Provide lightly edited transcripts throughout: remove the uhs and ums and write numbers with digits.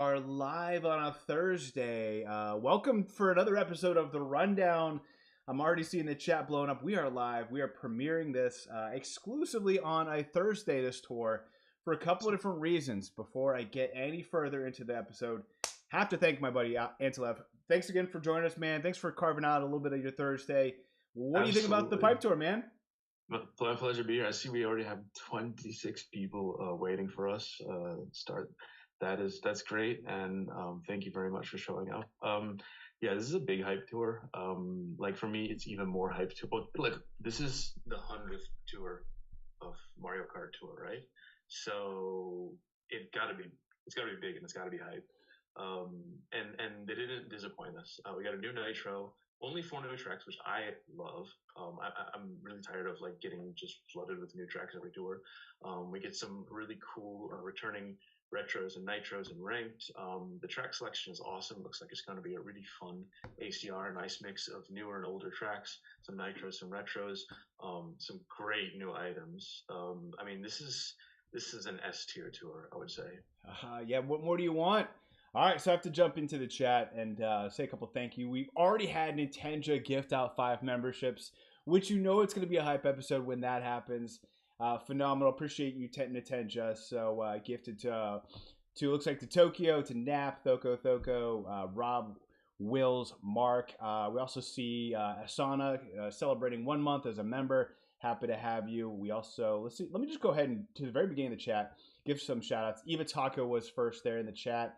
Are live on a Thursday. Welcome for another episode of The Rundown. I'm already seeing the chat blowing up. We are live. We are premiering this exclusively on a Thursday, this tour, for a couple of different reasons. Before I get any further into the episode, have to thank my buddy Antilev. Thanks again for joining us, man. Thanks for carving out a little bit of your Thursday. What do you think about the pipe tour, man? My pleasure to be here. I see we already have 26 people waiting for us start. That's great, and thank you very much for showing up. Yeah, this is a big hype tour. Like for me, it's even more hype tour. Like this is the 100th tour of Mario Kart Tour, right? So it's gotta be big and it's gotta be hype. And they didn't disappoint us. We got a new Nitro, only 4 new tracks, which I love. I'm really tired of like getting just flooded with new tracks every tour. We get some really cool returning retros and nitros and ranked. The track selection is awesome. Looks like it's going to be a really fun ACR, nice mix of newer and older tracks, some nitros, some retros, some great new items. I mean, this is an S tier tour, I would say. Yeah, what more do you want? All right, so I have to jump into the chat and say a couple thank you. We've already had Nintendo gift out 5 memberships, which you know it's going to be a hype episode when that happens. Phenomenal. Appreciate you, Nintendo. So gifted to looks like to Tokyo, to Nap, Thoko, Rob, Wills, Mark. We also see Asana celebrating 1 month as a member. Happy to have you. We also let's see. Let me just go ahead and to the very beginning of the chat give some shout outs. Eva Taco was first there in the chat.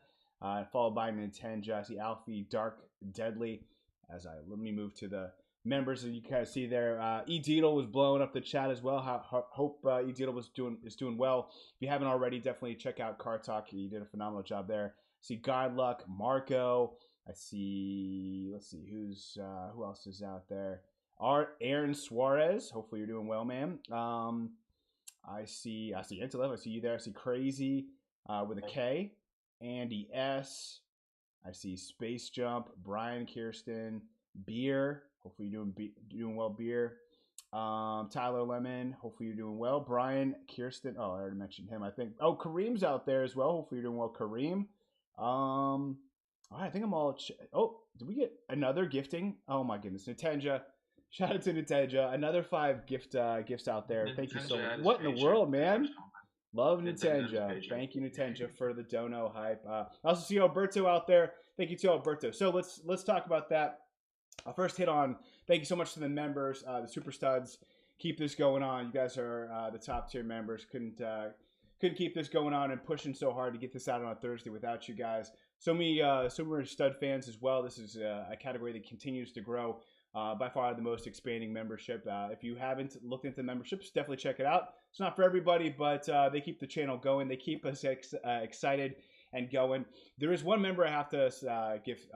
Followed by Nintendo. I see Alfie, Dark, Deadly. Let me move to the members that you kind of see there. E Deedle was blowing up the chat as well. Hope E Deedle is doing well. If you haven't already, definitely check out Car Talk. You did a phenomenal job there. I see Godluck, Marco. I see. Let's see who else is out there. Aaron Suarez. Hopefully you're doing well, man. I see Antilev. I see you there. I see Crazy with a K. Andy S. I see Space Jump, Brian Kirsten, Beer. Hopefully you're doing well, Beer. Tyler Lemon. Hopefully you're doing well. Brian Kirsten. Oh, I already mentioned him. I think. Oh, Kareem's out there as well. Hopefully you're doing well, Kareem. All right, I think I'm all. Oh, did we get another gifting? Oh my goodness, Nintendo. Shout out to Nintendo. Another 5 gifts out there. Thank you so much. What in the world, man? Love Nintendo. Thank you, Nintendo, for the dono hype. I also see Alberto out there. Thank you to Alberto. So let's talk about that. I'll first hit on thank you so much to the members, the super studs. Keep this going on. You guys are the top tier members. Couldn't keep this going on and pushing so hard to get this out on a Thursday without you guys. So many stud fans as well. This is a category that continues to grow. By far the most expanding membership. If you haven't looked into memberships, definitely check it out. It's not for everybody, but they keep the channel going. They keep us excited and going. There is one member I have to give.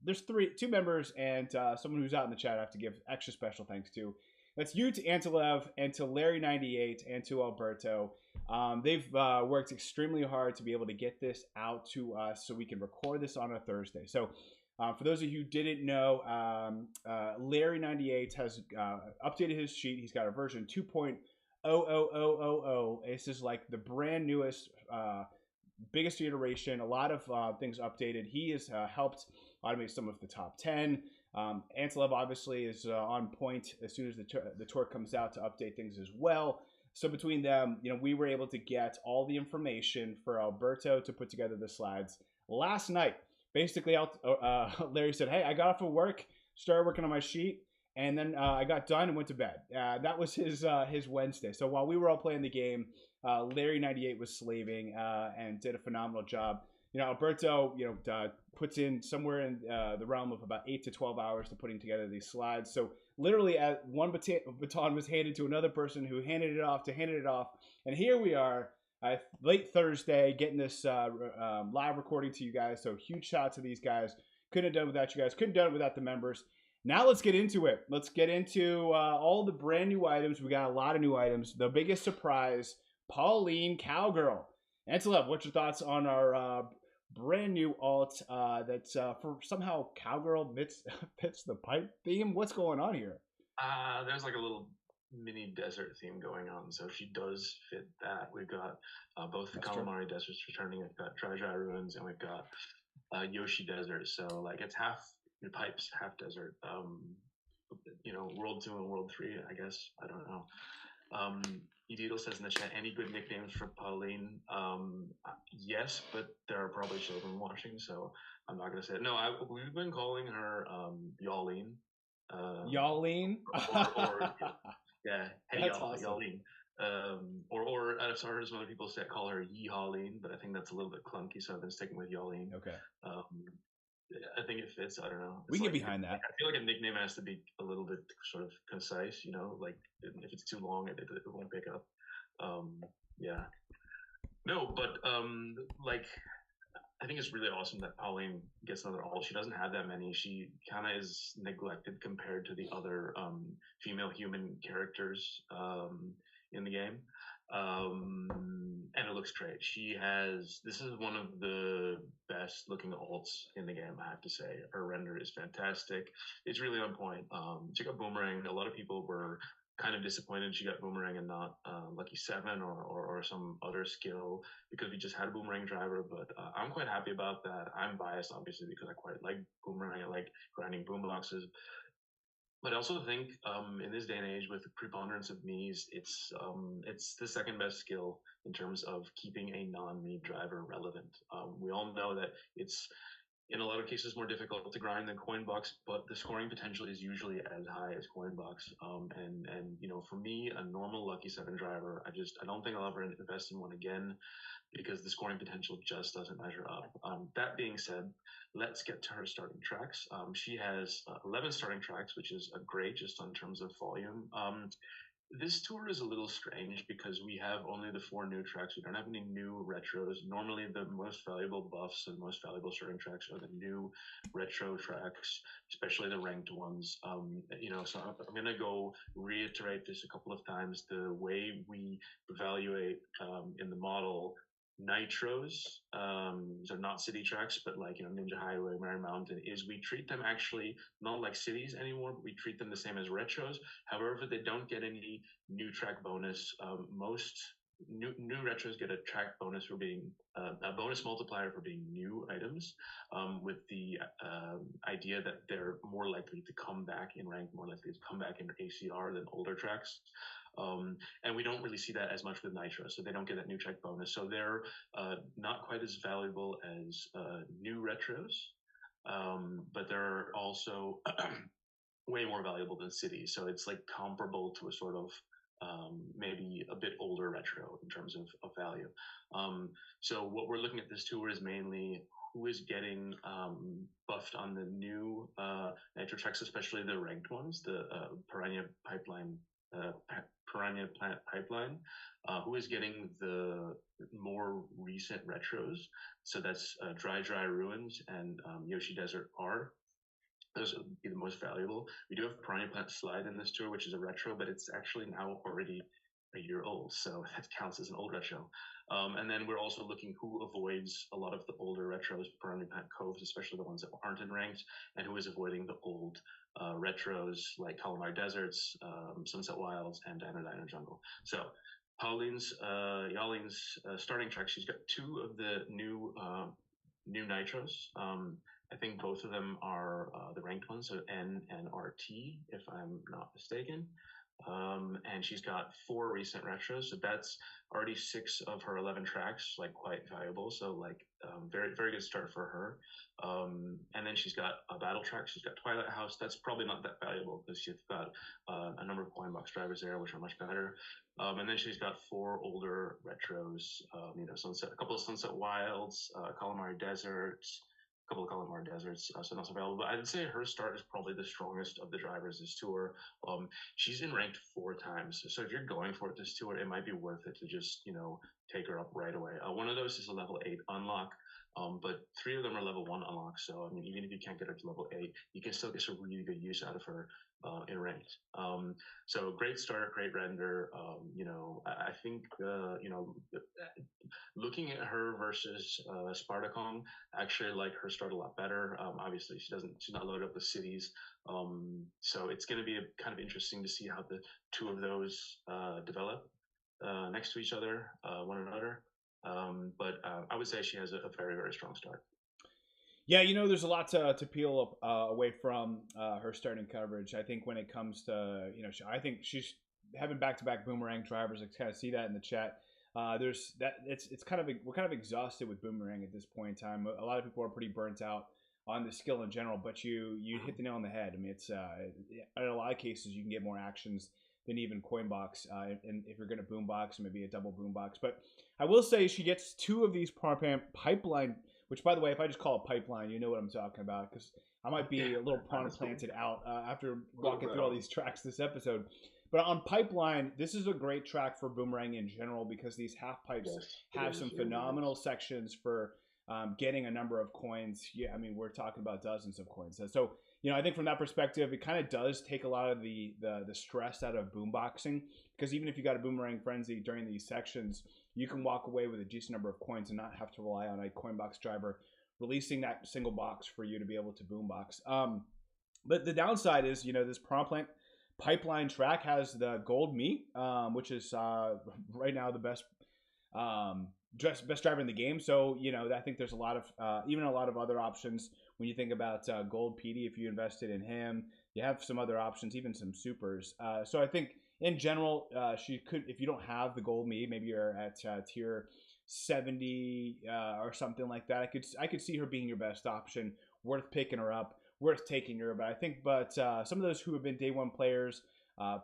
There's 2 members and someone who's out in the chat I have to give extra special thanks to. That's you to Antilev and to Larry98 and to Alberto. They've worked extremely hard to be able to get this out to us so we can record this on a Thursday. So for those of you who didn't know, Larry98 has updated his sheet. He's got a version 2.00000. This is like the brand newest, biggest iteration. A lot of things updated. He has helped automate some of the top 10. Antilev obviously is on point as soon as the tour comes out to update things as well. So between them, we were able to get all the information for Alberto to put together the slides last night. Basically, Larry said, hey, I got off of work, started working on my sheet, and then I got done and went to bed. That was his Wednesday. So while we were all playing the game, Larry98 was slaving and did a phenomenal job. Alberto, puts in somewhere in the realm of about 8 to 12 hours to putting together these slides. So literally, one baton was handed to another person who handed it off, and here we are. Late Thursday, getting this live recording to you guys. So huge shout out to these guys. Couldn't have done it without you guys. Couldn't have done it without the members. Now let's get into it. Let's get into all the brand new items. We got a lot of new items. The biggest surprise, Pauline Cowgirl. Antilev, what's your thoughts on our brand new alt that's for somehow Cowgirl fits the pipe theme? What's going on here? There's like a little mini desert theme going on, so she does fit that. We've got both the That's true. Calamari deserts returning. We've got Dry Ruins, and we've got Yoshi Desert. So like it's half your pipes, half desert. World 2 and World 3, I guess. I don't know. Um, Edito says in the chat, any good nicknames for Pauline? Yes, but there are probably children watching, so I'm not gonna say it. No, we've been calling her Yolene. Y'alleen. Or yeah, hey That's y'all, awesome. Yolene. Or I've heard some other people say call her Yeehaleen, but I think that's a little bit clunky, so I've been sticking with Yolene. Okay. Um, I think it fits. I don't know. We It's can get like behind that. I feel like a nickname has to be a little bit sort of concise. Like if it's too long, it won't pick up. Yeah. No, but like I think it's really awesome that Pauline gets another all. She doesn't have that many. She kind of is neglected compared to the other female human characters in the game. And it looks great. This is one of the best looking alts in the game, I have to say. Her render is fantastic. It's really on point. She got Boomerang. A lot of people were kind of disappointed she got Boomerang and not Lucky 7 or some other skill because we just had a Boomerang driver, but I'm quite happy about that. I'm biased, obviously, because I quite like Boomerang. I like grinding boomboxes. But I also think in this day and age with the preponderance of Miis, it's the second best skill in terms of keeping a non-Mii driver relevant. We all know that it's in a lot of cases more difficult to grind than Coinbox, but the scoring potential is usually as high as Coinbox. And for me, a normal Lucky 7 driver, I don't think I'll ever invest in one again because the scoring potential just doesn't measure up. That being said, let's get to her starting tracks. She has 11 starting tracks, which is a great just in terms of volume. This tour is a little strange because we have only the 4 new tracks. We don't have any new retros. Normally, the most valuable buffs and most valuable starting tracks are the new retro tracks, especially the ranked ones. So I'm going to go reiterate this a couple of times. The way we evaluate in the model nitros, so not city tracks, but like Ninja Highway, Merry Mountain, is we treat them actually not like cities anymore, but we treat them the same as retros. However, they don't get any new track bonus. Most new retros get a track bonus for being a bonus multiplier for being new items, with the idea that they're more likely to come back in rank, more likely to come back in ACR than older tracks. And we don't really see that as much with Nitro, so they don't get that new track bonus. So they're not quite as valuable as new retros, but they're also way more valuable than cities. So it's like comparable to a sort of maybe a bit older retro in terms of value. So what we're looking at this tour is mainly who is getting buffed on the new nitro tracks, especially the ranked ones, the Piranha Pipeline, Piranha Plant Pipeline, who is getting the more recent retros. So that's Dry Ruins and Yoshi Desert R. Those would be the most valuable. We do have Piranha Plant Slide in this tour, which is a retro, but it's actually now already a year old, so that counts as an old retro. And then we're also looking who avoids a lot of the older retros, Piranha Plant Coves, especially the ones that aren't in ranked, and who is avoiding the old retros like Calamari Deserts, Sunset Wilds, and Dino Jungle. So Pauline's, Yolene's starting track, she's got 2 of the new nitros. I think both of them are the ranked ones, so N and RT, if I'm not mistaken. And she's got 4 recent retros, so that's already 6 of her 11 tracks, like quite valuable. So like very very good start for her. And then she's got a battle track. She's got Twilight House. That's probably not that valuable because she's got a number of Coinbox drivers there, which are much better. And then she's got 4 older retros. A couple of Sunset Wilds, Calamari Deserts, couple of Calamari Deserts, so not so available. But I'd say her start is probably the strongest of the drivers this tour. She's been ranked 4 times, so if you're going for it this tour, it might be worth it to just take her up right away. One of those is a level 8 unlock. But 3 of them are level 1 unlocks. So I mean, even if you can't get her to level 8, you can still get some really good use out of her in ranked. So great start, great render. I think looking at her versus Spartacon, I actually like her start a lot better. Obviously, she's not loaded up with cities, so it's going to be kind of interesting to see how the two of those develop next to each other, one another. But I would say she has a very, very strong start. Yeah, there's a lot to peel away from her starting coverage. I think when it comes to, I think she's having back-to-back boomerang drivers. I kind of see that in the chat. There's that it's kind of we're kind of exhausted with boomerang at this point in time. A lot of people are pretty burnt out on the skill in general, but you hit the nail on the head. I mean, it's in a lot of cases you can get more actions than even Coinbox, and if you're going to boombox, maybe a double boombox. But I will say she gets 2 of these pipeline. Which, by the way, if I just call it pipeline, you know what I'm talking about, because I might be a little prawn planted out after walking through all these tracks this episode. But on pipeline, this is a great track for boomerang in general because these half pipes have some phenomenal sections for getting a number of coins. Yeah, I mean, we're talking about dozens of coins. So, I think from that perspective, it kind of does take a lot of the stress out of boomboxing, because even if you got a boomerang frenzy during these sections, you can walk away with a decent number of coins and not have to rely on a Coinbox driver releasing that single box for you to be able to boombox. But the downside is, this pipeline track has the gold me, which is right now the best best driver in the game. So, I think there's a lot of even a lot of other options when you think about gold Petey. If you invested in him, you have some other options, even some supers. So I think in general, she could, if you don't have the gold me, maybe you're at tier 70 or something like that. I could see her being your best option, worth picking her up, worth taking her. But I think, some of those who have been day one players,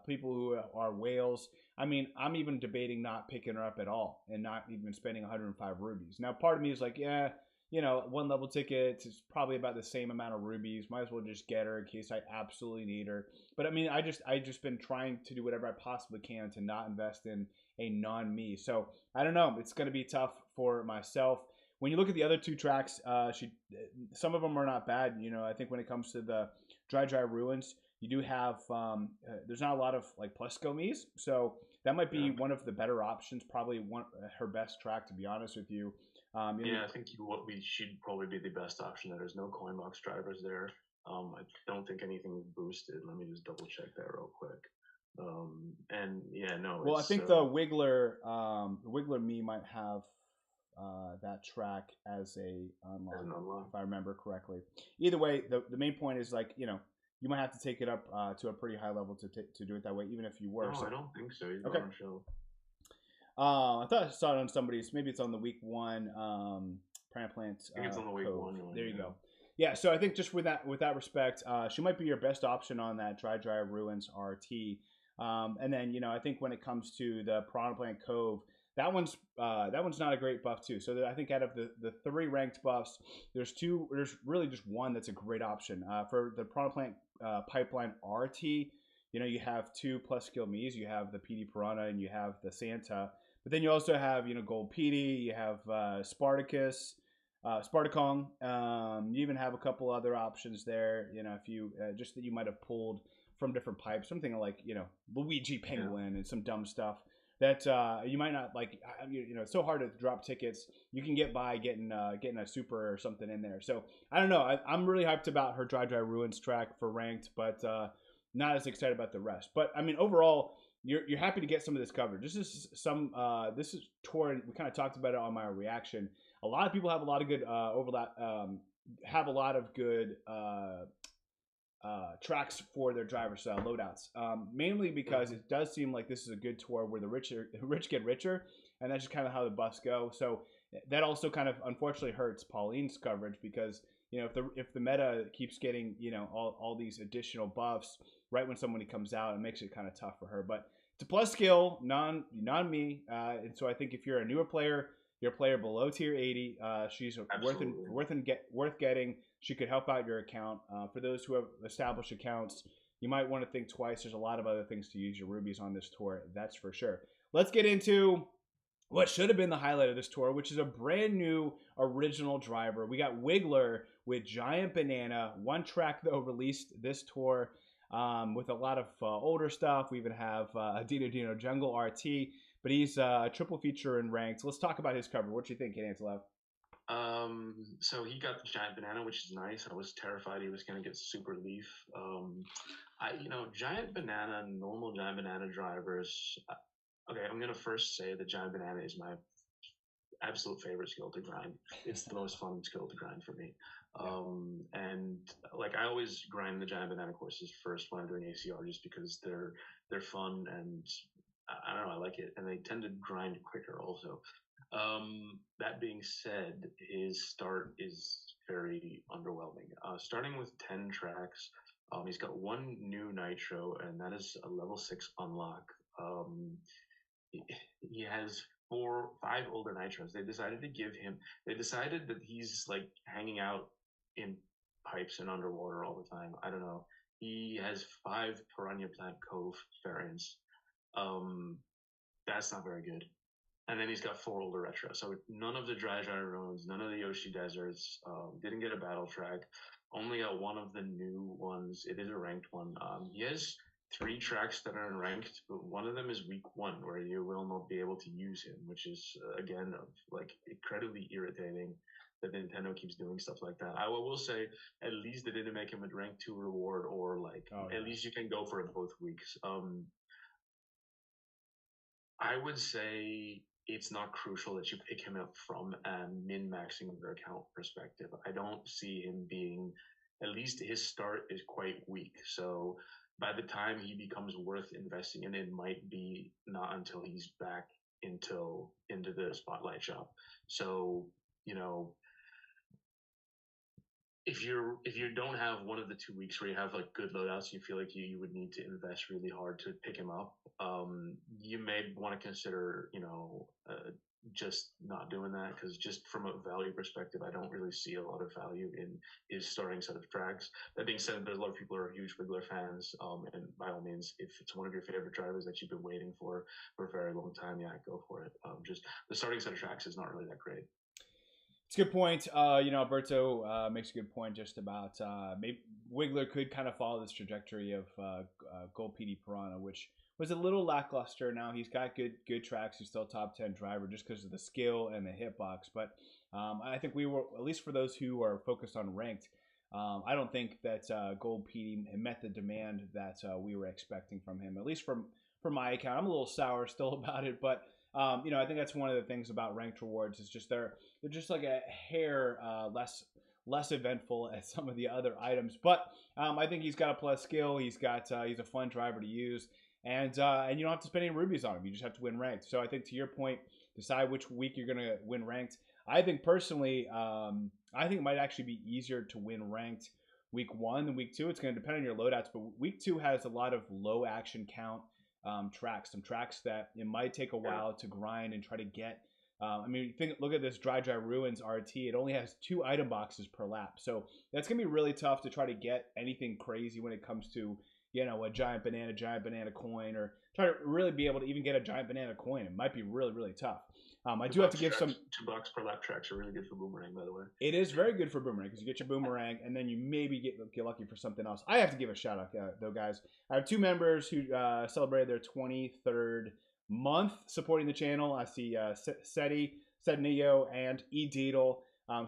people who are whales, I mean, I'm even debating not picking her up at all and not even spending 105 rubies. Now, part of me is like, yeah, 1 level ticket is probably about the same amount of rubies. Might as well just get her in case I absolutely need her. But I mean, I just been trying to do whatever I possibly can to not invest in a non-me. So I don't know. It's going to be tough for myself. When you look at the other 2 tracks, some of them are not bad. I think when it comes to the Dry Ruins, you do have there's not a lot of like plus skill me's, so that might be one of the better options. Probably her best track, to be honest with you. I think we should probably be the best option. There's no Coinbox drivers there. I don't think anything is boosted. Let me just double check that real quick. Well, I think the Wiggler me might have that track as an unlock, if I remember correctly. Either way, the main point is like, you might have to take it up to a pretty high level to do it that way, even if you were. No, I don't think so. Okay. I thought I saw it on somebody's. Maybe it's on the week 1 plant. I think it's on the week Cove. 1. There you go. Yeah, so I think just with that respect, she might be your best option on that Dry Ruins RT. And then I think when it comes to the Piranha Plant Cove, that one's not a great buff too. So I think out of the 3 ranked buffs, there's really just one that's a great option for the Piranha Plant Pipeline RT. You have 2 plus skill me's. You have the PD Piranha and you have the Santa. But then you also have, Gold PD, you have Spartacus, Spartacon. You even have a couple other options there, if you just that you might have pulled from different pipes, something like, Luigi Penguin and some dumb stuff that you might not like. It's so hard to drop tickets. You can get by getting a super or something in there. So I don't know. I'm really hyped about her Dry Ruins track for ranked, but not as excited about the rest. But I mean, overall, you're happy to get some of this covered. This is tour. We kind of talked about it on my reaction. A lot of people have a lot of good overlap. Have a lot of good tracks for their driver style loadouts. Mainly because it does seem like this is a good tour where the rich get richer, and that's just kind of how the buffs go. So that also kind of unfortunately hurts Pauline's coverage because if the meta keeps getting all these additional buffs right when somebody comes out, it makes it kind of tough for her. But it's a plus skill, non me, and so I think if you're a newer player, you're a player below tier 80, she's worth getting. She could help out your account. For those who have established accounts, you might want to think twice. There's a lot of other things to use your rubies on this tour, that's for sure. Let's get into what should have been the highlight of this tour, which is a brand new original driver. We got Wiggler with Giant Banana. One track, though, released this tour with a lot of older stuff. We even have Dino Dino Jungle RT, but he's a triple feature in ranked. Let's talk about his cover. What do you think, Antilev? So he got the Giant Banana, which is nice. I was terrified he was going to get Super Leaf. Giant Banana, normal Giant Banana drivers. Okay, I'm going to first say that Giant Banana is my absolute favorite skill to grind. It's the most fun skill to grind for me. And like I always grind the Giant Banana courses first when I'm doing ACR, just because they're fun and I don't know, I like it, and they tend to grind quicker also. That being said, his start is very underwhelming. Starting with 10 tracks, he's got one new nitro, and that is a level 6 unlock. He has 5 older nitros. They decided that he's like hanging out in pipes and underwater all the time. I don't know. He has 5 Piranha Plant Cove variants. That's not very good. And then he's got 4 older retro. So none of the Dry Roads, none of the Yoshi Deserts, didn't get a battle track. Only got one of the new ones. It is a ranked one. He has 3 tracks that are in ranked, but one of them is week 1, where you will not be able to use him, which is again like incredibly irritating that Nintendo keeps doing stuff like that. I will say at least they didn't make him a rank 2 reward, or like at least you can go for it both weeks. I would say it's not crucial that you pick him up from a min-maxing your account perspective. I don't see him being, at least his start is quite weak. So by the time he becomes worth investing in, it might be not until he's back into the spotlight shop. So, if you don't have one of the 2 weeks where you have like good loadouts, you feel like you would need to invest really hard to pick him up. You may want to consider, just not doing that, because just from a value perspective, I don't really see a lot of value in his starting set of tracks. That being said, there's a lot of people who are huge Wiggler fans, and by all means, if it's one of your favorite drivers that you've been waiting for a very long time, yeah, go for it. Just the starting set of tracks is not really that great. It's a good point. Alberto makes a good point just about maybe Wiggler could kind of follow this trajectory of Gold Petey Piranha, which was a little lackluster. Now he's got good tracks. He's still top 10 driver just because of the skill and the hitbox. But I think we were, at least for those who are focused on ranked, I don't think that Gold Petey met the demand that we were expecting from him, at least from my account. I'm a little sour still about it, but I think that's one of the things about ranked rewards is just they're just like a hair less eventful as some of the other items. But I think he's got a plus skill. He's a fun driver to use, and you don't have to spend any rubies on him. You just have to win ranked. So I think to your point, decide which week you're gonna win ranked. I think personally, I think it might actually be easier to win ranked week 1 than week 2. It's going to depend on your loadouts, but week 2 has a lot of low action count tracks, some tracks that it might take a while to grind and try to get. Look at this Dry Ruins RT. It only has 2 item boxes per lap, so that's gonna be really tough to try to get anything crazy when it comes to a giant banana coin, or try to really be able to even get a giant banana coin. It might be really, really tough. I do have to give some. $2 per lap tracks are really good for boomerang, by the way. It is very good for boomerang because you get your boomerang and then you maybe get lucky for something else. I have to give a shout out though, guys. I have 2 members who celebrated their 23rd month supporting the channel. I see Sednio, and E Deedle.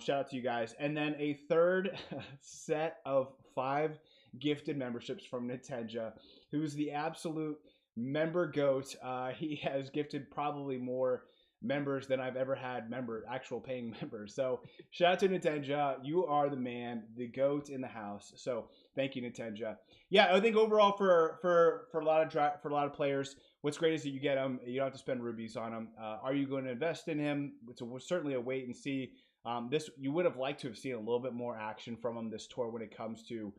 Shout out to you guys. And then a third set of 5 gifted memberships from Nintendo, who's the absolute member goat. He has gifted probably more members than I've ever had actual paying members. So shout out to Nintendo. You are the man, the goat in the house. So thank you, Nintendo. Yeah, I think overall for a lot of players, what's great is that you get them. You don't have to spend rubies on them. Are you going to invest in him? It's certainly a wait and see. You would have liked to have seen a little bit more action from him this tour when it comes to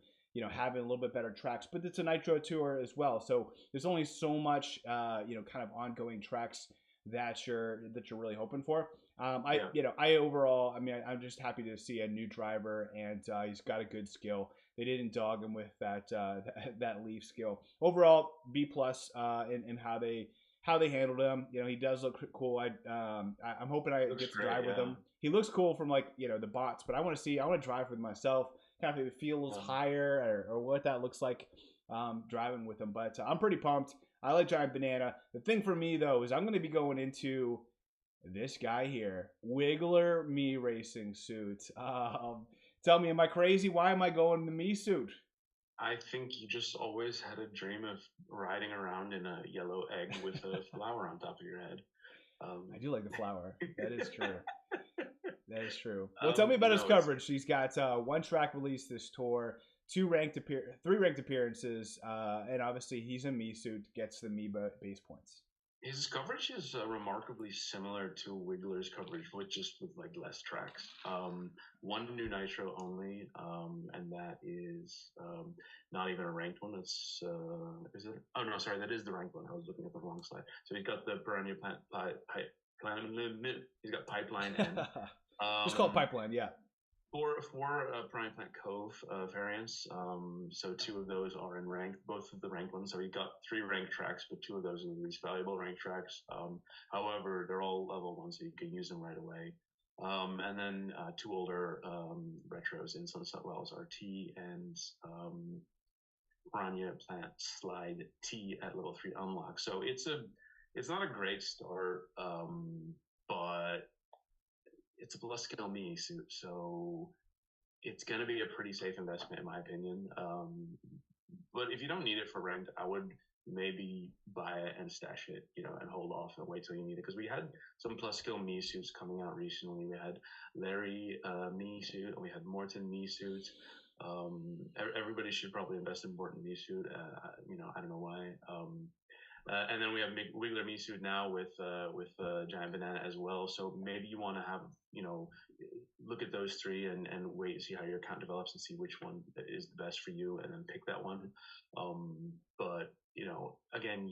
having a little bit better tracks. But it's a Nitro tour as well, so there's only so much kind of ongoing tracks that you're really hoping for. I overall, I'm just happy to see a new driver, and he's got a good skill. They didn't dog him with that Leaf skill. Overall, B plus in how they how they handled him. You know, he does look cool. I'm hoping I Looks get to great, drive with yeah. him. He looks cool from like the bots, but I want to drive with myself, kind of if it feels Um, higher or what that looks like driving with him. But I'm pretty pumped. I like Giant Banana. The thing for me though is I'm going to be going into this guy here, Wiggler Me Racing suit. Tell me, am I crazy? Why am I going the Me suit? I think you just always had a dream of riding around in a yellow egg with a flower on top of your head. I do like the flower. That is true. That is true. Well, tell me about his no, it's coverage. He's got one track release this tour, three ranked appearances, and obviously he's a Me suit, gets the Me base points. his coverage is remarkably similar to Wiggler's coverage, with just with like less tracks. One new nitro only, and that is not even a ranked one. It's is it? Oh no, sorry, that is the ranked one. I was looking at the wrong slide. So he's got the piranha he's got pipeline and Just call it pipeline, yeah. four Prime Plant Cove variants. So two of those are in ranked, both of the ranked ones. So you got three ranked tracks, but two of those are the least valuable ranked tracks. However, they're all level one, so you can use them right away. And then two older retros in Sunset Wells RT and Piranha Plant Slide T at level 3 unlock. So it's not a great start, but it's a plus skill me suit, so it's going to be a pretty safe investment in my opinion. But if you don't need it for ranked, I would maybe buy it and stash it, and hold off and wait till you need it. Because we had some plus skill me suits coming out recently. We had Larry me suit, and we had Morton me suit. Everybody should probably invest in Morton me suit. I don't know why. And then we have Wiggler me suit now with Giant Banana as well. So maybe you want to have look at those three and wait and see how your account develops and see which one is the best for you, and then pick that one. But again,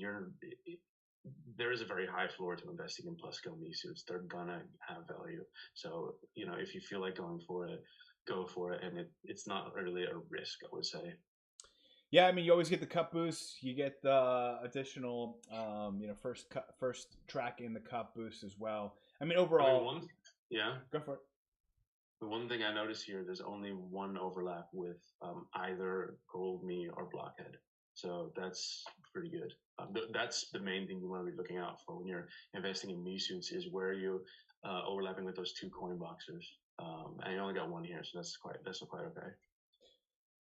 there is a very high floor to investing in plus skill me suits. They're gonna have value. So if you feel like going for it, go for it, and it's not really a risk, I would say. Yeah, I mean, you always get the cup boost. You get the additional, first track in the cup boost as well. I mean, overall, yeah, go for it. The one thing I notice here, there's only one overlap with either Gold Me or Blockhead. So that's pretty good. That's the main thing you want to be looking out for when you're investing in me suits, is where you overlapping with those two coin boxers. And you only got one here, so that's quite okay.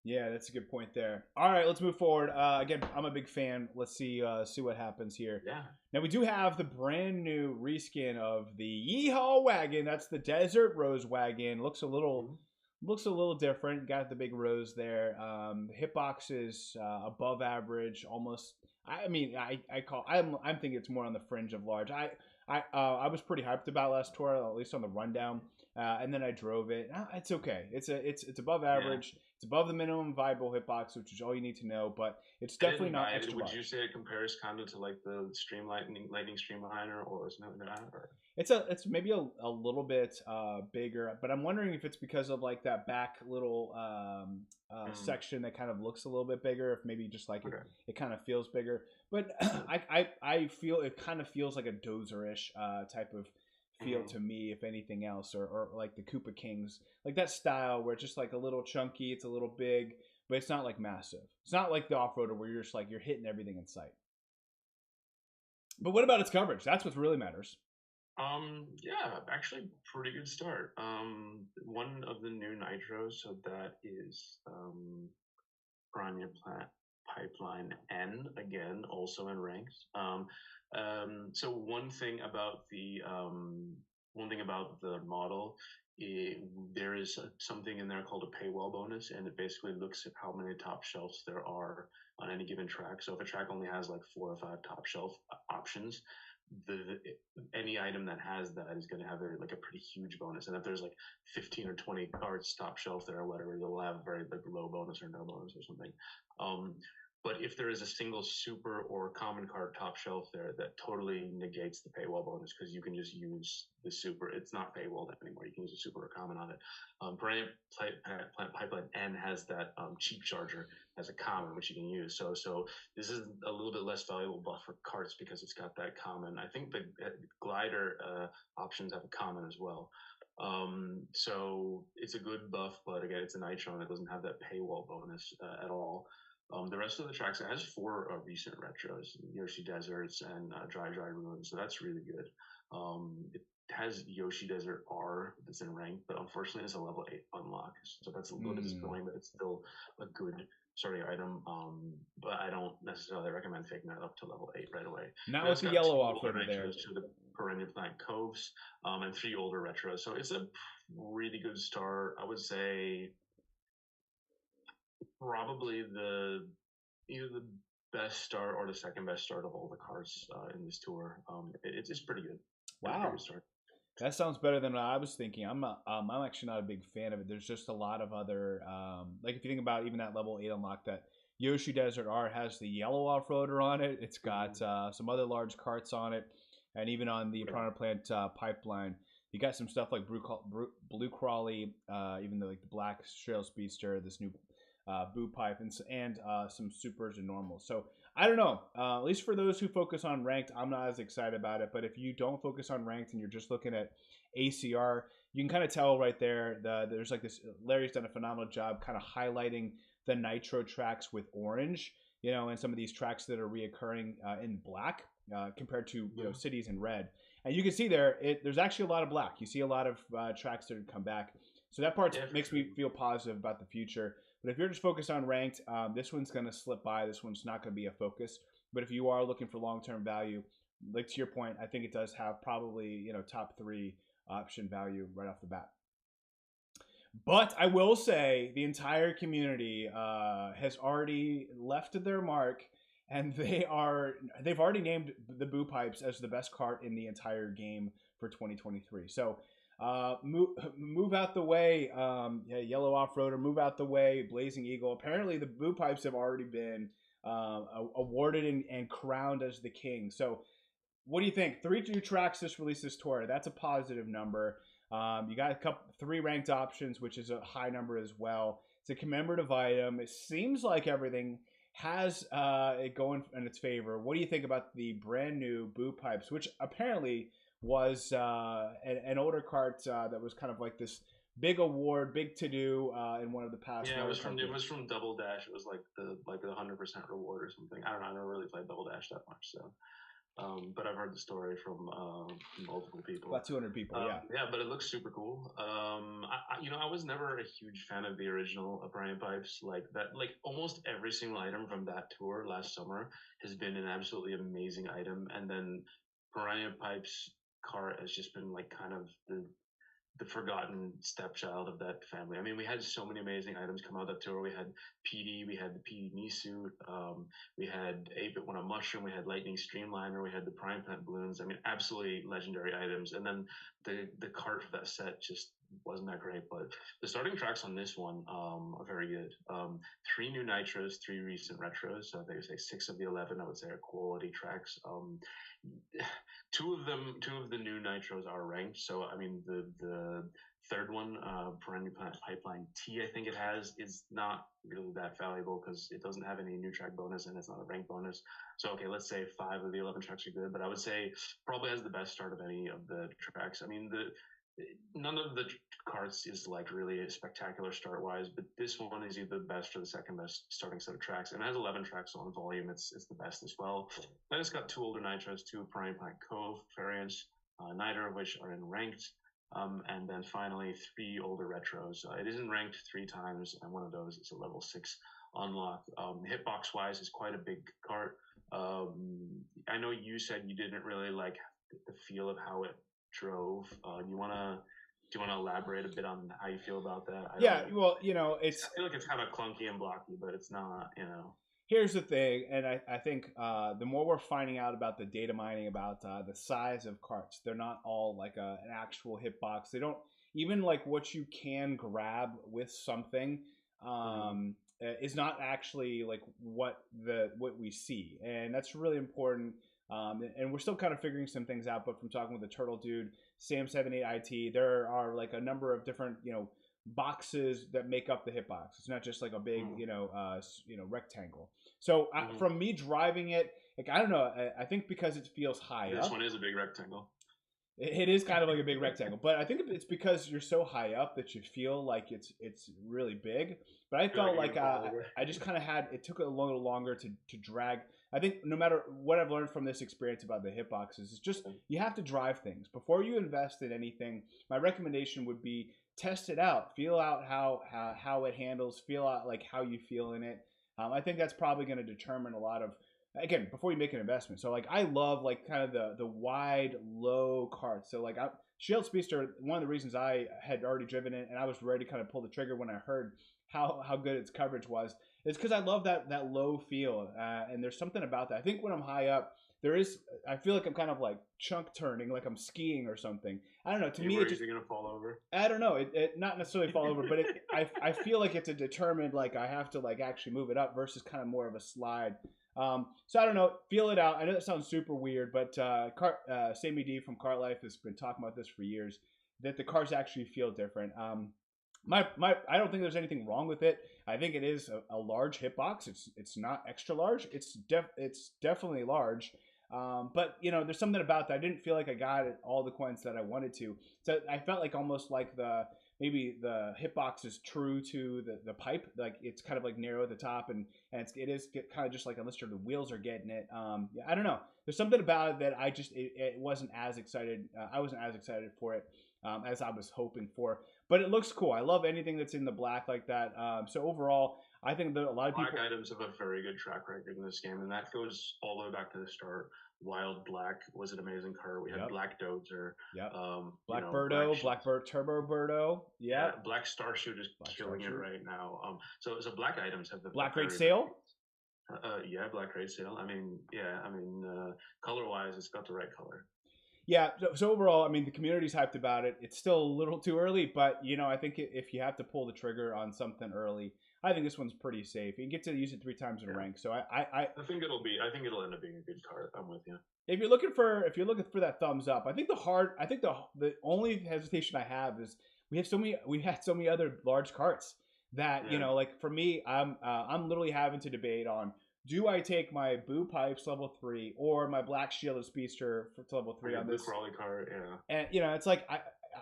Yeah, that's a good point there. All right, let's move forward. Again, I'm a big fan. Let's see what happens here. Yeah. Now we do have the brand new reskin of the Yeehaw wagon. That's the Desert Rose wagon. Looks a little different. Got the big rose there. The hitbox is above average, almost. I'm thinking it's more on the fringe of large. I was pretty hyped about last tour, at least on the rundown, and then I drove it. It's okay. It's above average. Yeah. It's above the minimum viable hitbox, which is all you need to know. But it's definitely not extra. Would you say it compares kind of to like the Lightning Streamliner or something like that? Or? It's maybe a little bit bigger, but I'm wondering if it's because of like that back little section that kind of looks a little bit bigger. If maybe just like it kind of feels bigger. But I feel it kind of feels like a Dozer-ish type of feel to me, if anything else, or like the Koopa Kings, like that style where it's just like a little chunky, it's a little big, but it's not like massive. It's not like the off-roader where you're just like you're hitting everything in sight. But what about its coverage? That's what really matters. Yeah, actually pretty good start. One of the new nitros, so that is Piranha Plant Pipeline N, again, also in ranks. So one thing about the model, there is something in there called a paywall bonus, and it basically looks at how many top shelves there are on any given track. So if a track only has like 4 or 5 top shelf options, any item that has that is going to have a pretty huge bonus. And if there's like 15 or 20 cards top shelf there or whatever, they'll have very like low bonus or no bonus or something. But if there is a single super or common card top shelf there, that totally negates the paywall bonus because you can just use the super. It's not paywalled anymore. You can use a super or common on it. Piranha Pipeline N has that cheap charger as a common, which you can use. So this is a little bit less valuable buff for carts because it's got that common. I think the glider options have a common as well. So it's a good buff, but again, it's a nitro and it doesn't have that paywall bonus at all. The rest of the tracks, it has 4 recent retros, Yoshi Deserts and Dry Ruins, so that's really good. It has Yoshi Desert R that's in rank, but unfortunately it's a level 8 unlock, so that's a little bit disappointing, but it's still a good starting item. But I don't necessarily recommend taking that up to level 8 right away. Not with the yellow off-roader there. To the Perennial Plant Coves, and 3 older retros, so it's a really good start. I would say probably either the best start or the second best start of all the cards in this tour. It's pretty good. Wow, that sounds better than what I was thinking. I'm actually not a big fan of it. There's just a lot of other like if you think about even that level 8 unlock, that Yoshi Desert R has the yellow off-roader on it. It's got some other large carts on it, and even on the Piranha Plant Pipeline, you got some stuff like Blue Crawley, even the like the Black Trail Speedster, this new Boo Pipe, and some supers and normals. So I don't know. At least for those who focus on ranked, I'm not as excited about it. But if you don't focus on ranked and you're just looking at ACR, you can kind of tell right there. There's like this. Larry's done a phenomenal job kind of highlighting the nitro tracks with orange, and some of these tracks that are reoccurring in black compared to cities in red. And you can see there's actually a lot of black. You see a lot of tracks that come back. So that part makes me feel positive about the future. But if you're just focused on ranked, this one's going to slip by. This one's not going to be a focus. But if you are looking for long-term value, like to your point, I think it does have probably top 3 option value right off the bat. But I will say the entire community has already left their mark, and they've already named the Boo Pipes as the best cart in the entire game for 2023. So move out the way, Yellow Off-Roader, move out the way, Blazing Eagle. Apparently the Boo Pipes have already been awarded and crowned as the king. So what do you think? 3 new tracks just released this tour. That's a positive number. You got 3 ranked options, which is a high number as well. It's a commemorative item. It seems like everything has it going in its favor. What do you think about the brand new Boo Pipes, which apparently was an older cart that was kind of like this big award, big to do in one of the past. Yeah, it was from Double Dash. It was like the 100% reward or something. I don't know. I never really played Double Dash that much, so. But I've heard the story from multiple people. About 200 people, yeah. Yeah, but it looks super cool. I was never a huge fan of the original Piranha Pipes. Like that, like almost every single item from that tour last summer has been an absolutely amazing item. And then Piranha Pipes cart has just been like kind of the forgotten stepchild of that family. I mean, we had so many amazing items come out that tour. We had Petey, we had the Petey knee suit, we had 8-Bit 1 on Mushroom, we had Lightning Streamliner, we had the Prime Plant balloons. I mean, absolutely legendary items. And then the cart for that set just wasn't that great. But the starting tracks on this one are very good. 3 new nitros, 3 recent retros. So they say 6 of the 11, I would say, are quality tracks. 2 of the new nitros are ranked. So I mean, the third one, Perennial Plant Pipeline T, I think it has, is not really that valuable because it doesn't have any new track bonus and it's not a rank bonus. So okay, let's say 5 of the 11 tracks are good, but I would say probably has the best start of any of the tracks. I mean, none of the carts is like really spectacular start wise, but this one is either the best or the second best starting set of tracks, and it has 11 tracks on volume. It's the best as well. Then it's got 2 older nitros, 2 Prime Plant Cove variants, neither of which are in ranked, and then finally 3 older retros. It isn't ranked 3 times, and one of those is a level 6 unlock. Hitbox wise is quite a big cart. I know you said you didn't really like the feel of how it drove. Do you want to elaborate a bit on how you feel about that? Yeah, well, I feel like it's kind of clunky and blocky, but it's not. Here's the thing, and I think the more we're finding out about the data mining about the size of carts, they're not all like an actual hitbox. They don't even like what you can grab with something. is not actually like what we see, and that's really important. And we're still kind of figuring some things out. But from talking with the Turtle Dude, Sam78IT, there are like a number of different boxes that make up the hitbox. It's not just like a big rectangle. So from me driving it, like I don't know, I think because it feels high up. This one is a big rectangle. It is kind of like a big rectangle, but I think it's because you're so high up that you feel like it's really big. But I felt like I just kind of had it took a little longer to drag. I think no matter what I've learned from this experience about the hitboxes is just you have to drive things before you invest in anything. My recommendation would be test it out, feel out how it handles, feel out like how you feel in it. I think that's probably going to determine a lot of, again, before you make an investment. So like I love like kind of the wide low carts. So like Shield Speedster, one of the reasons I had already driven it and I was ready to kind of pull the trigger when I heard how good its coverage was, is because I love that low feel. And there's something about that. I think when I'm high up, I feel like I'm kind of like chunk turning, like I'm skiing or something. I don't know. To me, it's just gonna fall over. I don't know. It not necessarily fall over, but I feel like it's a determined, like I have to like actually move it up versus kind of more of a slide. So I don't know. Feel it out. I know that sounds super weird, but Sammy D from Kart Life has been talking about this for years. That the cars actually feel different. I don't think there's anything wrong with it. I think it is a large hitbox. It's not extra large. It's definitely large. But there's something about that. I didn't feel like I got all the coins that I wanted to. So I felt like almost like maybe the hitbox is true to the pipe. Like it's kind of like narrow at the top, and it is kind of just like unless the wheels are getting it. Yeah, I don't know. There's something about it that it wasn't as excited. I wasn't as excited for it as I was hoping for. But it looks cool. I love anything that's in the black like that. So overall, I think that a lot of black people items have a very good track record in this game, and that goes all the way back to the start. Wild Black was an amazing card. We had Black Dozer. Yep. Black Birdo, Blackbird Turbo Birdo. Yeah. Black Starshoot is killing it right now. So black items have the Black Great Sale. Black Great Sale. I mean, color wise, it's got the right color. Yeah, so overall, I mean, the community's hyped about it. It's still a little too early, but I think if you have to pull the trigger on something early, I think this one's pretty safe. You get to use it 3 times in rank, so I think it'll end up being a good card. I'm with you. If you're looking for that thumbs up, I think the only hesitation I have is we had so many other large carts that like for me, I'm literally having to debate on. Do I take my Boo Pipes level 3 or my Black Shielded Speedster to level 3 on this? Crawley card, yeah. And it's like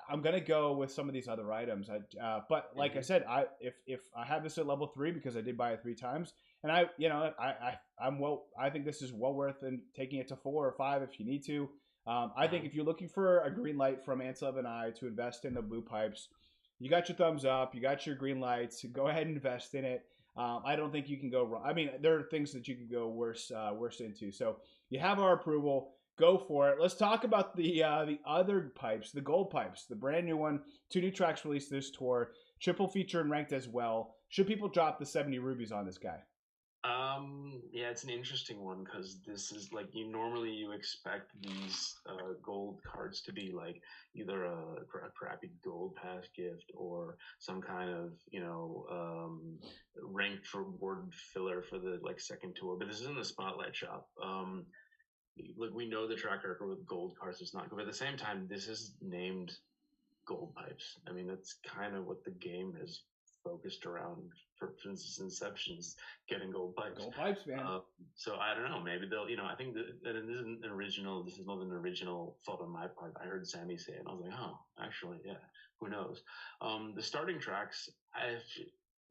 I'm gonna go with some of these other items. But like I said, if I have this at level 3 because I did buy it 3 times, and I think this is well worth taking it to 4 or 5 if you need to. I think if you're looking for a green light from Antilev and I to invest in the Boo Pipes, you got your thumbs up, you got your green lights. Go ahead and invest in it. I don't think you can go wrong. I mean, there are things that you could go worse into. So you have our approval. Go for it. Let's talk about the other pipes, the gold pipes, the brand new one. 2 new tracks released this tour. Triple feature and ranked as well. Should people drop the 70 rubies on this guy? Yeah, it's an interesting one because this is like you expect these gold cards to be like either a crappy gold pass gift or some kind of ranked reward filler for the second tour. But this isn't the spotlight shop. Like we know the track record with gold cards is not good, but at the same time, this is named gold pipes. I mean, that's kind of what the game is focused around since its inception, is getting gold pipes. Gold pipes, man. So I don't know. Maybe they'll. I think that this isn't an original. This is not an original thought on my part. I heard Sammy say it, and I was like, oh, actually, yeah. Who knows? The starting tracks,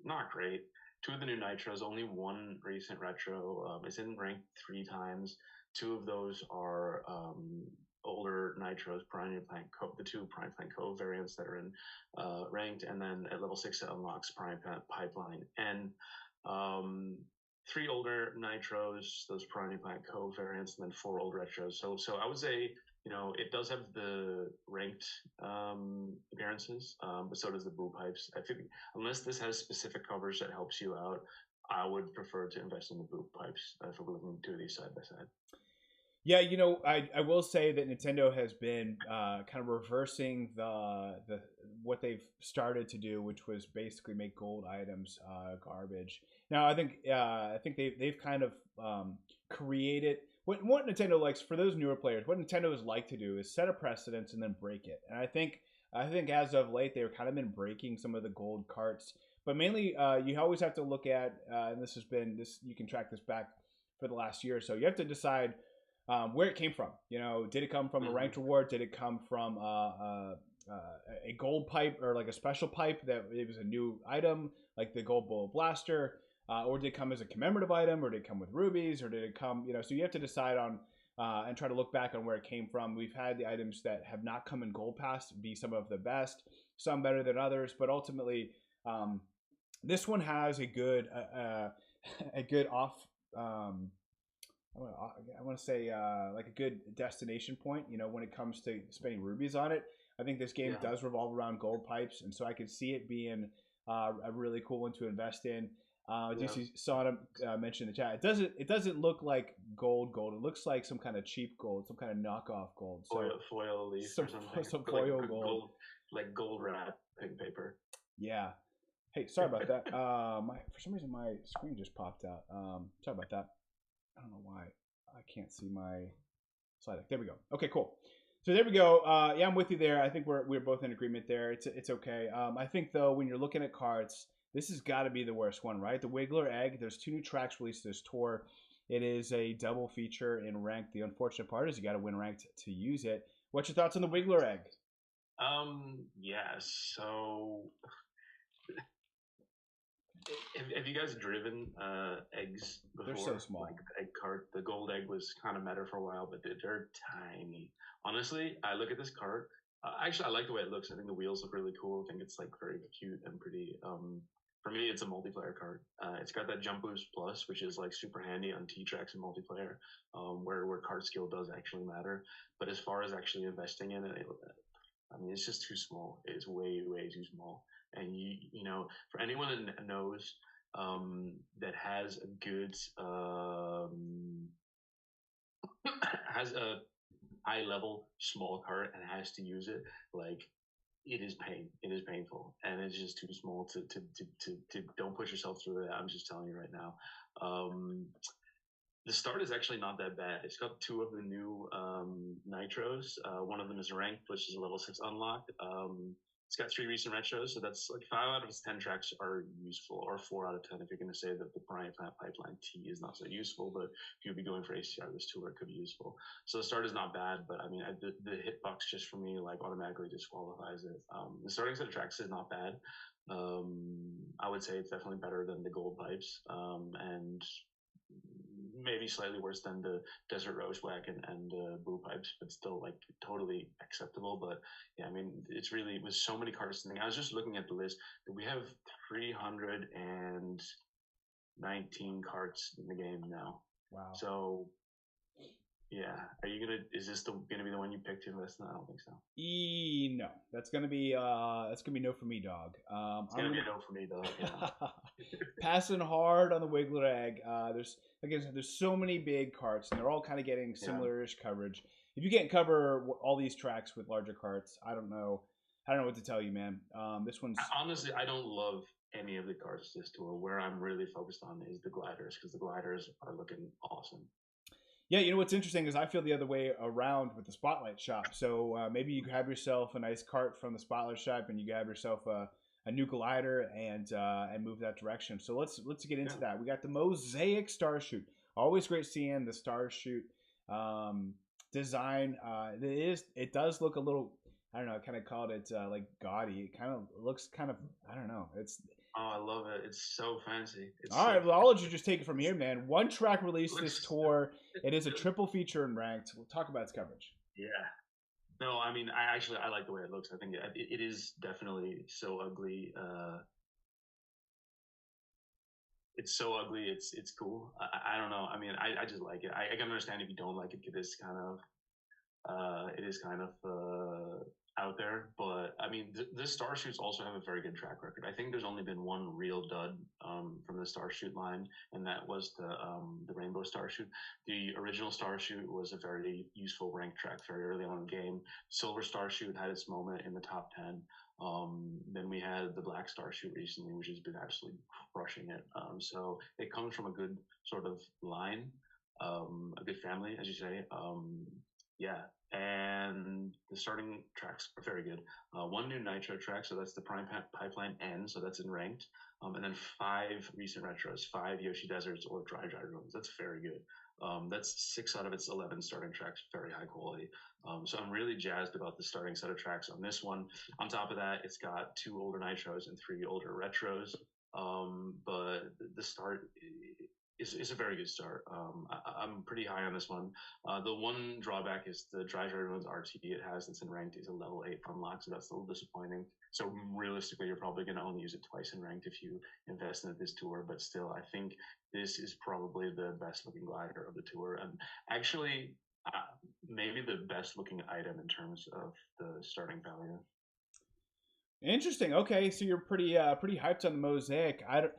not great. 2 of the new nitros, only 1 recent retro. It's in ranked 3 times. 2 of those are older nitros, the 2 Prime Plant Cove variants that are in ranked, and then at level 6 it unlocks Prime Plant Pipeline, and 3 older nitros, those Prime Plant Cove variants, and then 4 old retros. So I would say it does have the ranked appearances, but so does the Boo Pipes. I think unless this has specific coverage that helps you out, I would prefer to invest in the Boo Pipes if we're looking to do these side by side. Yeah, I will say that Nintendo has been kind of reversing the what they've started to do, which was basically make gold items garbage. Now, I think they've kind of created what Nintendo likes for those newer players. What Nintendo has liked to do is set a precedence and then break it. And I think as of late they've kind of been breaking some of the gold carts, but mainly you always have to look at and this you can track this back for the last year or so. You have to decide where it came from. Did it come from a ranked reward? Did it come from a gold pipe or like a special pipe that it was a new item, like the gold bullet blaster? Or did it come as a commemorative item, or did it come with rubies, or did it come, so you have to decide on and try to look back on where it came from. We've had the items that have not come in gold pass be some of the best, some better than others, but ultimately, this one has a good, a good off, I want to say like a good destination point. When it comes to spending rubies on it, I think this game does revolve around gold pipes, and so I could see it being a really cool one to invest in. I do see Sona mention in the chat. It doesn't look like gold. It looks like some kind of cheap gold, some kind of knockoff gold. So foil leaf some, or something. some foil like gold. Like gold wrapping paper. Yeah. Hey, sorry about that. For some reason my screen just popped out. Sorry about that. I don't know why I can't see my slide deck. There we go. Okay, cool. So there we go. Yeah, I'm with you there. I think we're both in agreement there. It's okay. I think though, when you're looking at cards, this has got to be the worst one, right? The Wiggler Egg. There's 2 new tracks released this tour. It is a double feature in ranked. The unfortunate part is you got to win ranked to use it. What's your thoughts on the Wiggler Egg? Yeah. So, have you guys driven eggs before? They're so small. Like the egg cart. The gold egg was kind of meta for a while, but they're tiny. Honestly, I look at this cart. Actually, I like the way it looks. I think the wheels look really cool. I think it's like very cute and pretty. For me, it's a multiplayer cart. It's got that jump boost plus, which is like super handy on T tracks and multiplayer, where cart skill does actually matter. But as far as actually investing in it, I mean, it's just too small. It's way, way too small. And for anyone that knows that has a good has a high level small cart and has to use it, like it is painful, and it's just too small to don't push yourself through that. I'm just telling you right now. The start is actually not that bad. It's got 2 of the new nitros. One of them is ranked, which is a level 6 unlock. It's got 3 recent retros, so that's like 5 out of its 10 tracks are useful, or 4 out of 10 if you're going to say that the Piranha Pipeline T is not so useful, but if you'll be going for ACR, this tour could be useful. So the start is not bad, but I mean, the hitbox just for me like automatically disqualifies it. The starting set of tracks is not bad. I would say it's definitely better than the gold pipes, and maybe slightly worse than the Desert Rose wagon and blue pipes, but still like totally acceptable. But yeah, I mean, it's really with so many cards. I was just looking at the list. We have 319 cards in the game now. Wow. So yeah, is this gonna be the one you pick to invest in? I don't think so. No, that's gonna be no for me, dog. It's gonna be a no for me, dog. Yeah. Passing hard on the Wiggler Egg. There's so many big carts, and they're all kind of getting similar-ish coverage. If you can't cover all these tracks with larger carts, I don't know what to tell you, man. This one's honestly, I don't love any of the carts this tour. Where I'm really focused on is the gliders, because the gliders are looking awesome. Yeah, what's interesting is I feel the other way around with the Spotlight shop. So maybe you grab yourself a nice cart from the Spotlight shop, and you grab yourself a new glider and move that direction. So let's get into that. We got the Mosaic Star Shoot. Always great seeing the Star Shoot design. It does look a little, I don't know, I kind of called it like gaudy. It kind of looks kind of, I don't know. Oh, I love it. It's so fancy. All right, well, I'll let you just take it from here, man. 1 track released this tour. It is a triple feature in ranked. We'll talk about its coverage. Yeah. No, I mean, I like the way it looks. I think it is definitely so ugly. It's so ugly. It's cool. I don't know. I mean, I just like it. I can understand if you don't like it, because it's kind of It is kind of out there, but I mean, the star shoots also have a very good track record. I think there's only been one real dud from the star shoot line, and that was the rainbow star shoot. The original star shoot was a very useful rank track very early on in the game. Silver star shoot had its moment in the top 10. Then we had the black star shoot recently, which has been absolutely crushing it. So it comes from a good sort of line, a good family, as you say. Yeah, and the starting tracks are very good. One new Nitro track, so that's the Prime Pipeline N, so that's in ranked. And then 5 recent retros, 5 Yoshi Deserts or Dry Ruins. That's very good. That's 6 out of its 11 starting tracks, very high quality. So I'm really jazzed about the starting set of tracks on this one. On top of that, it's got 2 older Nitros and 3 older retros. But the start is a very good start. I'm pretty high on this one. The one drawback is the Dry Ruins RT it has that's in ranked is a level 8 unlock, so that's a little disappointing. So realistically, you're probably going to only use it twice in ranked if you invest in it this tour. But still, I think this is probably the best looking glider of the tour, and actually maybe the best looking item in terms of the starting value. Interesting. Okay, so you're pretty hyped on the Mosaic. I don't,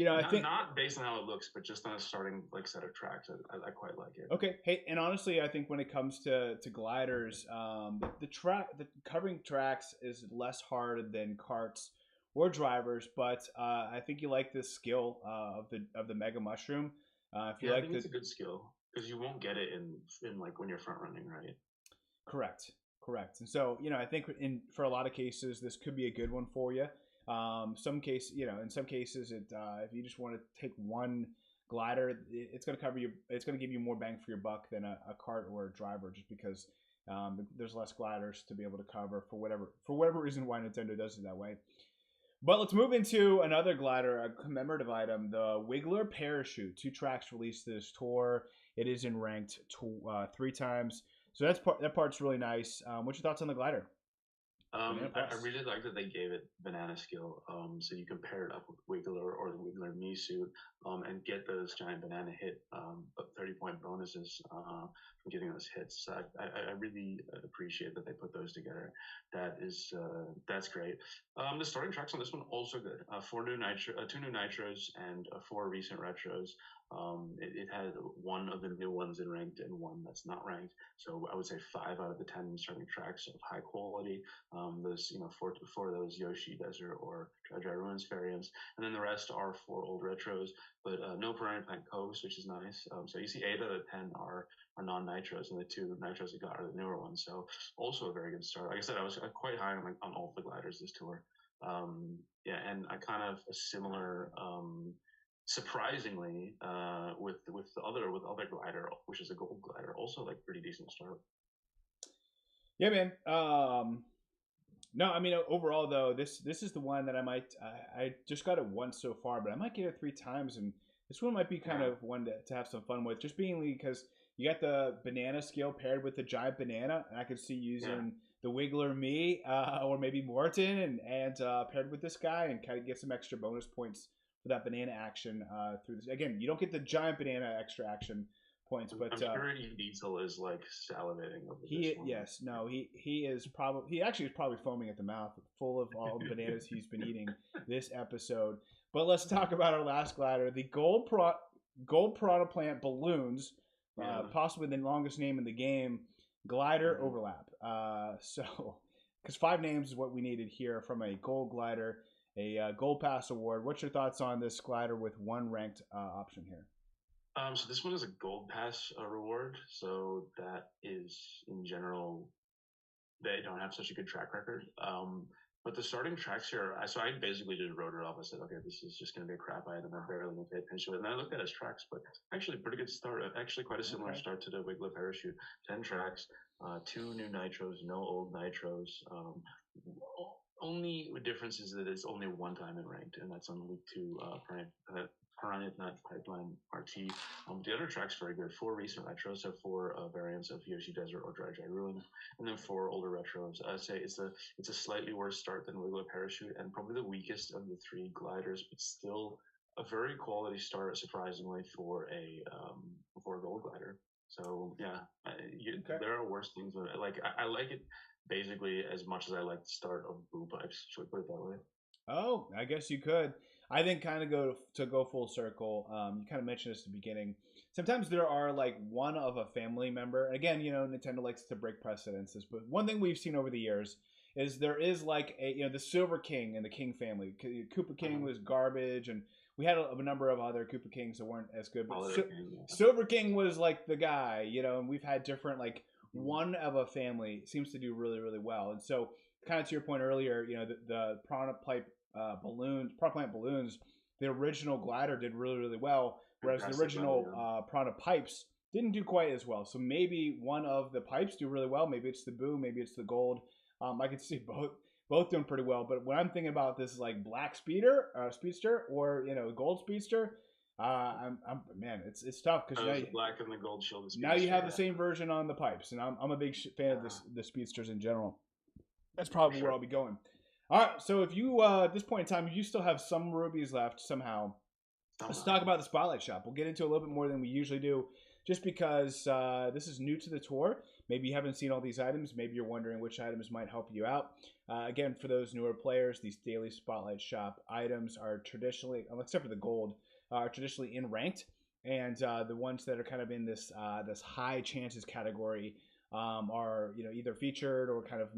I think not based on how it looks, but just on a starting set of tracks, I quite like it. Okay. Hey, and honestly, I think when it comes to gliders, the covering tracks is less hard than carts or drivers, but I think you like this skill of the Mega Mushroom. If you I like think it's a good skill because you won't get it in like when you're front running, right? Correct. And so I think for a lot of cases, this could be a good one for you. In some cases, if you just want to take one glider, it's going to cover you. It's going to give you more bang for your buck than a cart or a driver, just because there's less gliders to be able to cover for whatever reason why Nintendo does it that way. But let's move into another glider, a commemorative item, the Wiggler Parachute. 2 tracks released this tour. It is in ranked 3 times. So that part's really nice. What's your thoughts on the glider? I really like that they gave it banana skill, so you can pair it up with Wiggler or the Wiggler Mii suit, and get those giant banana hit, 30-point bonuses from getting those hits. So I really appreciate that they put those together. That's great. The starting tracks on this one also good. 2 new nitros and 4 recent retros. It had 1 of the new ones in ranked and 1 that's not ranked. So I would say 5 out of the 10 starting tracks of high quality. Those 4 of those Yoshi Desert or Dry Ruins variants, and then the rest are 4 old retros, but no Piranha Plant Coast, which is nice. So you see 8 out of 10 are non-nitros, and the 2 nitros you got are the newer ones. So also a very good start. Like I said, I was quite high on all of the gliders this tour. And I kind of a similar. Surprisingly, with other glider, which is a gold glider, also like pretty decent start. Yeah, man. No, I mean overall though, this is the one that I just got it once so far, but I might get it 3 times, and this one might be kind of one to have some fun with, just being because you got the banana skill paired with the giant banana, and I could see using the Wiggler Mii or maybe Morton and paired with this guy and kind of get some extra bonus points for that banana action through this. Again, you don't get the giant banana extra action points, but I'm sure Diesel is like salivating over he actually is probably foaming at the mouth, full of all the bananas he's been eating this episode. But let's talk about our last glider, the gold piranha plant balloons, possibly the longest name in the game, glider overlap. So because 5 names is what we needed here from a gold glider, a gold pass award. What's your thoughts on this glider with 1 ranked option here? So this one is a gold pass reward. So that is in general, they don't have such a good track record. But the starting tracks here, so I basically just wrote it off. I said, okay, this is just going to be a crap item. I'm barely going to pay attention to it. And I looked at his tracks, but actually pretty good start. Actually quite a similar start to the Wiggler Parachute. 10 tracks, 2 new nitros, no old nitros. Only difference is that it's only 1 time in ranked, and that's on week 2 Piranha Plant Pipeline RT. The other track's very good. 4 recent retros, so 4 variants of Yoshi Desert or Dry Ruin, and then 4 older retros. I'd say it's a slightly worse start than Wiggler Parachute, and probably the weakest of the 3 gliders, but still a very quality start, surprisingly, for a gold glider. So yeah, Okay. there are worse things. Like I like it basically as much as I like the start of blue pipes. Should we put it that way? Oh, I guess you could. I think kind of go full circle. You kind of mentioned this at the beginning. Sometimes there are like one of a family member. And again, Nintendo likes to break precedences, but one thing we've seen over the years is there is like the Silver King and the King family. Koopa King Uh-huh. was garbage, and we had a number of other Koopa Kings that weren't as good. But Holiday King, yeah. Silver King was like the guy, and we've had different like Mhm. one of a family seems to do really really well, and so kind of to your point earlier, the Piranha Pipe balloons, prop plant balloons, the original glider did really, really well, whereas the Fantastic level, original yeah. Piranha pipes didn't do quite as well. So maybe one of the pipes do really well. Maybe it's the Boo, maybe it's the Gold. I can see both doing pretty well. But when I'm thinking about this, like Black Speedster, or Gold Speedster, man, it's tough because The black and the gold shield now you speedster, have the yeah, same version on the pipes, and I'm a big fan of uh, the speedsters in general. That's for probably where sure. I'll be going. All right, so if you at this point in time, you still have some rubies left somehow, let's talk Somehow. about the Spotlight Shop. We'll get into a little bit more than we usually do, just because this is new to the tour. Maybe you haven't seen all these items. Maybe you're wondering which items might help you out. Again, for those newer players, these daily Spotlight Shop items are traditionally, except for the gold, are traditionally in ranked, and the ones that are kind of in this high chances category are either featured or kind of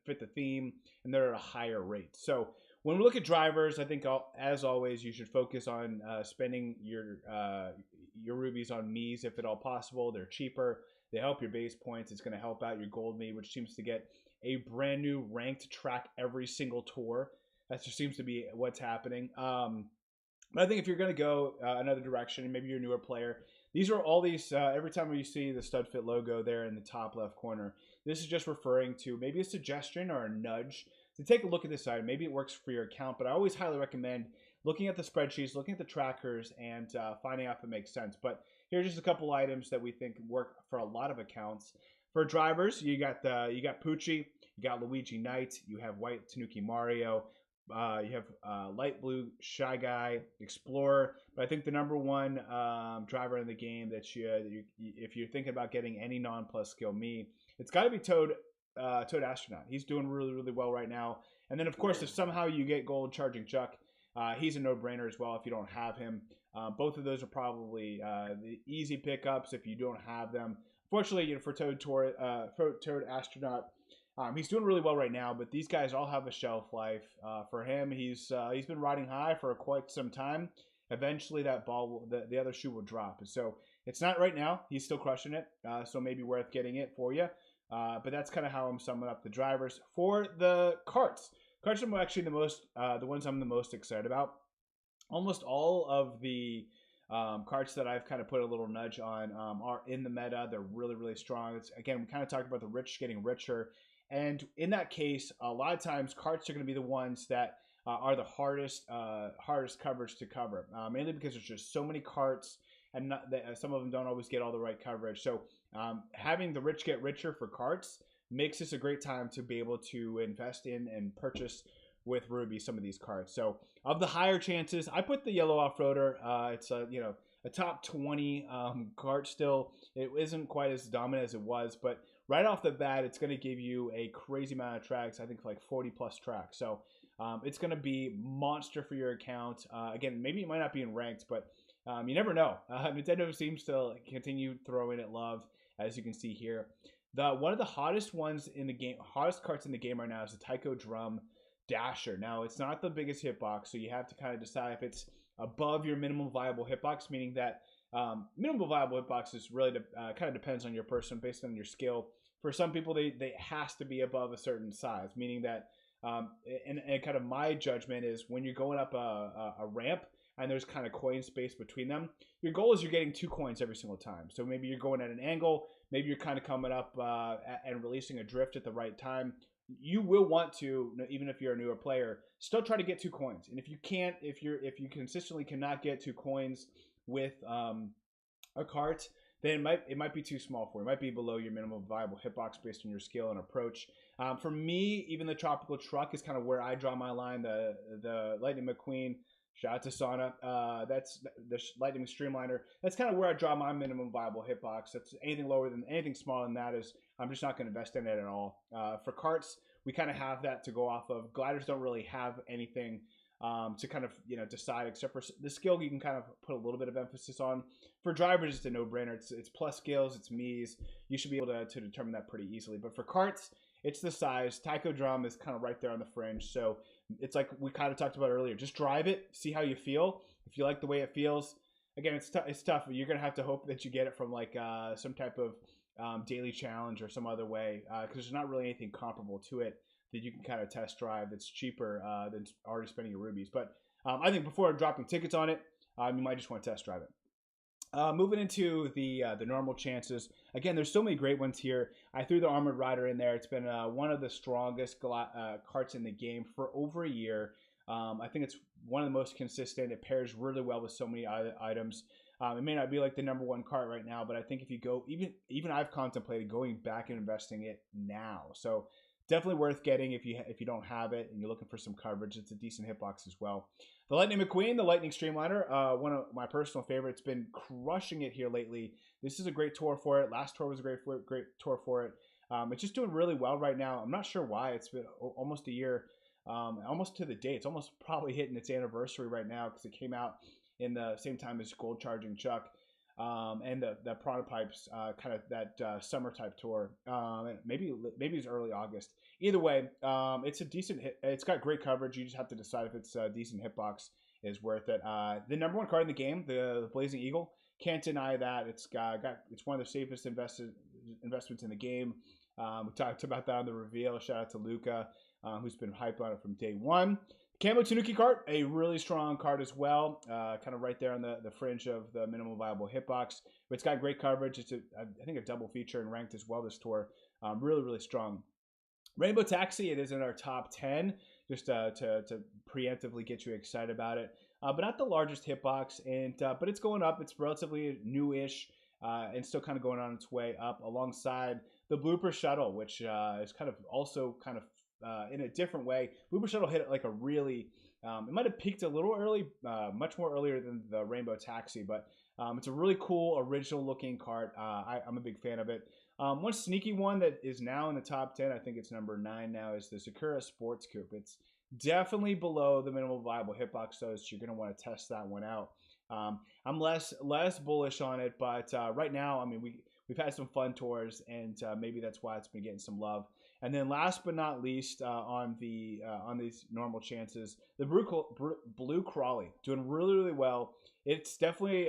fit the theme, and they're at a higher rate. So when we look at drivers, I think as always you should focus on spending your rubies on Miis if at all possible. They're cheaper. They help your base points. It's going to help out your gold Mii, which seems to get a brand new ranked track every single tour. That just seems to be what's happening. But I think if you're going to go another direction, and maybe you're a newer player, these are all these. Every time you see the Studfit logo there in the top left corner, this is just referring to maybe a suggestion or a nudge to take a look at this item. Maybe it works for your account, but I always highly recommend looking at the spreadsheets, looking at the trackers, and finding out if it makes sense. But here's just a couple items that we think work for a lot of accounts. For drivers, you got Poochie, you got Luigi Knight, you have White Tanuki Mario, you have light blue Shy Guy, Explorer. But I think the number one driver in the game that if you're thinking about getting any non-plus skill Mii, it's got to be Toad Astronaut. He's doing really really well right now. And then of course, if somehow you get gold Charging Chuck, he's a no-brainer as well if you don't have him. Both of those are probably the easy pickups if you don't have them. Fortunately, for Toad Astronaut, he's doing really well right now, but these guys all have a shelf life. For him, he's been riding high for quite some time. Eventually, that ball, the other shoe will drop. So it's not right now. He's still crushing it. So maybe worth getting it for you. But that's kind of how I'm summing up the drivers for the carts. Carts are actually the ones I'm the most excited about. Almost all of the carts that I've kind of put a little nudge on are in the meta. They're really, really strong. Again, we kind of talked about the rich getting richer. And in that case, a lot of times carts are going to be the ones that are the hardest coverage to cover, mainly because there's just so many carts, and some of them don't always get all the right coverage. So having the rich get richer for carts makes this a great time to be able to invest in and purchase with Ruby some of these cards. So of the higher chances, I put the yellow off-roader. It's a top 20 card still. It isn't quite as dominant as it was, but right off the bat, it's going to give you a crazy amount of tracks. I think like 40 plus tracks. So it's going to be monster for your account. Again, maybe it might not be in ranked, but you never know. Nintendo seems to continue throwing it love, as you can see here. One of the hottest ones in the game, hottest carts in the game right now is the Taiko Drum Dasher. Now, it's not the biggest hitbox, so you have to kind of decide if it's above your minimum viable hitbox, meaning that minimum viable hitbox is really kind of depends on your person based on your skill. For some people, they has to be above a certain size, meaning that and kind of my judgment is when you're going up a ramp and there's kind of coin space between them, your goal is you're getting 2 coins every single time. So maybe you're going at an angle, maybe you're kind of coming up and releasing a drift at the right time. You will want to, even if you're a newer player, still try to get 2 coins. And if you can't, if you consistently cannot get 2 coins with a cart, then it might be too small for you. It might be below your minimum viable hitbox based on your skill and approach. For me, even the tropical truck is kind of where I draw my line. The Lightning McQueen Shout out to Sauna. That's the Lightning Streamliner. That's kind of where I draw my minimum viable hitbox. That's anything smaller than that is I'm just not going to invest in it at all. For carts, we kind of have that to go off of. Gliders don't really have anything to kind of decide, except for the skill you can kind of put a little bit of emphasis on. For drivers, it's a no-brainer. It's plus skills, it's Mii's. You should be able to determine that pretty easily. But for carts, it's the size. Taiko drum is kind of right there on the fringe. So it's like we kind of talked about earlier. Just drive it, see how you feel. If you like the way it feels, again, it's tough. You're gonna have to hope that you get it from like some type of daily challenge or some other way, because there's not really anything comparable to it that you can kind of test drive that's cheaper than already spending your rubies. But I think before dropping tickets on it, you might just want to test drive it. Moving into the normal chances. Again, there's so many great ones here. I threw the Armored Rider in there. It's been one of the strongest carts in the game for over a year. I think it's one of the most consistent. It pairs really well with so many items. It may not be like the number one cart right now, but I think if you go, even I've contemplated going back and investing it now. So definitely worth getting if you don't have it and you're looking for some coverage. It's a decent hitbox as well. The Lightning McQueen, the Lightning Streamliner, one of my personal favorites, been crushing it here lately. This is a great tour for it. Last tour was a great tour for it. It's just doing really well right now. I'm not sure why. It's been almost a year, almost to the date. It's almost probably hitting its anniversary right now because it came out in the same time as Gold Charging Chuck. And the prototypes, kind of that summer type tour. Maybe it's early August. Either way, it's a decent hit. It's got great coverage. You just have to decide if it's a decent hitbox is worth it. The number one card in the game, the Blazing Eagle, can't deny that. It's one of the safest investments in the game. We talked about that on the reveal. Shout out to Luca, who's been hyped on it from day one. Camo Tanuki cart, a really strong card as well, kind of right there on the fringe of the minimum viable hitbox. But it's got great coverage. It's I think a double feature and ranked as well this tour. Really, really strong. Rainbow Taxi, it is in our top 10, just to preemptively get you excited about it. But not the largest hitbox, but it's going up. It's relatively newish and still kind of going on its way up alongside the Blooper Shuttle, which is kind of also kind of in a different way. Blooper Shuttle hit it like a really, it might have peaked a little early, much more earlier than the Rainbow Taxi, but it's a really cool, original looking cart. I'm a big fan of it. One sneaky one that is now in the top 10, I think it's number 9 now, is the Sakura Sports Coupe. It's definitely below the minimum viable hitbox, so you're going to want to test that one out. I'm less bullish on it, but right now, I mean, we've had some fun tours, and maybe that's why it's been getting some love. And then last but not least, on these normal chances, the Blue Crawley doing really, really well. It's definitely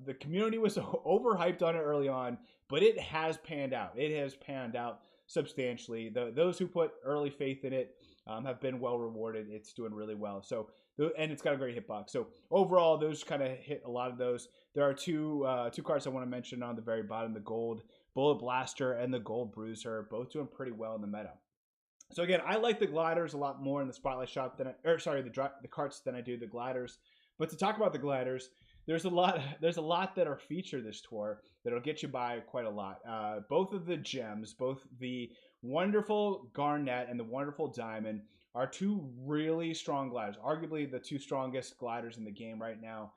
the community was overhyped on it early on, but it has panned out. It has panned out substantially. Those who put early faith in it have been well rewarded. It's doing really well. So, and it's got a great hitbox. So overall, those kind of hit a lot of those. There are two cards I want to mention on the very bottom: the gold Bullet Blaster and the gold Bruiser, both doing pretty well in the meta. So again, I like the gliders a lot more in the Spotlight Shop the carts than I do the gliders. But to talk about the gliders, there's a lot that are featured this tour that'll get you by quite a lot. Both of the gems, both the wonderful Garnet and the wonderful Diamond, are two really strong gliders. Arguably the two strongest gliders in the game right now.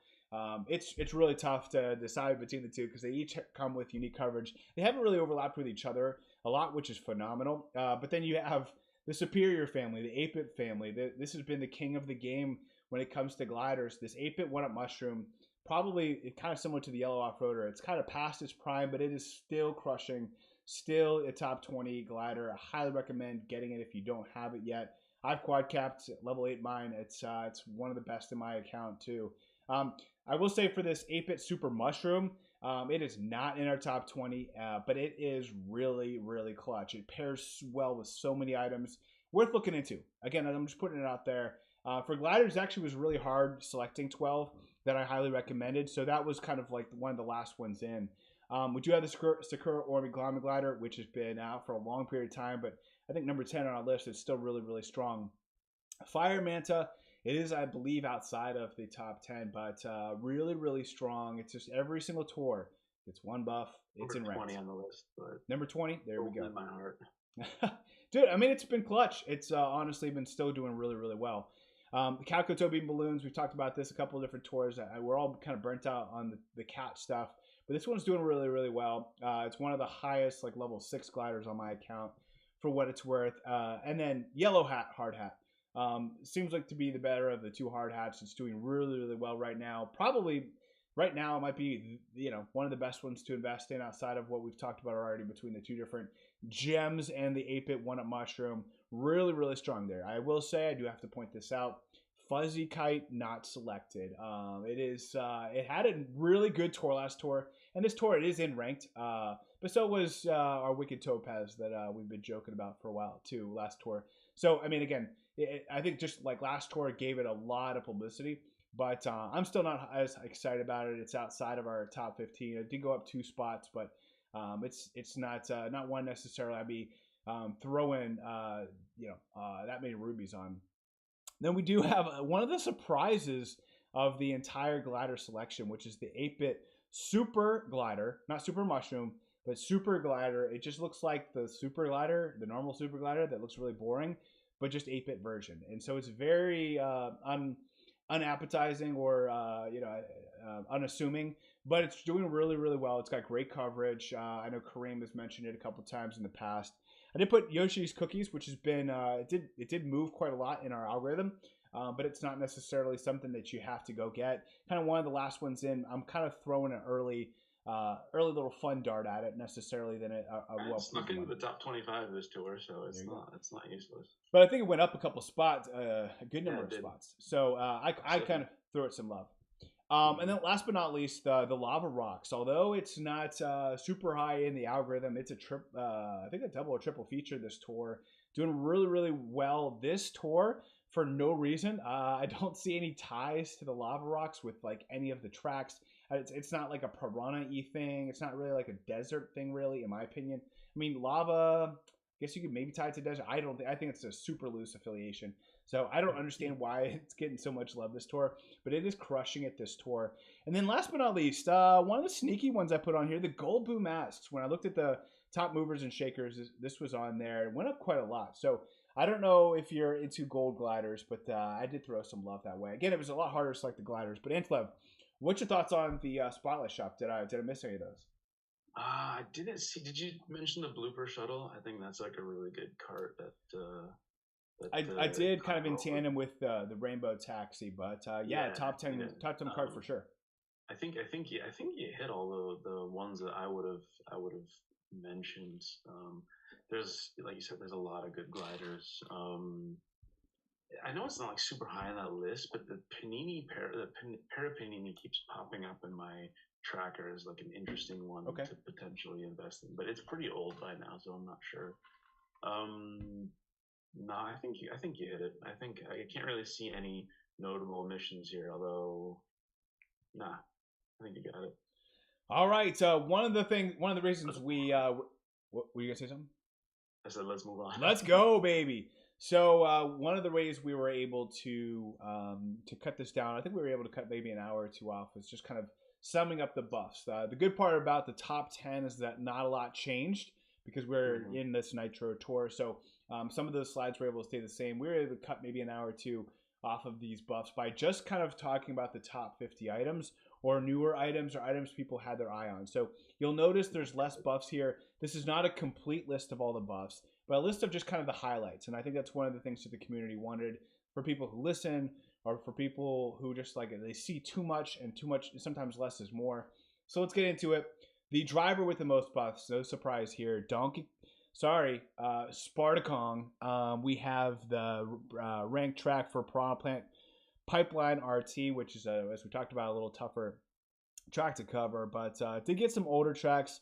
It's really tough to decide between the two because they each come with unique coverage. They haven't really overlapped with each other a lot, which is phenomenal. But then you have the Superior family, the 8-bit family. This has been the king of the game when it comes to gliders. This 8-bit 1-up mushroom, probably kind of similar to the yellow off-roader. It's kind of past its prime, but it is still crushing. Still a top 20 glider. I highly recommend getting it if you don't have it yet. I've quad capped level 8 mine. It's one of the best in my account too. I will say for this 8-bit Super Mushroom, it is not in our top 20, but it is really, really clutch. It pairs well with so many items. Worth looking into. Again, I'm just putting it out there. For gliders, it actually was really hard selecting 12 that I highly recommended, so that was kind of like one of the last ones in. We do have the Sakura Origami Glider, which has been out for a long period of time, but I think number 10 on our list is still really, really strong. Fire Manta, it is, I believe, outside of the top 10, but really, really strong. It's just every single tour. It's one buff. It's number in 20 ranked. on the list. But number 20? There we go. In my heart. Dude, I mean, it's been clutch. It's honestly been still doing really, really well. The Calico beam balloons, we've talked about this a couple of different tours. We're all kind of burnt out on the cat stuff, but this one's doing really, really well. It's one of the highest like level 6 gliders on my account for what it's worth. And then Yellow Hat, Hard Hat. Seems like to be the better of the two hard hats. It's doing really, really well right now. Probably right now it might be, one of the best ones to invest in outside of what we've talked about already between the two different gems and the 8-bit 1-up mushroom. Really, really strong there. I will say, I do have to point this out. Fuzzy Kite not selected. It had a really good tour last tour, and this tour it is in ranked. But so was our Wicked Topaz that we've been joking about for a while too last tour. So I mean, again, I think just like last tour, it gave it a lot of publicity, but I'm still not as excited about it. It's outside of our top 15. It did go up 2 spots, but it's not one necessarily I'd be throwing that many rubies on. Then we do have one of the surprises of the entire glider selection, which is the 8-bit Super Glider, not Super Mushroom, but Super Glider. It just looks like the Super Glider, the normal Super Glider that looks really boring, but just 8-bit version. And so it's very unappetizing or unassuming, but it's doing really, really well. It's got great coverage. I know Kareem has mentioned it a couple times in the past. I did put Yoshi's Cookies, which has been it did move quite a lot in our algorithm, but it's not necessarily something that you have to go get. Kind of one of the last ones in. I'm kind of throwing an early little fun dart at it necessarily than a well snuck into the top 25 of this tour, so it's not useless. But I think it went up a couple spots, a good number of spots. So I kind of threw it some love. And then last but not least, the Lava Rocks. Although it's not super high in the algorithm, it's I think a double or triple feature this tour. Doing really, really well this tour for no reason. I don't see any ties to the Lava Rocks with like any of the tracks. It's not like a piranha-y thing. It's not really like a desert thing, really, in my opinion. I mean, lava, I guess you could maybe tie it to desert. I think it's a super loose affiliation. So I don't understand why it's getting so much love this tour, but it is crushing it this tour. And then last but not least, one of the sneaky ones I put on here, the Gold Boo Masks. When I looked at the top movers and shakers, this was on there. It went up quite a lot. So I don't know if you're into gold gliders, but I did throw some love that way. Again, it was a lot harder to select the gliders. But Antilev, what's your thoughts on the Spotlight Shop? Did I miss any of those? I didn't see. Did you mention the Blooper Shuttle? I think that's like a really good cart that I did kind of in tandem with the Rainbow Taxi, but top 10 card for sure. I think you hit all the ones that I would have mentioned. There's, like you said, there's a lot of good gliders. I know it's not like super high on that list, but the Panini keeps popping up in my tracker as like an interesting one to potentially invest in. But it's pretty old by now, so I'm not sure. No, I think you hit it. I think I can't really see any notable omissions here, although, I think you got it. All right. One of the reasons we were you gonna say something? I said let's move on. Let's go, baby. So one of the ways we were able to cut this down, I think we were able to cut maybe an hour or two off, was just kind of summing up the buffs. The good part about the top 10 is that not a lot changed because we're in this Nitro tour. So some of those slides were able to stay the same. We were able to cut maybe an hour or two off of these buffs by just kind of talking about the top 50 items or newer items or items people had their eye on. So you'll notice there's less buffs here. This is not a complete list of all the buffs, but a list of just kind of the highlights. And I think that's one of the things that the community wanted for people who listen or for people who just like they see too much, and sometimes less is more. So let's get into it. The driver with the most buffs, no surprise here, Spartacon. We have the ranked track for Piranha Plant Pipeline RT, which is, as we talked about, a little tougher track to cover, but did get some older tracks.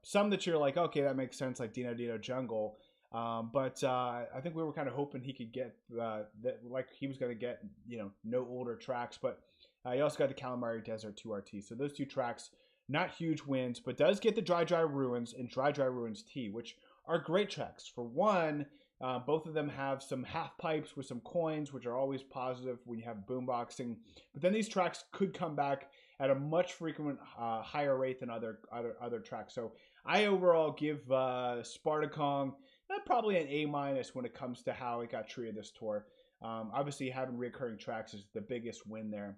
Some that you're like, okay, that makes sense, like Dino Dino Jungle. But I think we were kind of hoping he could get that, like he was going to get, no older tracks. But he also got the Calamari Desert 2 RT. So those two tracks, not huge wins, but does get the Dry Dry Ruins and Dry Dry Ruins T, which are great tracks. For one, both of them have some half pipes with some coins, which are always positive when you have boomboxing. But then these tracks could come back at a much frequent higher rate than other tracks. So I overall give Spartacon probably an A- when it comes to how it got treated this tour. Obviously, having reoccurring tracks is the biggest win there.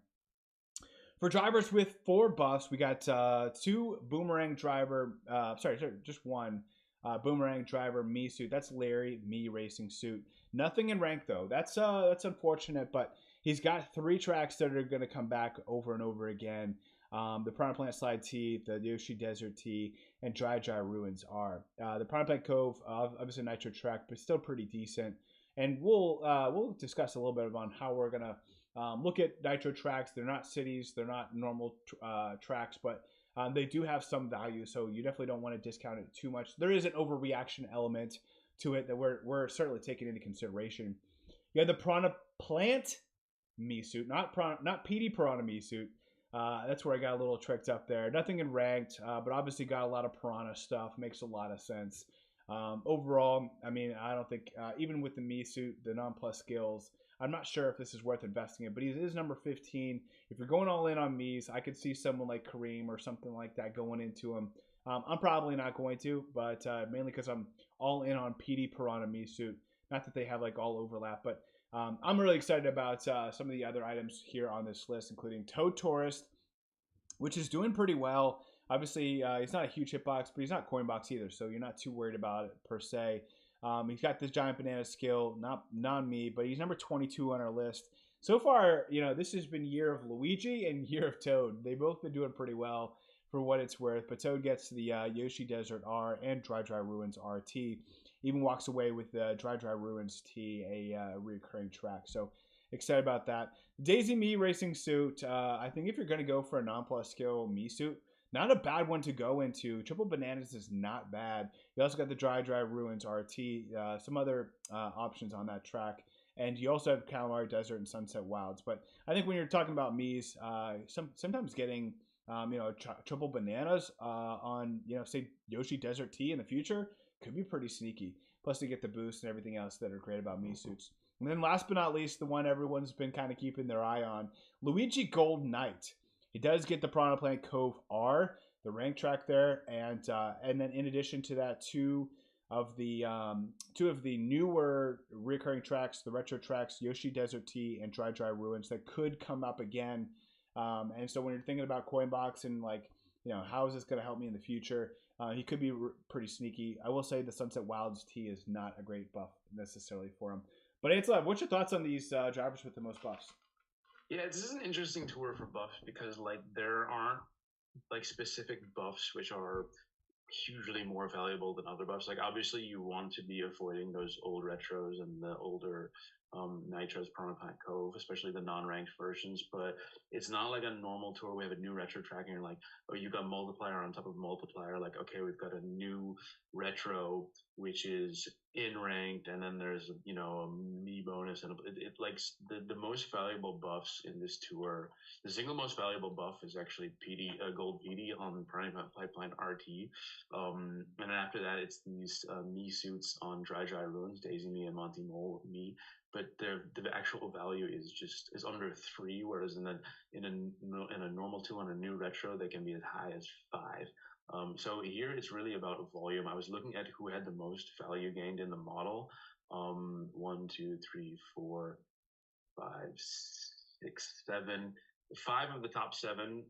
For drivers with 4 buffs, we got 2 boomerang driver. Sorry, just 1 boomerang driver me suit. That's Larry me racing suit. Nothing in rank though. That's unfortunate, but he's got 3 tracks that are going to come back over and over again. The Piranha Plant Slide T, the Yoshi Desert T, and Dry Ruins are. The Piranha Plant Cove, obviously a nitro track, but still pretty decent. And we'll discuss a little bit on how we're gonna look at nitro tracks. They're not cities, they're not normal tracks, but they do have some value. So you definitely don't want to discount it too much. There is an overreaction element to it that we're certainly taking into consideration. You have the Piranha Plant me suit, not Petey Piranha me suit. That's where I got a little tricked up there. Nothing in ranked, but obviously got a lot of piranha stuff. Makes a lot of sense. Overall, I mean, I don't think, even with the me suit, the non-plus skills, I'm not sure if this is worth investing in, but he is number 15. If you're going all in on me's, I could see someone like Kareem or something like that going into him. I'm probably not going to, but mainly because I'm all in on PD Piranha me suit. Not that they have like all overlap, but I'm really excited about some of the other items here on this list, including Toad Tourist, which is doing pretty well. Obviously, he's not a huge hitbox, but he's not coin box either, so you're not too worried about it per se. He's got this giant banana skill, not me, but he's number 22 on our list. So far, this has been year of Luigi and year of Toad. They've both been doing pretty well for what it's worth, but Toad gets the Yoshi Desert R and Dry Ruins RT. Even walks away with the Dry Ruins T, a recurring track. So excited about that. Daisy Me racing suit. I think if you're going to go for a non-plus skill me suit, not a bad one to go into. Triple Bananas is not bad. You also got the Dry Ruins RT, some other options on that track. And you also have Calamari Desert and Sunset Wilds. But I think when you're talking about me's, sometimes getting Triple Bananas on, say Yoshi Desert T in the future could be pretty sneaky. Plus, they get the boost and everything else that are great about me suits. And then last but not least, the one everyone's been kind of keeping their eye on, Luigi Gold Knight. He does get the Piranha Plant Cove R, the rank track there, and then in addition to that, two of the newer recurring tracks, the retro tracks, Yoshi Desert T and Dry Ruins, that could come up again. And so when you're thinking about Coinbox and how is this going to help me in the future, he could be pretty sneaky. I will say the Sunset Wilds T is not a great buff necessarily for him. But Antilev, what's your thoughts on these drivers with the most buffs? Yeah, this is an interesting tour for buffs because there aren't specific buffs which are hugely more valuable than other buffs. Obviously you want to be avoiding those old retros and the older nitros, Piranha Plant Cove, especially the non-ranked versions, but it's not like a normal tour. We have a new retro track and you're like, oh, you got multiplier on top of multiplier. Okay, we've got a new retro which is in ranked, and then there's a me bonus, and the most valuable buffs in this tour. The single most valuable buff is actually Gold PD on Piranha Pipeline RT, and then after that it's these me suits on Dry Ruins, Daisy Me and Monty Mole Me. But the actual value is under 3, whereas in a normal 2 on a new retro they can be as high as 5. So here it's really about volume. I was looking at who had the most value gained in the model. 1, 2, 3, 4, 5, 6, 7. 5 of the top 7,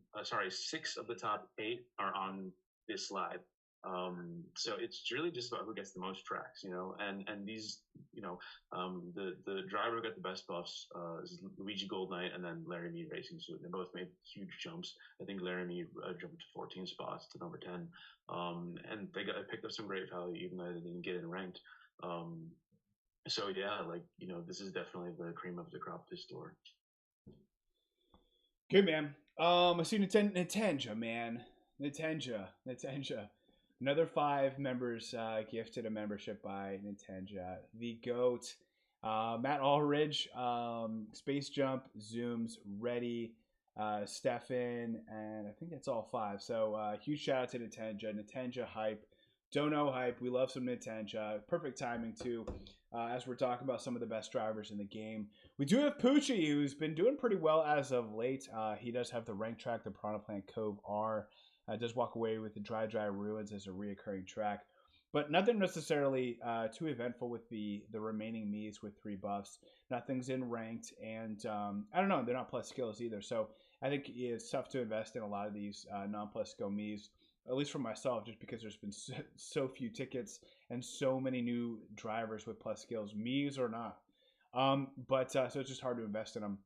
6 of the top 8 are on this slide. So it's really just about who gets the most tracks, and these, the driver got the best buffs, is Luigi Gold Knight and then Larry Mead Racing Suit. They both made huge jumps. I think Larry Mead jumped 14 spots to number 10. And they picked up some great value even though they didn't get it ranked. So yeah, this is definitely the cream of the crop this tour. Good, man. I see Nintendo, man. Nintendo. Another 5 members gifted a membership by Nintendo. The GOAT, Matt Allridge, Space Jump, Zooms, Reddy, Stefan, and I think that's all 5. So huge shout out to Nintendo. Nintendo hype. Dono hype. We love some Nintendo. Perfect timing too, as we're talking about some of the best drivers in the game. We do have Poochie, who's been doing pretty well as of late. He does have the rank track, the Piranha Plant Cove R. Does walk away with the Dry Ruins as a reoccurring track. but nothing necessarily too eventful with the remaining Miis with 3 buffs. Nothing's in ranked, and I don't know, they're not plus skills either. So I think it's tough to invest in a lot of these non-plus skill Miis, at least for myself, just because there's been so few tickets and so many new drivers with plus skills, Miis or not. But so it's just hard to invest in them.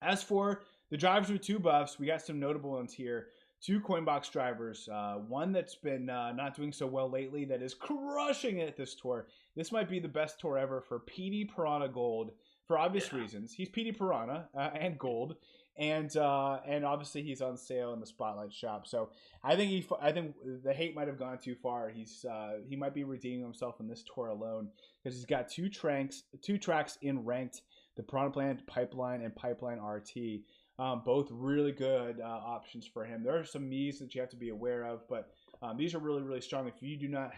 As for the drivers with 2 buffs, we got some notable ones here. 2 Coinbox drivers. One that's been not doing so well lately that is crushing it this tour. This might be the best tour ever for Petey Piranha Gold for obvious reasons. He's Petey Piranha and Gold, and obviously he's on sale in the Spotlight shop. So I think the hate might have gone too far. He might be redeeming himself in this tour alone because he's got 2 tracks in ranked: the Piranha Plant Pipeline and Pipeline RT. Both really good options for him. There are some Miis that you have to be aware of, but these are really, really strong. If you're not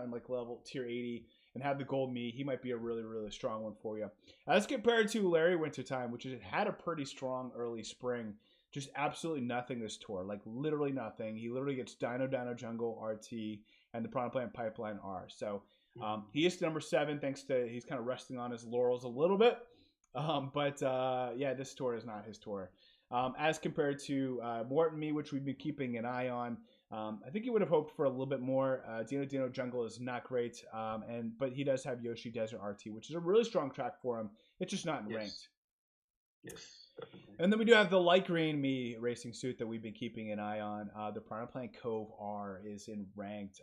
in like level tier 80 and have the gold Mii, he might be a really, really strong one for you. As compared to Larry Wintertime, which had a pretty strong early spring, just absolutely nothing this tour, like literally nothing. He literally gets Dino Jungle RT and the Piranha Plant Pipeline R. So he is number 7 thanks to he's kind of resting on his laurels a little bit. But this tour is not his tour. As compared to Morton Mii, which we've been keeping an eye on, I think he would have hoped for a little bit more. Dino Jungle is not great, but he does have Yoshi Desert RT, which is a really strong track for him. It's just not in ranked. Yes. Definitely. And then we do have the light green Mii racing suit that we've been keeping an eye on. The Piranha Plant Cove R is in ranked.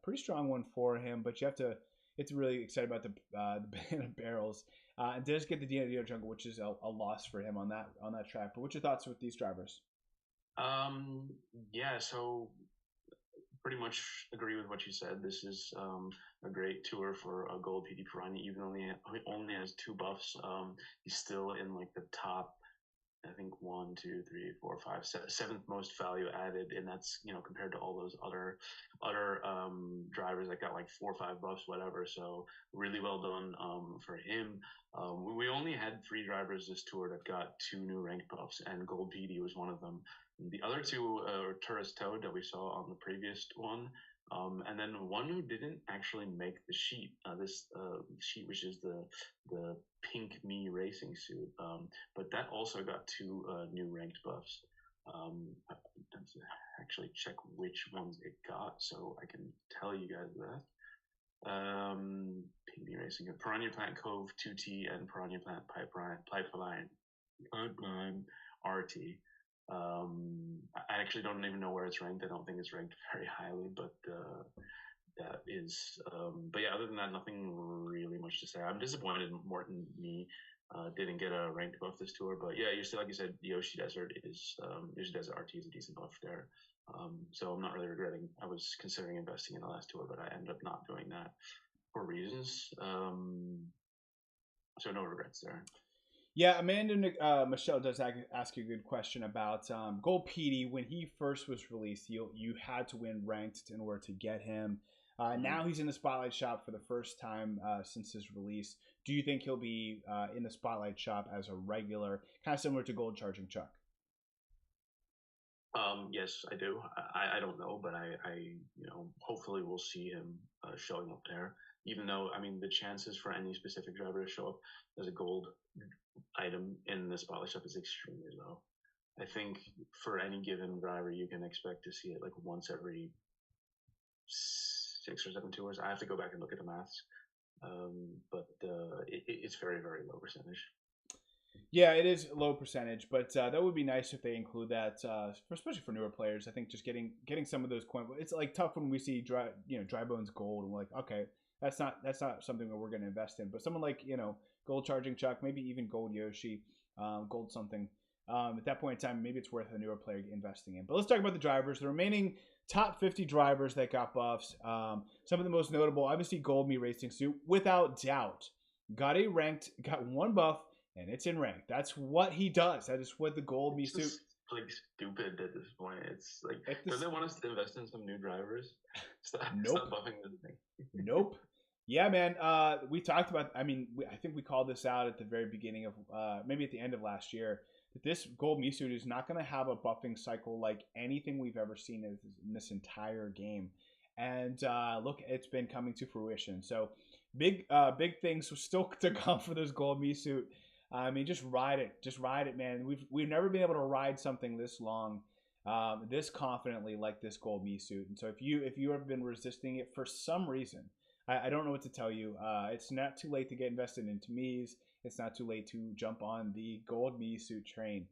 Pretty strong one for him, but you have to. It's really excited about the banana barrels. And does get the Dino Jungle, which is a loss for him on that track. But what's your thoughts with these drivers? So pretty much agree with what you said. This is a great tour for a gold Petey Piranha, even though he only has 2 buffs. He's still in like the top, I think 1, 2, 3, 4, 5, 7th most value added, and that's compared to all those other drivers that got like 4 or 5 buffs, whatever. So really well done for him. We only had 3 drivers this tour that got 2 new ranked buffs, and Gold Petey was one of them. The other 2 are Tourist Toad that we saw on the previous one. And then one who didn't actually make the sheet, this sheet, which is the pink Mii racing suit, but that also got 2 new ranked buffs. I have to actually check which ones it got, so I can tell you guys that. Pink Mii racing, Piranha Plant Cove 2T and Piranha Plant Pipeline RT. I actually don't even know where it's ranked. I don't think it's ranked very highly, but that is. But yeah, other than that, nothing really much to say. I'm disappointed Morton Mii didn't get a ranked buff this tour, but yeah, like you said, Yoshi Desert RT is a decent buff there. So I'm not really regretting. I was considering investing in the last tour, but I ended up not doing that for reasons. So no regrets there. Yeah, Amanda Michelle does ask you a good question about Gold Petey. When he first was released, you had to win ranked in order to get him. Now he's in the Spotlight shop for the first time since his release. Do you think he'll be in the Spotlight shop as a regular, kind of similar to Gold Charging Chuck? Yes, I do. I don't know, but I hopefully we'll see him showing up there. Even though, I mean, the chances for any specific driver to show up as a gold item in the Spotlight shop is extremely low. I think for any given driver, you can expect to see it like once every 6 or 7 tours. I have to go back and look at the maths, but it's very, very low percentage. Yeah, it is low percentage, but that would be nice if they include that, especially for newer players. I think just getting some of those coins. It's like tough when we see Dry Bones Gold, and we're like, okay, that's not something that we're going to invest in. But someone like Gold Charging Chuck, maybe even Gold Yoshi, Gold something. At that point in time, maybe it's worth a newer player investing in. But let's talk about the drivers. The remaining top 50 drivers that got buffs. Some of the most notable, obviously, Gold Mii Racing Suit, without doubt, got 1 buff. And it's in rank. That's what he does. That is what the Gold Mii suit. Like stupid at this point. It's like, does they want us to invest in some new drivers? Stop buffing this thing. Nope. Yeah, man. We talked about. I mean, I think we called this out at the very beginning of, maybe at the end of last year, that this Gold Mii suit is not going to have a buffing cycle like anything we've ever seen in this entire game. and look, it's been coming to fruition. So big things still to come for this gold me suit. I mean, just ride it, man. We've never been able to ride something this long, this confidently like this gold me suit. And so if you have been resisting it for some reason, I don't know what to tell you. It's not too late to get invested into me's. It's not too late to jump on the gold me suit train.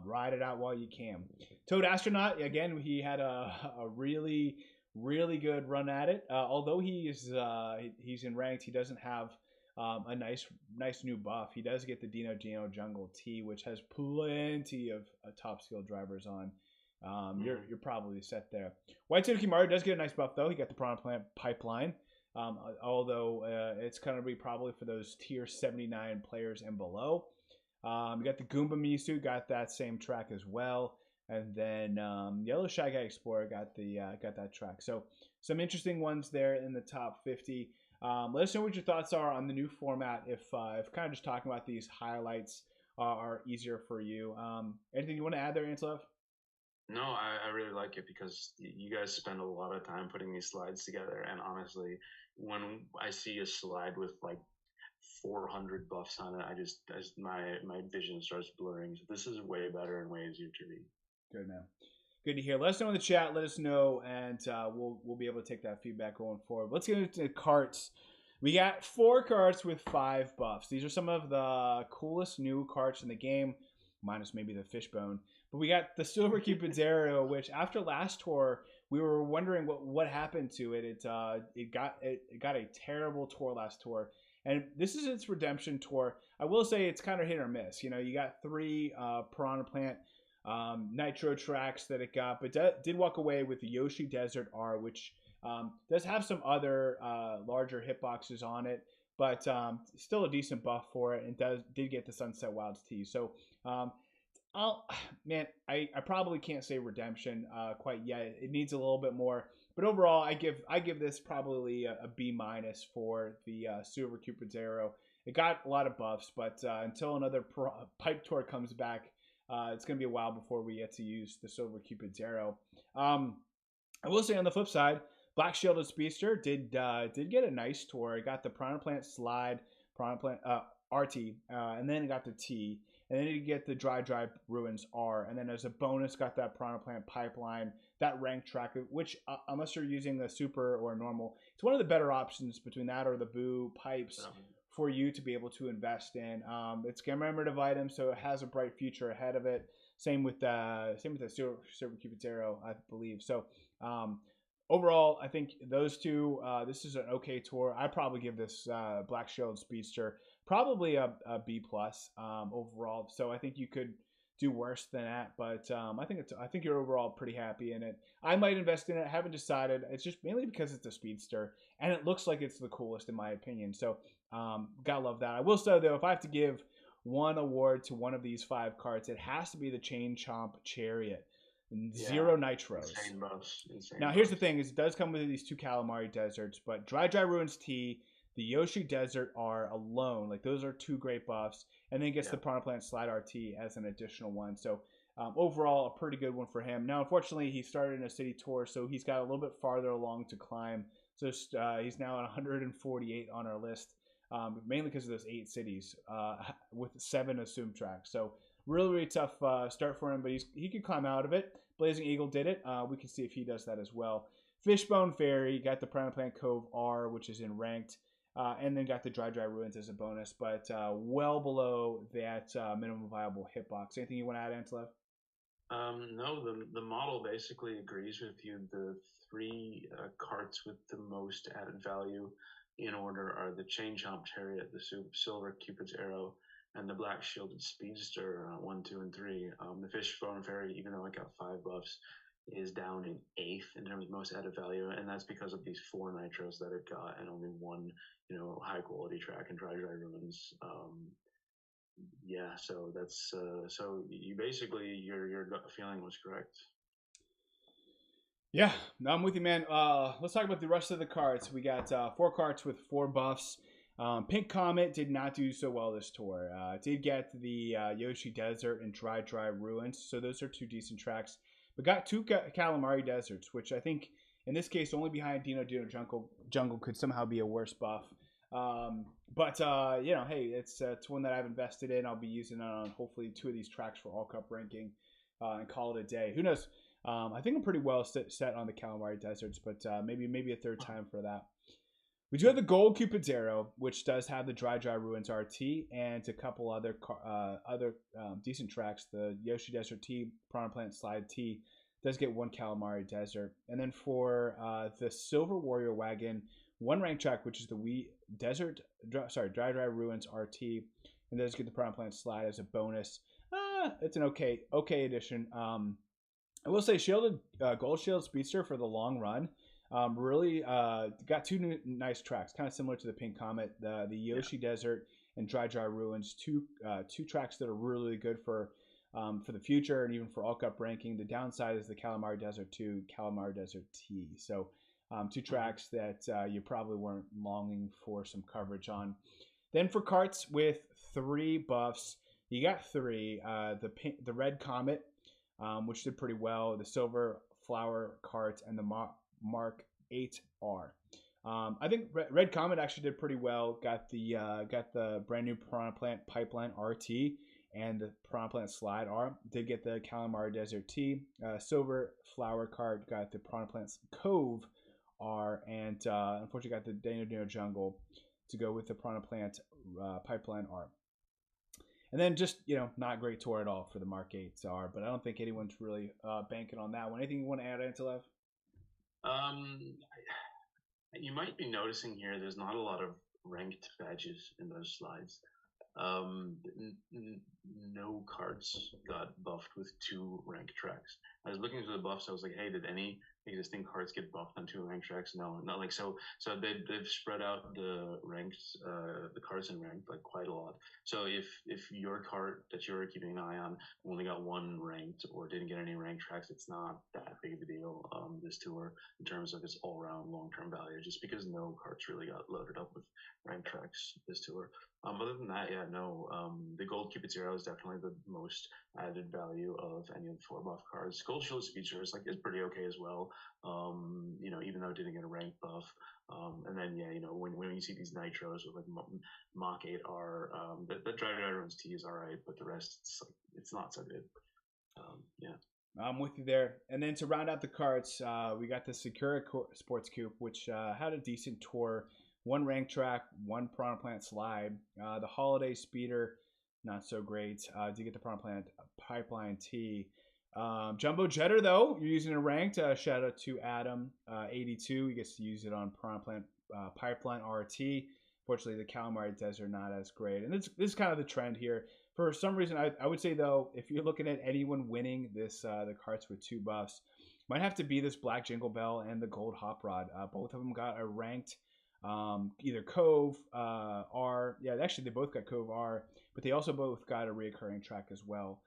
Ride it out while you can. Toad Astronaut, again, he had a really good run at it. Although he's in ranked, he doesn't have a nice new buff. He does get the Dino Jungle T, which has plenty of top skill drivers on. You're probably set there. White Suit Kimaru does get a nice buff though. He got the Piranha Plant Pipeline. Although it's going to be probably for those tier 79 players and below. You got the Goomba Mewtwo, got that same track as well, and then Yellow Shy Guy Explorer got that track. So some interesting ones there in the top 50. Let us know what your thoughts are on the new format. If kind of just talking about these highlights are easier for you. Anything you want to add there, Antilev? No, I really like it because you guys spend a lot of time putting these slides together. And honestly, when I see a slide with like 400 buffs on it, my vision starts blurring. So this is way better and way easier to read. Good, man. Good to hear. Let us know in the chat. Let us know, and we'll be able to take that feedback going forward. Let's get into carts. We got 4 carts with 5 buffs. These are some of the coolest new carts in the game, minus maybe the fishbone. But we got the Silver Cupid's Arrow, which after last tour, we were wondering what happened to it. It got a terrible tour last tour. And this is its redemption tour. I will say it's kind of hit or miss. You know, you got 3 Piranha Plant Nitro tracks that it got, but did walk away with the Yoshi Desert R, which does have some other larger hitboxes on it, but still a decent buff for it, and did get the Sunset Wilds T. So, I probably can't say redemption quite yet. It needs a little bit more. But overall, I give this probably a B- for the Silver Cupid's Arrow. It got a lot of buffs, but until another pipe tour comes back, it's going to be a while before we get to use the Silver Cupid's Arrow. I will say on the flip side, Black Shielded Speedster did get a nice tour. It got the Piranha Plant Slide, Piranha Plant RT, and then it got the T, and then you get the Dry Ruins R, and then as a bonus got that Piranha Plant Pipeline, that ranked track, which unless you're using the super or normal, it's one of the better options between that or the Boo Pipes for you to be able to invest in. It's commemorative item, so it has a bright future ahead of it. Same with the Silver Cupid's Arrow, I believe. So overall, I think those two, this is an okay tour. I'd probably give this Black Shielded Speedster probably a B+ overall. So I think you could do worse than that, but I think you're overall pretty happy in it. I might invest in it. I haven't decided. It's just mainly because it's a speedster, and it looks like it's the coolest in my opinion. So gotta love that. I will say though, if I have to give one award to one of these 5 carts, it has to be the Chain Chomp Chariot. 0 nitros. Insane buffs. Now here's the thing: is it does come with these 2 Calamari Deserts, but Dry Ruins T, the Yoshi Desert R alone, like those are 2 great buffs, and then it gets the Piranha Plant Slide RT as an additional one. So overall, a pretty good one for him. Now, unfortunately, he started in a city tour, so he's got a little bit farther along to climb. So he's now at 148 on our list, mainly because of those 8 cities with 7 assumed tracks. So really tough start for him, but he could climb out of it. Blazing Eagle did it. We can see if he does that as well. Fishbone Fairy got the Piranha Plant Cove R, which is in ranked. And then got the Dry Ruins as a bonus, but well below that minimum viable hitbox. Anything you want to add, Antilev? No, the model basically agrees with you. The 3 carts with the most added value in order are the Chain Chomp Chariot, the Silver Cupid's Arrow, and the Black Shielded Speedster 1, 2, and 3. The Fishbone Fairy, even though it got 5 buffs, is down in 8th in terms of most added value, and that's because of these 4 nitros that it got and only 1, high quality track and Dry Ruins. So that's so you basically your gut feeling was correct. Yeah, no, I'm with you, man. Let's talk about the rest of the carts. We got 4 carts with 4 buffs. Pink Comet did not do so well this tour. Did get the Yoshi Desert and Dry Ruins, so those are 2 decent tracks. But got 2 Calamari Deserts, which I think In this case, only behind Dino Jungle could somehow be a worse buff. But you know, hey, it's one that I've invested in. I'll be using it on hopefully 2 of these tracks for all cup ranking, and call it a day. Who knows? I think I'm pretty well set on the Calamari Deserts, but maybe a third time for that. We do have the Gold Cupid's Arrow, which does have the Dry Ruins RT and a couple other decent tracks. The Yoshi Desert T, Piranha Plant Slide T does get 1 Calamari Desert. And then for the Silver Warrior Wagon, 1 rank track, which is the Dry Ruins RT, and does get the Piranha Plant Slide as a bonus. It's an okay addition. I will say Gold Shield Speedster for the long run. Really got 2 nice tracks, kind of similar to the Pink Comet, the Yoshi Desert and Dry Ruins. Two tracks that are really good for the future and even for all cup ranking. The downside is the Calamari Desert 2, Calamari Desert T. So 2 tracks that you probably weren't longing for some coverage on. Then for carts with 3 buffs, you got 3. The Red Comet, which did pretty well. The Silver Flower Cart and the Mark 8R. I think Red Comet actually did pretty well. Got the brand new Piranha Plant Pipeline RT and the Piranha Plant Slide R. Did get the Calamari Desert T. Silver Flower Cart got the Piranha Plant Cove R, and unfortunately got the Dino Jungle to go with the Piranha Plant Pipeline R. And then just, not great tour at all for the Mark 8R, but I don't think anyone's really banking on that one. Anything you want to add, Antilev? You might be noticing here there's not a lot of ranked badges in those slides. No carts got buffed with 2 ranked tracks. I was looking through the buffs. I was like, hey, did any existing carts get buffed on 2 ranked tracks? No, not like so. So they've spread out the ranks, the carts in ranked like quite a lot. So if your cart that you're keeping an eye on only got 1 ranked or didn't get any ranked tracks, it's not that big of a deal this tour in terms of its all-round long-term value. Just because no carts really got loaded up with ranked tracks this tour. Other than that, the Gold Cupid's Arrow is definitely the most added value of any of the 4 buff cards. Gold Shield Speedster is pretty okay as well. Even though it didn't get a rank buff. And then when you see these nitros with Mach 8R, the Dry Ruins T is alright, but the rest it's not so good. I'm with you there. And then to round out the carts, we got the Sakura Sports Coupe, which had a decent tour. 1 rank track, 1 Piranha Plant Slide. The Holiday Speeder, not so great. Did get the Piranha Plant Pipeline T. Jumbo Jetter, though, you're using a ranked. Shout out to Adam, 82. He gets to use it on Piranha Plant Pipeline RT. Fortunately, the Calamari Desert not as great. And this is kind of the trend here. For some reason, I would say, though, if you're looking at anyone winning this, the carts with 2 buffs, might have to be this Black Jingle Bell and the Gold Hop Rod. Both of them got a ranked either Cove R. Yeah, actually, they both got Cove R, but they also both got a reoccurring track as well.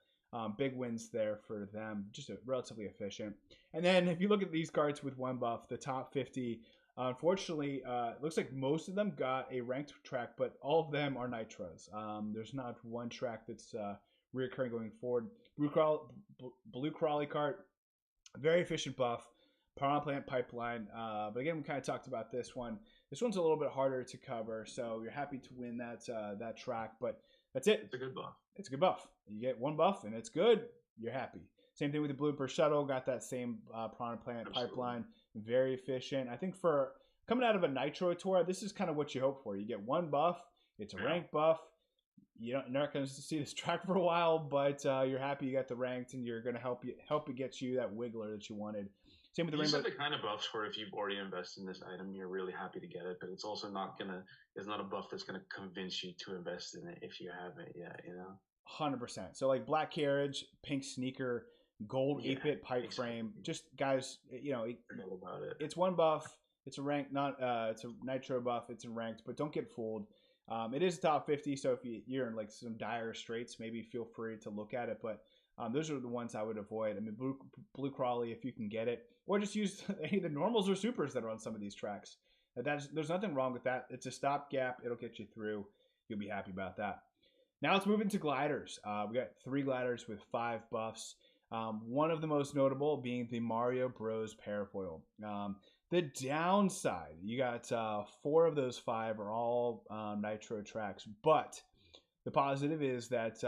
Big wins there for them, just relatively efficient. And then if you look at these cards with 1 buff, the top 50, unfortunately, it looks like most of them got a ranked track, but all of them are nitros. There's not 1 track that's reoccurring going forward. Blue Crawley cart, very efficient buff. Piranha Plant Pipeline, but again, we kind of talked about this one. This one's a little bit harder to cover, so you're happy to win that track, but that's it. It's a good buff. It's a good buff. You get 1 buff, and it's good. You're happy. Same thing with the Blooper Shuttle. Got that same Piranha Plant Pipeline. Very efficient. I think for coming out of a Nitro tour, this is kind of what you hope for. You get 1 buff. It's a ranked buff. You're not going to see this track for a while, but you're happy you got the ranked, and you're going to help it get you that wiggler that you wanted. Same with the Rainbow. These are the kind of buffs where if you've already invested in this item, you're really happy to get it, but it's also it's not a buff that's gonna convince you to invest in it if you haven't yet, 100%. So like Black Carriage, Pink Sneaker, Gold 8-bit pipe frame, just guys, about it. It's 1 buff. It's a ranked, it's a Nitro buff. It's a ranked, but don't get fooled. It is top 50, so if you're in like some dire straits, maybe feel free to look at it, but those are the ones I would avoid. I mean, Blue Crawley, if you can get it, or just use any of the normals or supers that are on some of these tracks. There's nothing wrong with that. It's a stopgap. It'll get you through. You'll be happy about that. Now let's move into gliders. We got 3 gliders with 5 buffs. One of the most notable being the Mario Bros. Parafoil. The downside, you got 4 of those 5 are all nitro tracks, but the positive is that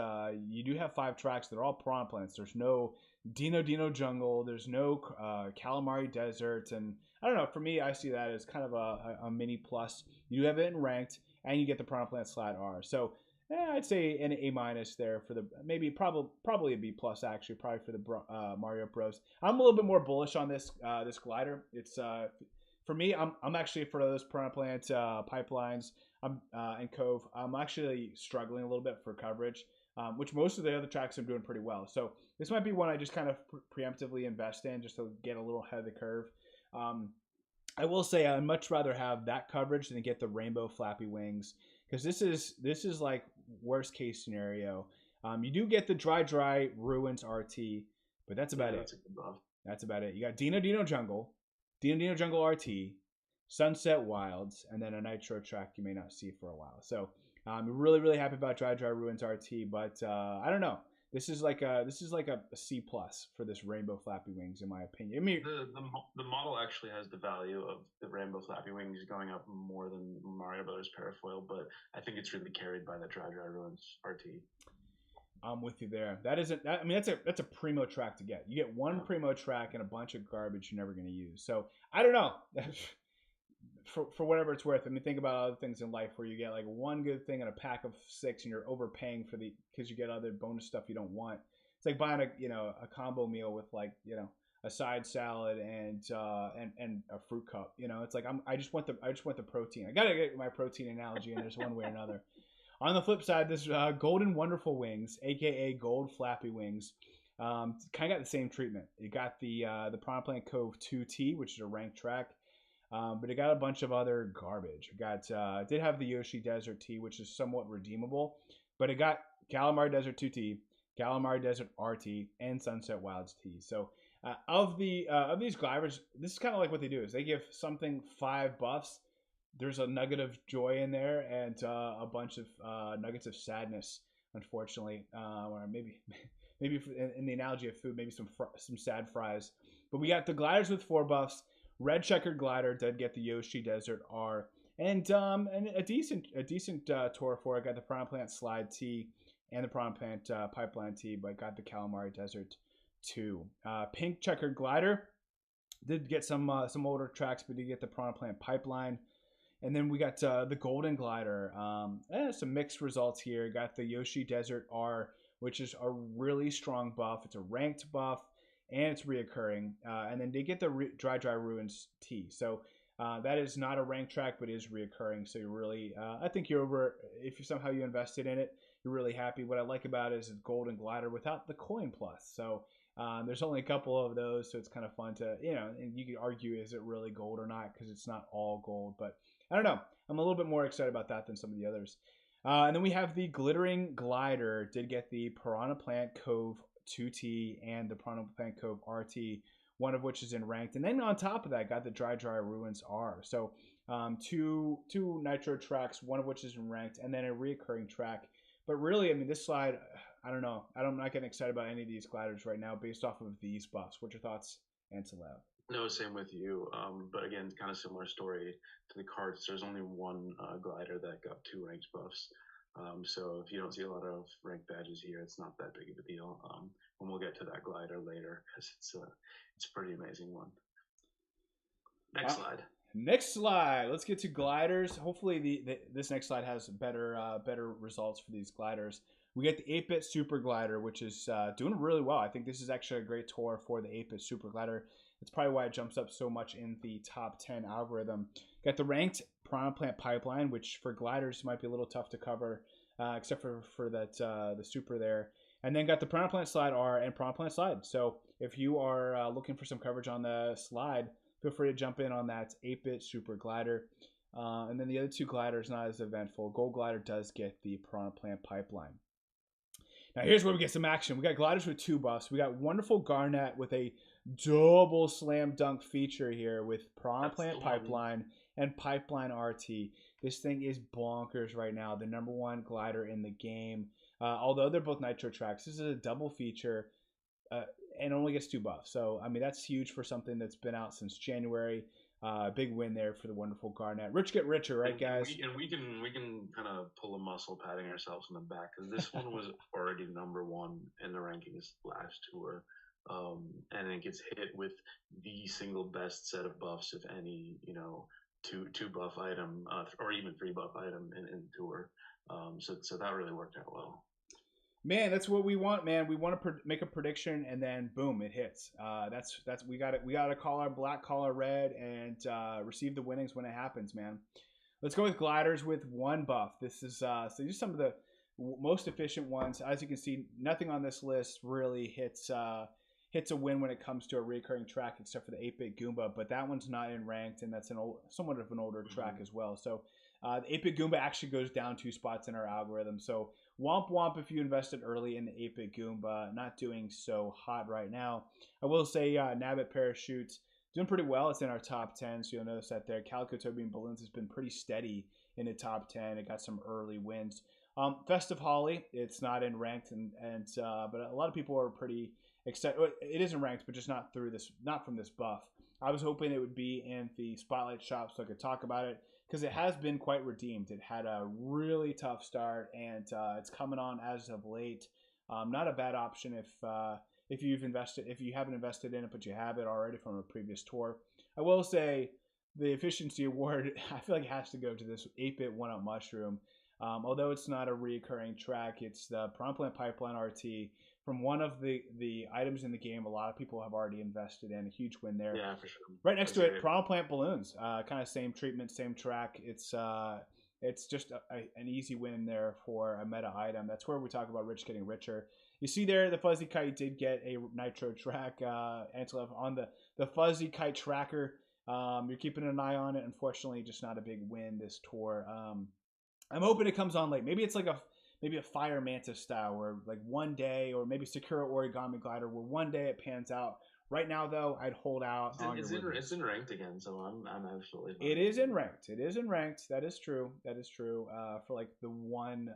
you do have 5 tracks that are all piranha plants. There's no Dino Jungle. There's no Calamari Desert. And I don't know. For me, I see that as kind of a mini plus. You have it in ranked, and you get the piranha plant slide R. So I'd say an A minus there for the probably a B plus actually, probably for the Mario Bros. I'm a little bit more bullish on this glider. It's for me. I'm actually for those piranha plant pipelines. And Cove, I'm actually struggling a little bit for coverage, which most of the other tracks I'm doing pretty well. So this might be one I just kind of preemptively invest in just to get a little ahead of the curve. I will say I'd much rather have that coverage than get the rainbow flappy wings, because this is like worst case scenario. You do get the dry ruins RT, but that's about it. That's about it. You got Dino Jungle RT, Sunset Wilds, and then a nitro track you may not see for a while. So I'm really happy about Dry Ruins RT, but I don't know. This is like a C plus for this Rainbow Flappy Wings, in my opinion. I mean, the model actually has the value of the Rainbow Flappy Wings going up more than Mario Brothers Parafoil, but I think it's really carried by the Dry Ruins RT. I'm with you there. That's a primo track to get. You get one primo track and a bunch of garbage you're never going to use. So I don't know. For whatever it's worth. I mean, think about other things in life where you get like one good thing in a pack of 6, and you're overpaying because you get other bonus stuff you don't want. It's like buying a combo meal with a side salad and a fruit cup. It's like I just want the protein. I gotta get my protein analogy in. There's one way or another. On the flip side, this Golden Wonderful Wings, aka Gold Flappy Wings, kind of got the same treatment. You got the Piranha Plant Cove 2T, which is a ranked track. But it got a bunch of other garbage. It did have the Yoshi Desert T, which is somewhat redeemable, but it got Calamari Desert 2T, Calamari Desert RT, and Sunset Wilds T. So of these gliders, this is kind of like what they do is they give something 5 buffs. There's a nugget of joy in there and a bunch of nuggets of sadness, unfortunately, or maybe in the analogy of food, maybe some sad fries. But we got the gliders with 4 buffs. Red Checkered Glider did get the Yoshi Desert R, and a decent tour for it. Got the Piranha Plant Slide T and the Piranha Plant Pipeline T, but got the Calamari Desert 2. Pink Checkered Glider did get some older tracks, but did get the Piranha Plant Pipeline. And then we got the Golden Glider. Some mixed results here. Got the Yoshi Desert R, which is a really strong buff. It's a ranked buff, and it's reoccurring. And then they get the Dry Ruins T. So that is not a ranked track, but is reoccurring. So you're really, I think you're over, if you somehow you invested in it, you're really happy. What I like about it is it's Golden Glider without the coin plus. So there's only a couple of those, so it's kind of fun to, and you could argue, is it really gold or not? Because it's not all gold, but I don't know. I'm a little bit more excited about that than some of the others. And then we have the Glittering Glider. Did get the Piranha Plant Cove 2T and the Piranha Plant Cove RT, one of which is in ranked. And then on top of that, got the Dry Ruins R. So two nitro tracks, one of which is in ranked, and then a reoccurring track. But really, I mean, this slide, I don't know. I'm not getting excited about any of these gliders right now based off of these buffs. What's your thoughts, Antilev? No, same with you. But again, kind of similar story to the Karts. There's only one glider that got 2 ranked buffs. So if you don't see a lot of ranked badges here, it's not that big of a deal. And we'll get to that glider later because it's a pretty amazing one. Next slide. Next slide. Let's get to gliders. Hopefully this next slide has better results for these gliders. We get the 8-bit Super Glider, which is doing really well. I think this is actually a great tour for the 8-bit Super Glider. It's probably why it jumps up so much in the top 10 algorithm. Got the ranked Piranha Plant Pipeline, which for gliders might be a little tough to cover, except for that the Super there. And then got the Piranha Plant Slide R and Piranha Plant Slide. So if you are looking for some coverage on the slide, feel free to jump in on that 8-bit Super Glider. And then the other 2 gliders, not as eventful. Gold Glider does get the Piranha Plant Pipeline. Now here's where we get some action. We got gliders with 2 buffs. We got Wonderful Garnet with a double slam dunk feature here with Piranha Plant Pipeline and Pipeline RT. This thing is bonkers right now. The #1 glider in the game. Although they're both nitro tracks, this is a double feature. and only gets 2 buffs. So I mean that's huge for something that's been out since January. Big win there for the wonderful Garnet. Rich get richer, right, guys? We can kind of pull a muscle patting ourselves in the back because this one was already #1 in the rankings last tour, and it gets hit with the single best set of buffs, if any, two buff item or even 3 buff item in tour. So that really worked out well. Man, that's what we want, man. We want to make a prediction, and then boom, it hits. That's we got it. We got to call our black, call our red, and receive the winnings when it happens, man. Let's go with gliders with 1 buff. This is so these are some of the most efficient ones. As you can see, nothing on this list really hits a win when it comes to a recurring track, except for the 8-bit Goomba. But that one's not in ranked, and that's somewhat of an older track as well. So the 8-bit Goomba actually goes down 2 spots in our algorithm. So womp womp if you invested early in the 8-bit Goomba. Not doing so hot right now. I will say Nabbit Parachutes doing pretty well. It's in our top 10, so you'll notice that there. Calico Toby and Balloons has been pretty steady in the top 10. It got some early wins. Festive Holly, it's not in ranked, but a lot of people are pretty excited. It isn't ranked, but just not from this buff. I was hoping it would be in the Spotlight shop so I could talk about it, because it has been quite redeemed. It had a really tough start, and it's coming on as of late. Not a bad option if you haven't invested in it, but you have it already from a previous tour. I will say the efficiency award, I feel like it has to go to this 8-bit 1-up mushroom. Although it's not a recurring track, it's the Piranha Plant Pipeline RT from one of the items in the game a lot of people have already invested in. A huge win there. Yeah, for sure. Right next to it, Piranha Plant Balloons. Kind of same treatment, same track. It's just an easy win there for a meta item. That's where we talk about Rich getting richer. You see there, the Fuzzy Kite did get a Nitro track. Antilev on the Fuzzy Kite tracker. You're keeping an eye on it. Unfortunately, just not a big win this tour. I'm hoping it comes on late. Maybe it's like maybe a Fire Mantis style, where like one day, or maybe Sakura Origami Glider, where one day it pans out. Right now, though, I'd hold out. It's in ranked again, so I'm absolutely fine. It is in ranked. It is in ranked. That is true. That is true. For like the one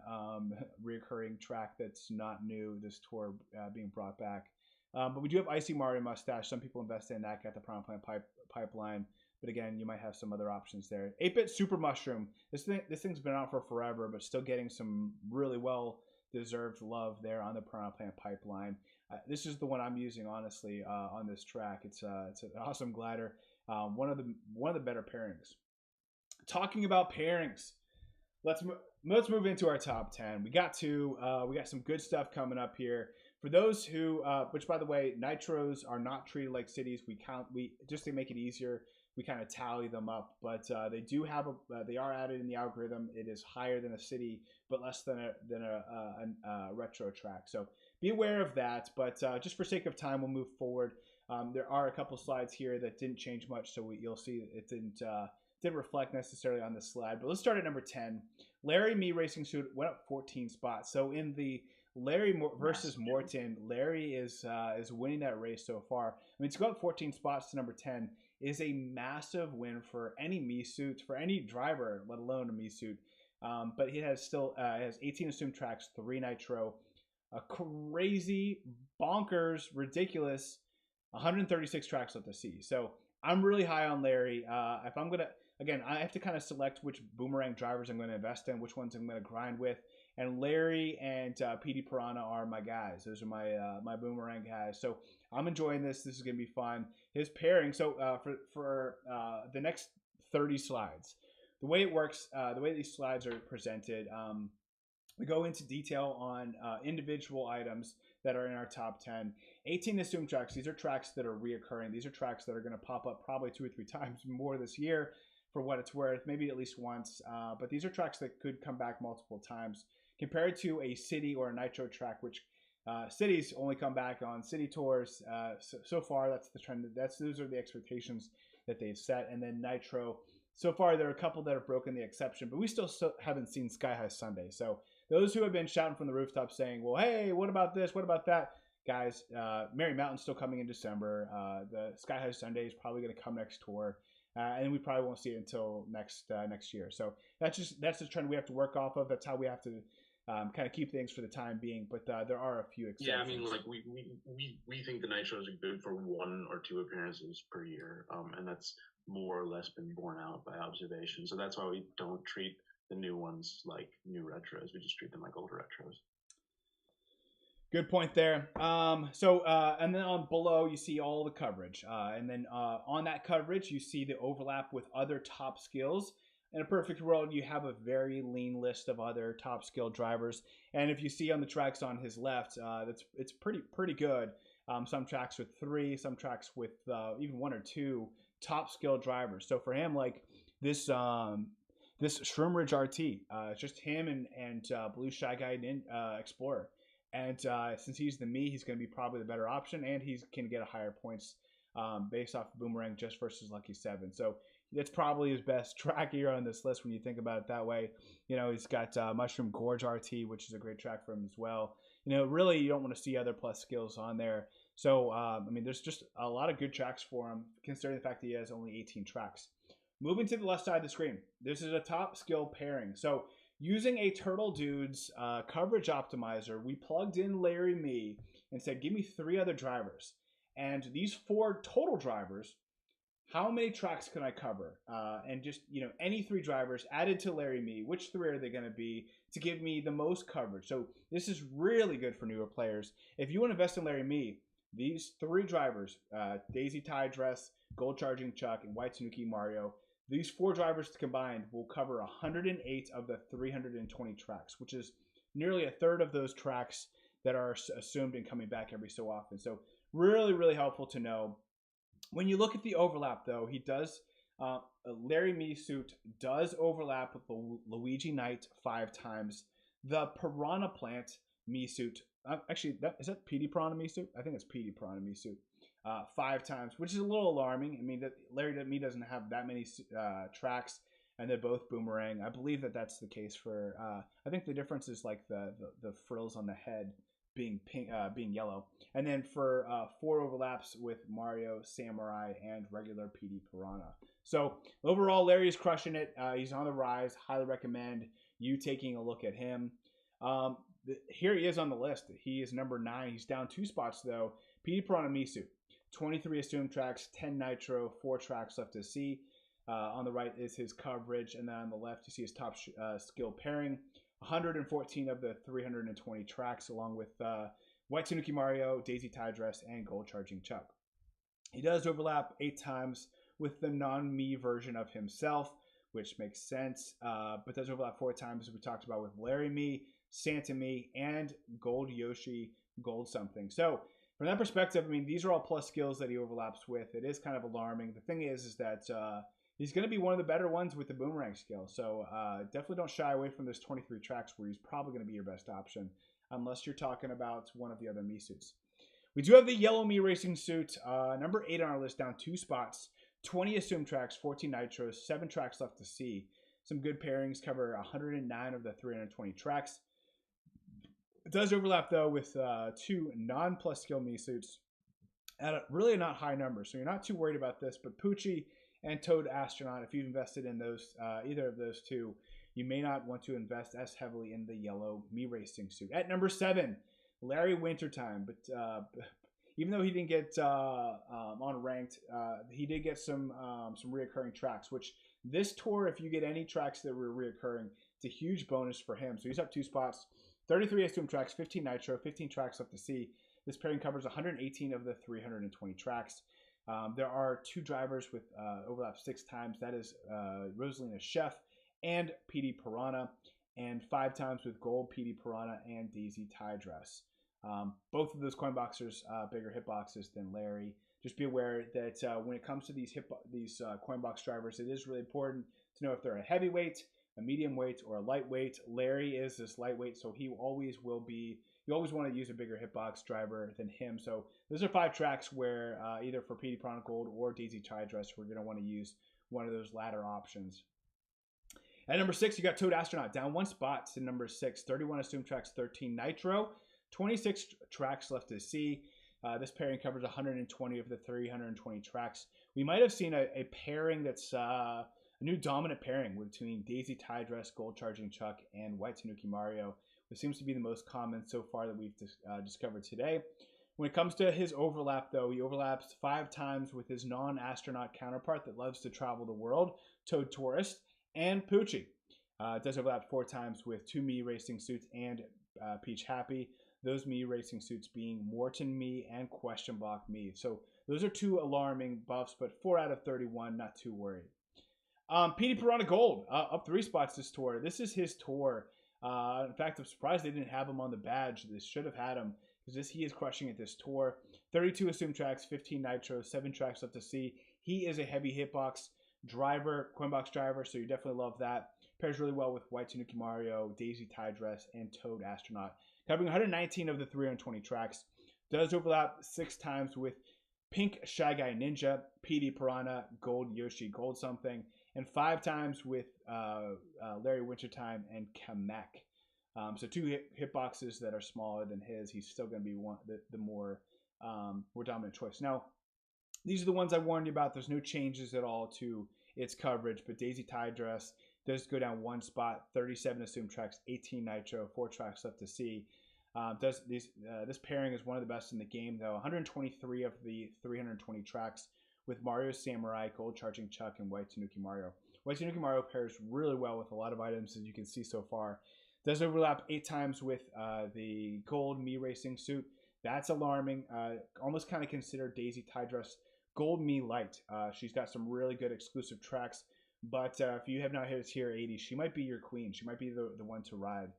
recurring track that's not new this tour being brought back. But we do have Icy Mario Mustache. Some people invested in that, got the Piranha Plant Pipeline. But again, you might have some other options there. 8-bit Super Mushroom. This thing's been out for forever, but still getting some really well-deserved love there on the Piranha Plant Pipeline. This is the one I'm using, honestly, on this track. It's an awesome glider. One of the better pairings. Talking about pairings, let's move into our top 10. We got some good stuff coming up here. For those who, which by the way, nitros are not treated like cities. We just to make it easier, we kind of tally them up, but they are added in the algorithm. It is higher than a city, but less than a retro track. So be aware of that. But just for sake of time, we'll move forward. There are a couple slides here that didn't change much, so you'll see it didn't reflect necessarily on the slide. But let's start at number 10. Larry Me Racing Suit went up 14 spots. So in the Larry versus Morton, Larry is winning that race so far. I mean, to go up 14 spots to number 10 is a massive win for any Me suit, for any driver, let alone a Me suit. But he has 18 assumed tracks, 3 nitro, a crazy, bonkers, ridiculous 136 tracks left to see. So I'm really high on Larry. If I'm gonna, again, I have to kind of select which boomerang drivers I'm going to invest in, which ones I'm going to grind with. And Larry and Petey Piranha are my guys. Those are my boomerang guys. So I'm enjoying this. This is going to be fun. His pairing. So for the next 30 slides, the way it works, the way these slides are presented, we go into detail on individual items that are in our top 10. 18 assumed tracks. These are tracks that are reoccurring. These are tracks that are going to pop up probably 2 or 3 times more this year, for what it's worth, maybe at least once. But these are tracks that could come back multiple times, compared to a city or a nitro track, which cities only come back on city tours. So far, that's the trend. Those are the expectations that they've set. And then nitro, so far there are a couple that have broken the exception, but we still haven't seen Sky High Sunday. So those who have been shouting from the rooftop saying, well, hey, what about this? What about that? Guys, Mary Mountain's still coming in December. The Sky High Sunday is probably going to come next tour. And we probably won't see it until next year. So that's the trend we have to work off of. That's how we have to kind of keep things for the time being, but there are a few exceptions. Yeah, I mean, like we think the nitros are good for 1 or 2 appearances per year, and that's more or less been borne out by observation. So that's why we don't treat the new ones like new retros. We just treat them like older retros. Good point there. And then on below you see all the coverage, and then on that coverage you see the overlap with other top skills. In a perfect world, you have a very lean list of other top skill drivers, and if you see on the tracks on his left, it's pretty good. Some tracks with 3, some tracks with even 1 or 2 top skill drivers. So for him, like this Shroom Ridge RT, it's just him and Blue Shy Guy Explorer. And since he's the me, he's going to be probably the better option, and he can get a higher points based off Boomerang just versus Lucky 7. So that's probably his best track here on this list when you think about it that way. You know, he's got Mushroom Gorge RT, which is a great track for him as well. You know, really, you don't want to see other plus skills on there. So, I mean, there's just a lot of good tracks for him, considering the fact that he has only 18 tracks. Moving to the left side of the screen, this is a top skill pairing. So, using a Turtle Dudes coverage optimizer, we plugged in Larry Me and said, give me 3 other drivers. And these 4 total drivers, how many tracks can I cover? And just, you know, any 3 drivers added to Larry Me, which 3 are they going to be to give me the most coverage? So this is really good for newer players. If you want to invest in Larry Me, these 3 drivers, Daisy Tie Dress, Gold Charging Chuck, and White Tanuki Mario, these 4 drivers combined will cover 108 of the 320 tracks, which is nearly a third of those tracks that are assumed and coming back every so often. So really, really helpful to know. When you look at the overlap, though, he does, Larry Me suit does overlap with the Luigi Knight 5 times. The Piranha Plant Me suit, actually, is that Petey Piranha Me suit? I think it's Petey Piranha Me suit. 5 times, which is a little alarming. I mean, that Larry Me doesn't have that many tracks, and they're both Boomerang. I believe that that's the case for. I think the difference is like the frills on the head being pink, being yellow, and then for 4 overlaps with Mario, Samurai, and regular PD Piranha. So overall, Larry is crushing it. He's on the rise. Highly recommend you taking a look at him. Here he is on the list. He is number 9. He's down 2 spots though. PD Piranha Misu. 23 assumed tracks, 10 nitro, 4 tracks left to see. On the right is his coverage, and then on the left you see his top skill pairing. 114 of the 320 tracks, along with White Tanuki Mario, Daisy Tie Dress, and Gold Charging Chuck. He does overlap 8 times with the non-me version of himself, which makes sense, but does overlap 4 times, as we talked about, with Larry Me, Santa Me, and Gold Yoshi, Gold something. So from that perspective, I mean, these are all plus skills that he overlaps with. It is kind of alarming. The thing is that he's going to be one of the better ones with the Boomerang skill. So definitely don't shy away from those 23 tracks where he's probably going to be your best option, unless you're talking about one of the other Me suits. We do have the yellow Me Racing suit, number 8 on our list, down 2 spots. 20 assumed tracks, 14 nitros, 7 tracks left to see. Some good pairings, cover 109 of the 320 tracks. It does overlap, though, with 2 non-plus skill Me suits at really not high numbers, so you're not too worried about this. But Poochie and Toad Astronaut, if you've invested in those, either of those 2, you may not want to invest as heavily in the yellow Me Racing suit. At number 7, Larry Wintertime, but even though he didn't get on ranked, he did get some reoccurring tracks, which this tour, if you get any tracks that were reoccurring, it's a huge bonus for him. So he's up 2 spots. 33 assumed tracks, 15 nitro, 15 tracks left to see. This pairing covers 118 of the 320 tracks. There are 2 drivers with overlap 6 times. That is Rosalina Chef and PD Piranha, and 5 times with Gold, PD Piranha, and Daisy Tie Dress. Both of those coin boxers, bigger hitboxes than Larry. Just be aware that when it comes to these coin box drivers, it is really important to know if they're a heavyweight, a medium weight, or a lightweight. Larry is this lightweight, so he always will be. You always want to use a bigger hitbox driver than him. So those are 5 tracks where either for PD Piranha Gold or Daisy Tie Dress, we're going to want to use one of those latter options. At number 6, you got Toad Astronaut, down 1 spot to number 6. 31 assumed tracks, 13 nitro, 26 tracks left to see. This pairing covers 120 of the 320 tracks. We might have seen a pairing that's a new dominant pairing between Daisy Tie Dress, Gold Charging Chuck, and White Tanuki Mario, It seems to be the most common so far that we've discovered today. When it comes to his overlap, though, he overlaps 5 times with his non-astronaut counterpart that loves to travel the world, Toad Tourist, and Poochie. It does overlap 4 times with 2 Me racing suits and Peach Happy. Those Me racing suits being Morton Me and Question Block Me. So those are 2 alarming buffs, but 4 out of 31, not too worried. Petey Piranha Gold, up 3 spots this tour. This is his tour. In fact, I'm surprised they didn't have him on the badge. They should have had him, because he is crushing at this tour. 32 assumed tracks, 15 nitros, 7 tracks left to see. He is a heavy hitbox driver, coin box driver, so you definitely love that. Pairs really well with White Tanuki Mario, Daisy Tie Dress, and Toad Astronaut. Covering 119 of the 320 tracks. Does overlap 6 times with Pink Shy Guy Ninja, Petey Piranha, Gold Yoshi, Gold something, and 5 times with Larry Wintertime and Kamek. So 2 hitboxes that are smaller than his. He's still going to be the more dominant choice. Now, these are the ones I warned you about. There's no changes at all to its coverage, but Daisy Tie Dress does go down 1 spot, 37 assumed tracks, 18 nitro, 4 tracks left to see. This pairing is one of the best in the game, though. 123 of the 320 tracks with Mario Samurai, Gold Charging Chuck, and White Tanuki Mario. White Tanuki Mario pairs really well with a lot of items, as you can see so far. Does overlap 8 times with the Gold Me Racing suit. That's alarming. Almost kind of consider Daisy Tie Dress Gold Me Light. She's got some really good exclusive tracks, but if you have not hit Tier 80, she might be your queen. She might be the one to ride.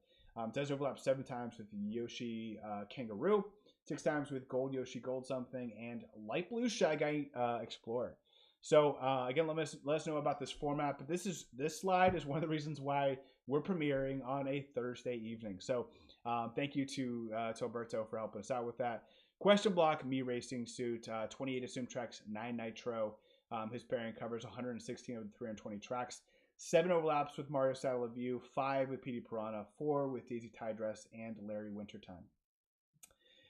Does overlap 7 times with Yoshi Kangaroo, 6 times with Gold Yoshi Gold something, and Light Blue Shy Guy Explorer. So again, let us know about this format. But this slide is one of the reasons why we're premiering on a Thursday evening. So thank you to Alberto for helping us out with that. Question Block Me Racing suit, 28 assumed tracks, 9 nitro. His pairing covers 116 of the 320 tracks. 7 overlaps with Mario Style of View, 5 with Petey Piranha, 4 with Daisy Tie Dress, and Larry Wintertime.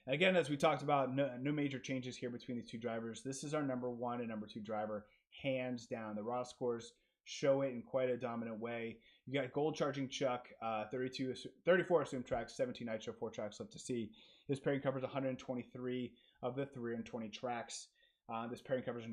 And again, as we talked about, no major changes here between these 2 drivers. This is our number 1 and number 2 driver, hands down. The raw scores show it in quite a dominant way. You got Gold Charging Chuck, 34 assumed tracks, 17 nitro, 4 tracks left to see. This pairing covers 123 of the 320 tracks. This pairing covers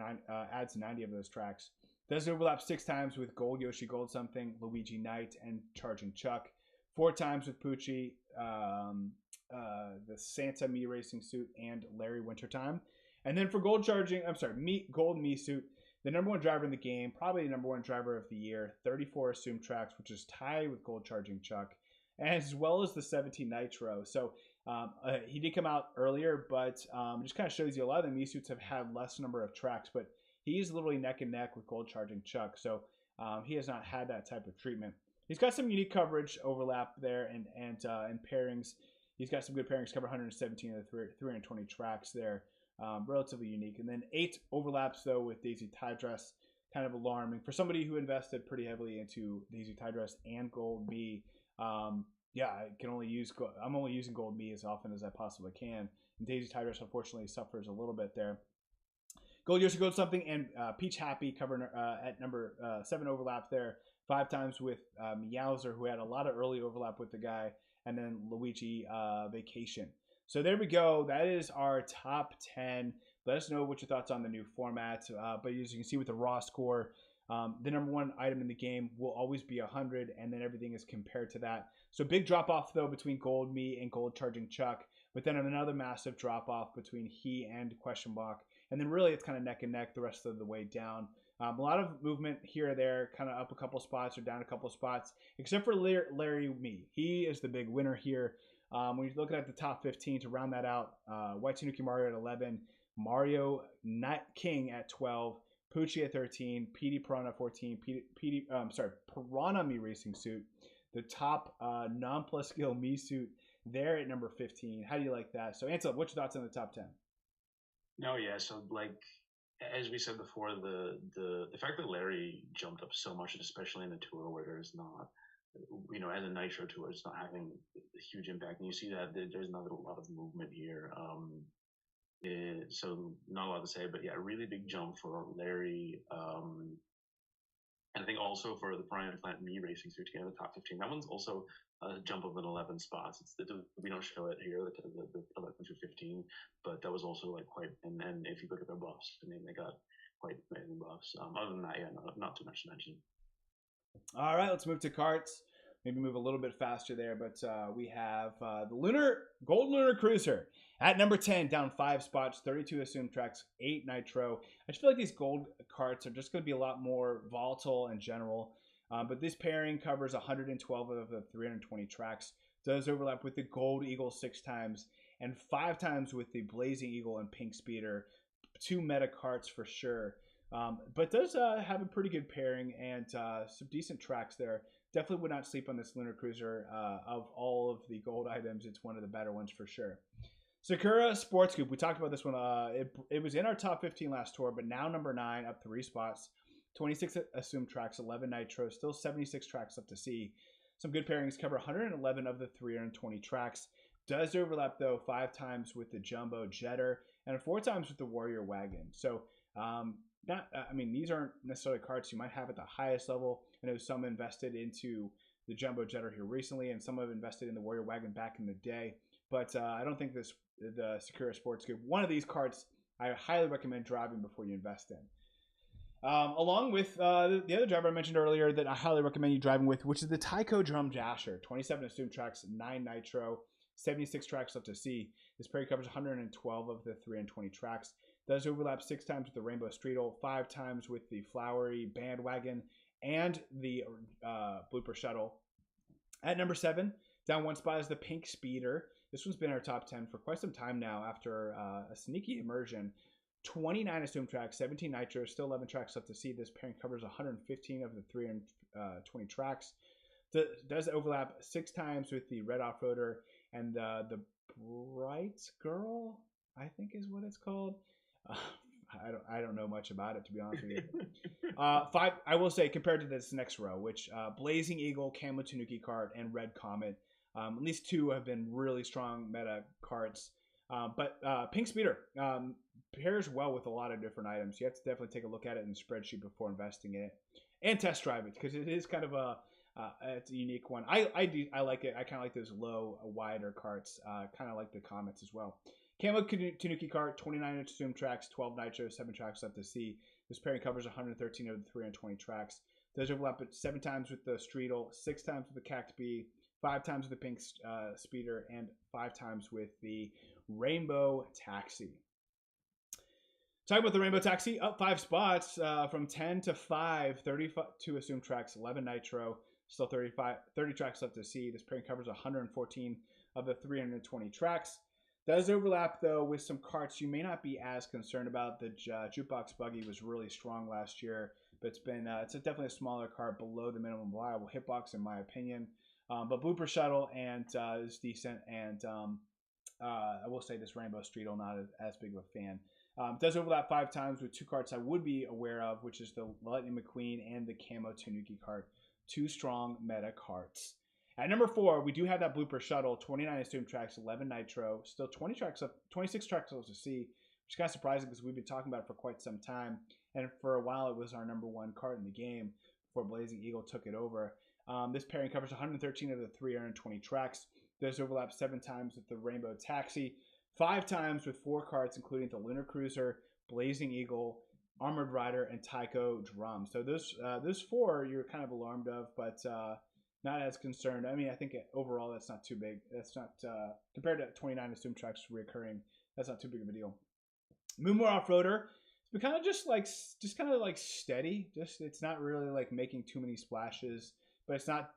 adds 90 of those tracks. Does overlap 6 times with Gold Yoshi Gold something, Luigi Knight, and Charging Chuck. 4 times with Poochie, the Santa Me Racing suit, and Larry Wintertime. And then for Gold Me suit, the number 1 driver in the game, probably the number 1 driver of the year, 34 assumed tracks, which is tied with Gold Charging Chuck, as well as the 17 nitro. So he did come out earlier, but just kind of shows you a lot of the Me suits have had less number of tracks, but he's literally neck and neck with Gold Charging Chuck, so he has not had that type of treatment. He's got some unique coverage overlap there and pairings. He's got some good pairings, cover 117 of the 320 tracks there, relatively unique. And then 8 overlaps, though, with Daisy Tie Dress, kind of alarming. For somebody who invested pretty heavily into Daisy Tie Dress and Gold Me, yeah, I'm only using Gold Me as often as I possibly can. And Daisy Tie Dress, unfortunately, suffers a little bit there. Gold Yoshi Gold something and Peach Happy covering at number 7 overlap there. 5 times with Meowser, who had a lot of early overlap with the guy, and then Luigi Vacation. So there we go. That is our top 10. Let us know what your thoughts on the new format. But as you can see with the raw score, the number 1 item in the game will always be 100, and then everything is compared to that. So big drop off though between Gold Me and Gold Charging Chuck, but then another massive drop off between he and Question Block. And then really it's kind of neck and neck the rest of the way down. A lot of movement here or there, kind of up a couple spots or down a couple spots, except for Larry Me. He is the big winner here. When you're looking at the top 15 to round that out, White Tanuki Mario at 11, Mario Night King at 12, Poochie at 13, Petey Piranha 14, Piranha Me Racing Suit, the top non-plus skill Me suit there at number 15. How do you like that? So Antilev, what's your thoughts on the top 10? No, yeah. So like as we said before, the fact that Larry jumped up so much, especially in the tour where there's not, as a nitro tour, it's not having a huge impact. And you see that there's not a lot of movement here. So not a lot to say, but yeah, really big jump for Larry. And I think also for the Brian Plant Me Racing suit to get in the top 15. That one's also jump of an 11 spots. We don't show it here, the 11 through 15, but that was also like quite. And if you look at their buffs, I mean, they got quite amazing buffs. Other than that, yeah, not too much to mention. All right, let's move to carts. Maybe move a little bit faster there, but we have the Gold Lunar Cruiser at number 10, down 5 spots, 32 assumed tracks, 8 nitro. I just feel like these gold carts are just going to be a lot more volatile in general. But this pairing covers 112 of the 320 tracks, does overlap with the Gold Eagle 6 times, and 5 times with the Blazing Eagle and Pink Speeder. 2 meta carts for sure. But does have a pretty good pairing and some decent tracks there. Definitely would not sleep on this Lunar Cruiser. Of all of the gold items, it's one of the better ones for sure. Sakura Sports Coupe. We talked about this one. It was in our top 15 last tour, but now number 9, up 3 spots. 26 assumed tracks, 11 nitro, still 76 tracks left to see. Some good pairings, cover 111 of the 320 tracks. Does overlap, though, 5 times with the Jumbo Jetter and 4 times with the Warrior Wagon. So, these aren't necessarily carts you might have at the highest level. I know some invested into the Jumbo Jetter here recently, and some have invested in the Warrior Wagon back in the day. But I don't think the Sakura Sports Coupe, one of these carts, I highly recommend driving before you invest in. Along with the other driver I mentioned earlier that I highly recommend you driving with, which is the Tyco Drum Dasher. 27 assumed tracks, 9 nitro, 76 tracks left to see. This pairing covers 112 of the 320 tracks. Does overlap 6 times with the Rainbow Streetle, 5 times with the Flowery Bandwagon, and the Blooper Shuttle. At number 7, down 1 spot is the Pink Speeder. This one's been in our top 10 for quite some time now after a sneaky immersion. 29 assumed tracks, 17 nitro, still 11 tracks left to see. This pairing covers 115 of the 320 tracks. Does overlap 6 times with the Red Off-Roader and the Bright Girl, I think is what it's called. I don't know much about it, to be honest with you. 5, I will say, compared to this next row, which Blazing Eagle, Camo Tanuki Cart, and Red Comet, at least 2 have been really strong meta carts. But Pink Speeder pairs well with a lot of different items. You have to definitely take a look at it in the spreadsheet before investing in it and test drive it, because it is kind of it's a unique one. I like it. I kind of like those low, wider carts. Kind of like the Comets as well. Camo Tanuki Cart, 29 assumed tracks, 12 nitro, 7 tracks left to see. This pairing covers 113 of the 320 tracks. Does overlap 7 times with the Streetle, 6 times with the Cact Bee, 5 times with the Pink Speeder, and 5 times with the Rainbow Taxi. Talking about the Rainbow Taxi, up 5 spots from 10 to 5, 32 assumed tracks, 11 nitro, still 30 tracks left to see. This pairing covers 114 of the 320 tracks. Does overlap, though, with some carts you may not be as concerned about. The Jukebox Buggy was really strong last year, but it's definitely a smaller cart below the minimum viable hitbox, in my opinion. But Blooper Shuttle and is decent, and I will say this Rainbow Streetle, not as big of a fan. Does overlap 5 times with 2 carts I would be aware of, which is the Lightning McQueen and the Camo Tanuki Cart. 2 strong meta carts. At number 4, we do have that Blooper Shuttle, 29 assumed tracks, 11 nitro, still 26 tracks left to see, which is kind of surprising because we've been talking about it for quite some time, and for a while it was our number 1 cart in the game before Blazing Eagle took it over. This pairing covers 113 of the 320 tracks. Does overlap 7 times with the Rainbow Taxi, 5 times with 4 carts, including the Lunar Cruiser, Blazing Eagle, Armored Rider, and Tyco Drum. So those 4 you're kind of alarmed of, but not as concerned. I mean, I think overall that's not too big. That's not compared to 29 assumed tracks recurring. That's not too big of a deal. Moonmore Off-Roader. It's been kind of just kind of steady. It's not really like making too many splashes, but it's not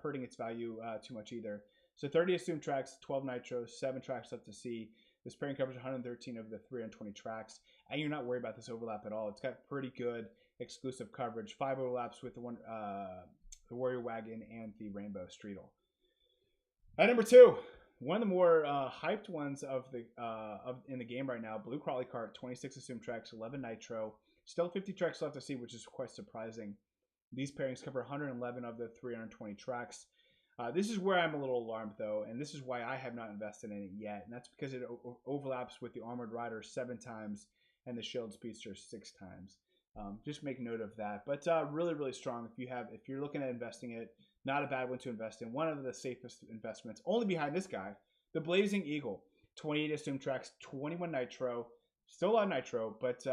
hurting its value too much either. So 30 assumed tracks, 12 nitros, 7 tracks left to see. This pairing covers 113 of the 320 tracks, and you're not worried about this overlap at all. It's got pretty good exclusive coverage. 5 overlaps with the Warrior Wagon and the Rainbow Streetle. At number 2, one of the more hyped ones in the game right now, Blue Crawley Cart, 26 assumed tracks, 11 nitro, still 50 tracks left to see, which is quite surprising. These pairings cover 111 of the 320 tracks. This is where I'm a little alarmed, though, and this is why I have not invested in it yet, and that's because it overlaps with the Armored Rider 7 times and the Shield Speedster 6 times. Just make note of that. But really, really strong. If you're looking at investing it, Not a bad one to invest in. One of the safest investments, only behind this guy, the Blazing Eagle. 28 assumed tracks, 21 nitro. Still a lot of nitro, but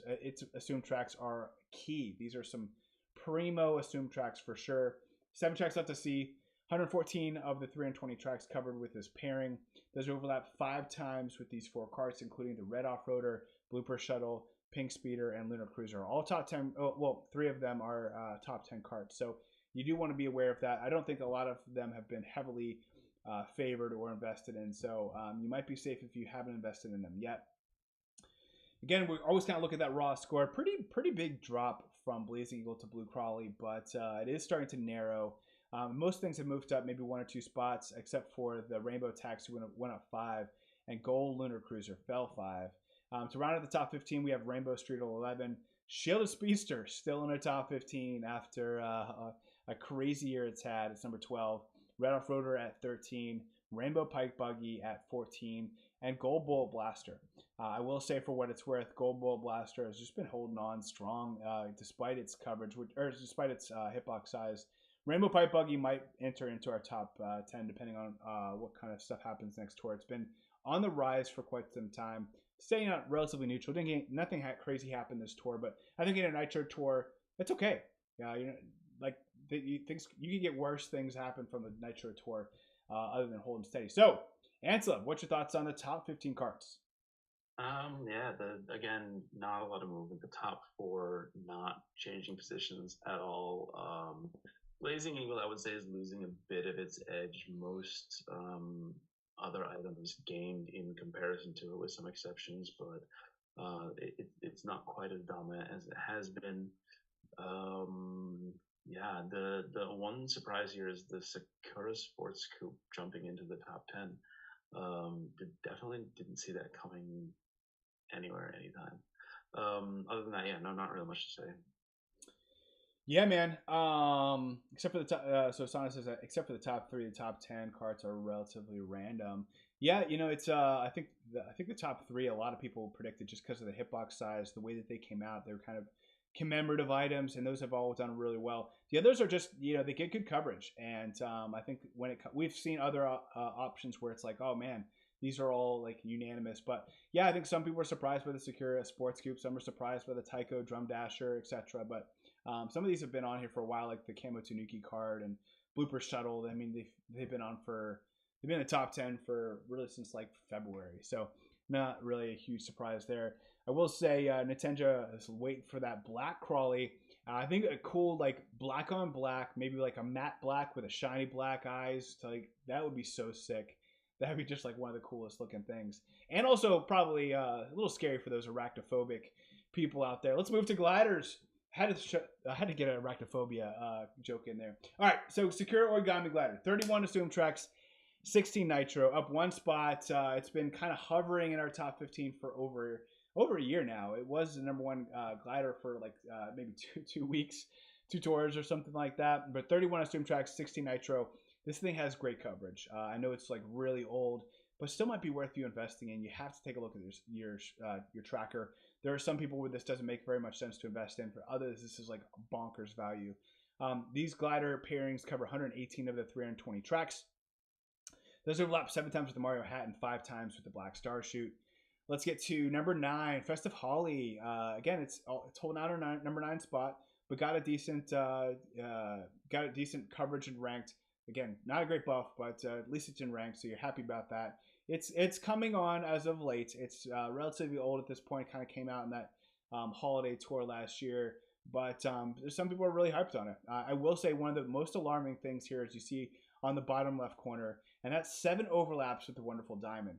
its assumed tracks are key. These are some primo assumed tracks for sure. 7 tracks left to see. 114 of the 320 tracks covered with this pairing. Those overlap 5 times with these 4 carts, including the Red Off-Roader, Blooper Shuttle, Pink Speeder, and Lunar Cruiser. All top 10. Oh, well, 3 of them are top 10 carts. So you do want to be aware of that. I don't think a lot of them have been heavily favored or invested in. So you might be safe if you haven't invested in them yet. Again, we always kind of look at that raw score. Pretty big drop from Blazing Eagle to Blue Crawley, but it is starting to narrow. Most things have moved up maybe 1 or 2 spots, except for the Rainbow Taxi went up 5, and Gold Lunar Cruiser fell 5. To round out the top 15, we have Rainbow Street 11. Shielded Speedster still in the top 15 after a crazy year it's had. It's number 12. Red Off-Roader at 13. Rainbow Pike Buggy at 14. And Gold Bullet Blaster. I will say, for what it's worth, Gold Bullet Blaster has just been holding on strong despite its coverage, or despite its hitbox size. Rainbow Pipe Buggy might enter into our top 10 depending on what kind of stuff happens next tour. It's been on the rise for quite some time, staying out relatively neutral. Nothing crazy happened this tour, but I think in a Nitro tour, it's okay. Things you can get worse things happen from the Nitro tour other than holding steady. So, Antilev, what's your thoughts on the top 15 carts? Again, not a lot of movement. The top 4 not changing positions at all. Blazing Eagle, I would say, is losing a bit of its edge. Most other items gained in comparison to it, with some exceptions, but it's not quite as dominant as it has been. The one surprise here is the Sakura Sports Coupe jumping into the top 10. Definitely didn't see that coming anywhere, anytime. Other than that, not really much to say. Yeah, man. Except for the top, so Sana says that except for the top 3, the top 10 carts are relatively random. Yeah, it's I think the top 3, a lot of people predicted just because of the hitbox size, the way that they came out, they were kind of commemorative items, and those have all done really well. The others are just they get good coverage, and I think we've seen other options where it's like, oh man, these are all like unanimous. But yeah, I think some people were surprised by the Sakura Sports Coupe, some were surprised by the Taiko Drum Dasher, etc. But some of these have been on here for a while, like the Camo Tanuki card and Blooper Shuttle. I mean, they've been in the top 10 for really since like February. So not really a huge surprise there. I will say Nintendo is waiting for that Black Crawley. I think a cool like black on black, maybe like a matte black with a shiny black eyes. That would be so sick. That would be just like one of the coolest looking things. And also probably a little scary for those arachnophobic people out there. Let's move to gliders. I had to get an arachnophobia joke in there. All right, so Sakura Origami Glider, 31 assumed tracks, 16 nitro, up 1 spot. It's been kind of hovering in our top 15 for over a year now. It was the number 1 glider for like maybe two weeks, 2 tours or something like that. But 31 assumed tracks, 16 nitro. This thing has great coverage. I know it's like really old, but still might be worth you investing in. You have to take a look at your tracker. There are some people where this doesn't make very much sense to invest in. For others, this is like bonkers value. These glider pairings cover 118 of the 320 tracks. Those overlap 7 times with the Mario Hat and 5 times with the Black Star Chute. Let's get to number 9, Festive Holly. Again, it's holding out our number 9 spot, but got a decent coverage and ranked. Again, not a great buff, but at least it's in rank, so you're happy about that. It's coming on as of late. It's relatively old at this point. Kind of came out in that holiday tour last year, but some people are really hyped on it. I will say one of the most alarming things here is you see on the bottom left corner, and that's 7 overlaps with the Wonderful Diamond,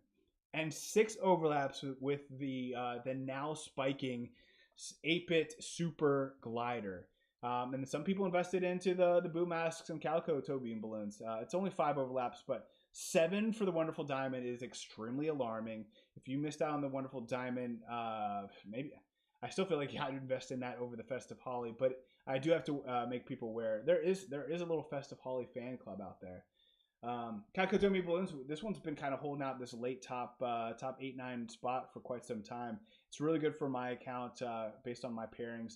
and 6 overlaps with the now spiking 8-bit Super Glider. And some people invested into the Boo Masks and Calico Toe Beam balloons. It's only 5 overlaps, but 7 for the Wonderful Diamond is extremely alarming. If you missed out on the Wonderful Diamond, maybe I still feel like you had to invest in that over the Festive Holly. But I do have to make people aware there is a little Festive Holly fan club out there. Calico Toe Beam balloons. This one's been kind of holding out this late top 8-9 spot for quite some time. It's really good for my account based on my pairings.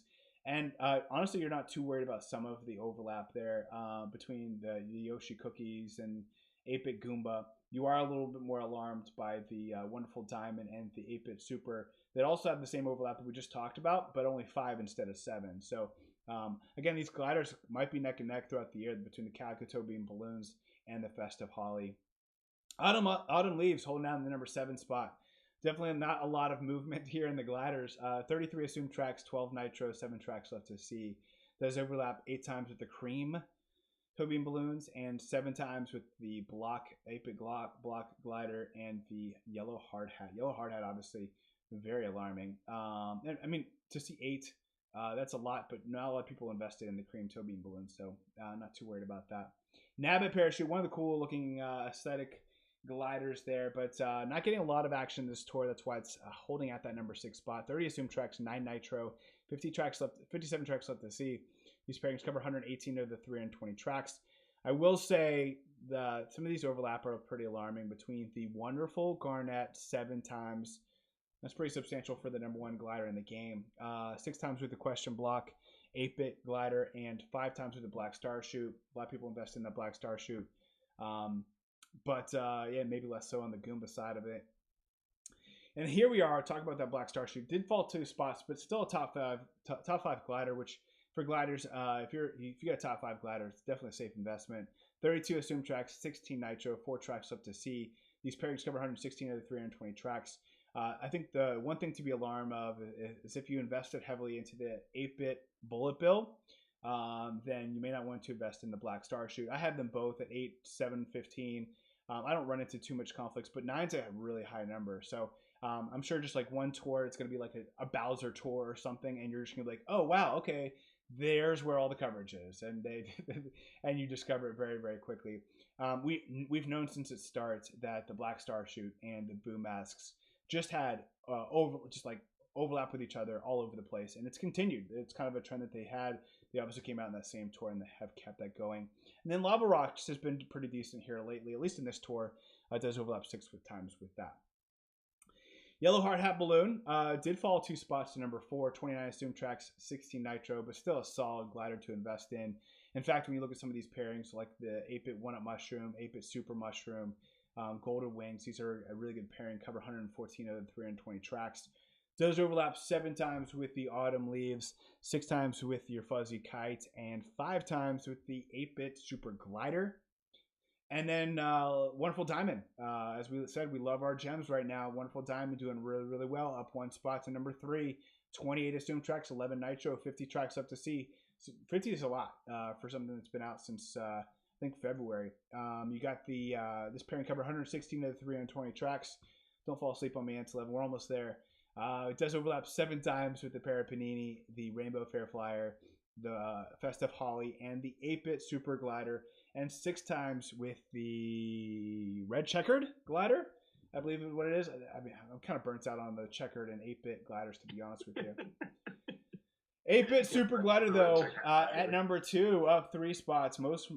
And honestly, you're not too worried about some of the overlap there between the Yoshi cookies and 8-bit Goomba. You are a little bit more alarmed by the Wonderful Diamond and the 8-bit Super that also have the same overlap that we just talked about, but only 5 instead of 7. So again, these gliders might be neck and neck throughout the year between the Calico Bean Balloons and the Festive Holly. Autumn Leaves holding down the number 7 spot. Definitely not a lot of movement here in the gliders. 33 assumed tracks, 12 nitro, 7 tracks left to see. Those overlap 8 times with the Cream Bean Balloons and 7 times with the 8-bit block glider and the Yellow Hard Hat. Yellow Hard Hat, obviously, very alarming. I mean, to see 8, that's a lot, but not a lot of people invested in the Cream Bean Balloons, so not too worried about that. Nabbit Parachute, one of the cool looking aesthetic gliders there, but not getting a lot of action this tour. That's why it's holding at that number 6 spot. 30 assumed tracks, 9 nitro, 57 tracks left to see. These pairings cover 118 of the 320 tracks. I will say that some of these overlap are pretty alarming between the Wonderful Garnet 7 times. That's pretty substantial for the number 1 glider in the game. 6 times with the Question Block, 8-bit glider, and 5 times with the Black Star Shoot. A lot of people invest in the Black Star Shoot. But yeah, maybe less so on the Goomba side of it. And here we are talking about that Black Star Shoot. Did fall 2 spots, but still a top five glider. Which for gliders, if you got a top 5 glider, it's definitely a safe investment. 32 assumed tracks, 16 nitro, 4 tracks up to see. These pairings cover 116 of the 320 tracks. I think the one thing to be alarmed of is if you invested heavily into the 8-bit Bullet Bill, then you may not want to invest in the Black Star Shoot. I have them both at 8, 7, 15. I don't run into too much conflicts, but 9's a really high number. So I'm sure just like one tour, it's going to be like a Bowser tour or something, and you're just going to be like, oh, wow, okay, there's where all the coverage is. And and you discover it very, very quickly. We've known since it starts that the Black Star Shoot and the Boom Masks just had overlap with each other all over the place, and it's continued. It's kind of a trend that they had. They obviously came out in that same tour and they have kept that going. And then Lava Rocks has been pretty decent here lately, at least in this tour. It does overlap 6 times with that. Yellow Hard Hat Balloon did fall 2 spots to number 4, 29 assumed tracks, 16 nitro, but still a solid glider to invest in. In fact, when you look at some of these pairings, like the 8-bit 1-up Mushroom, 8-bit Super Mushroom, Golden Wings, these are a really good pairing, cover 114 out of the 320 tracks. Does overlap 7 times with the Autumn Leaves, 6 times with your Fuzzy Kite, and 5 times with the 8-bit Super Glider. And then Wonderful Diamond. As we said, we love our gems right now. Wonderful Diamond doing really, really well. Up 1 spot to number 3. 28 assumed tracks, 11 nitro, 50 tracks up to see. So 50 is a lot for something that's been out since I think February. You got the this pairing cover 116 of the 320 tracks. Don't fall asleep on me, Antilev. We're almost there. It does overlap 7 times with the Para Panini, the Rainbow Fair Flyer, the Festive Holly, and the 8-bit Super Glider, and 6 times with the Red Checkered Glider, I believe is what it is. I mean, I'm kind of burnt out on the checkered and 8-bit gliders, to be honest with you. 8-bit Super Glider, though, at number 2, up 3 spots. Most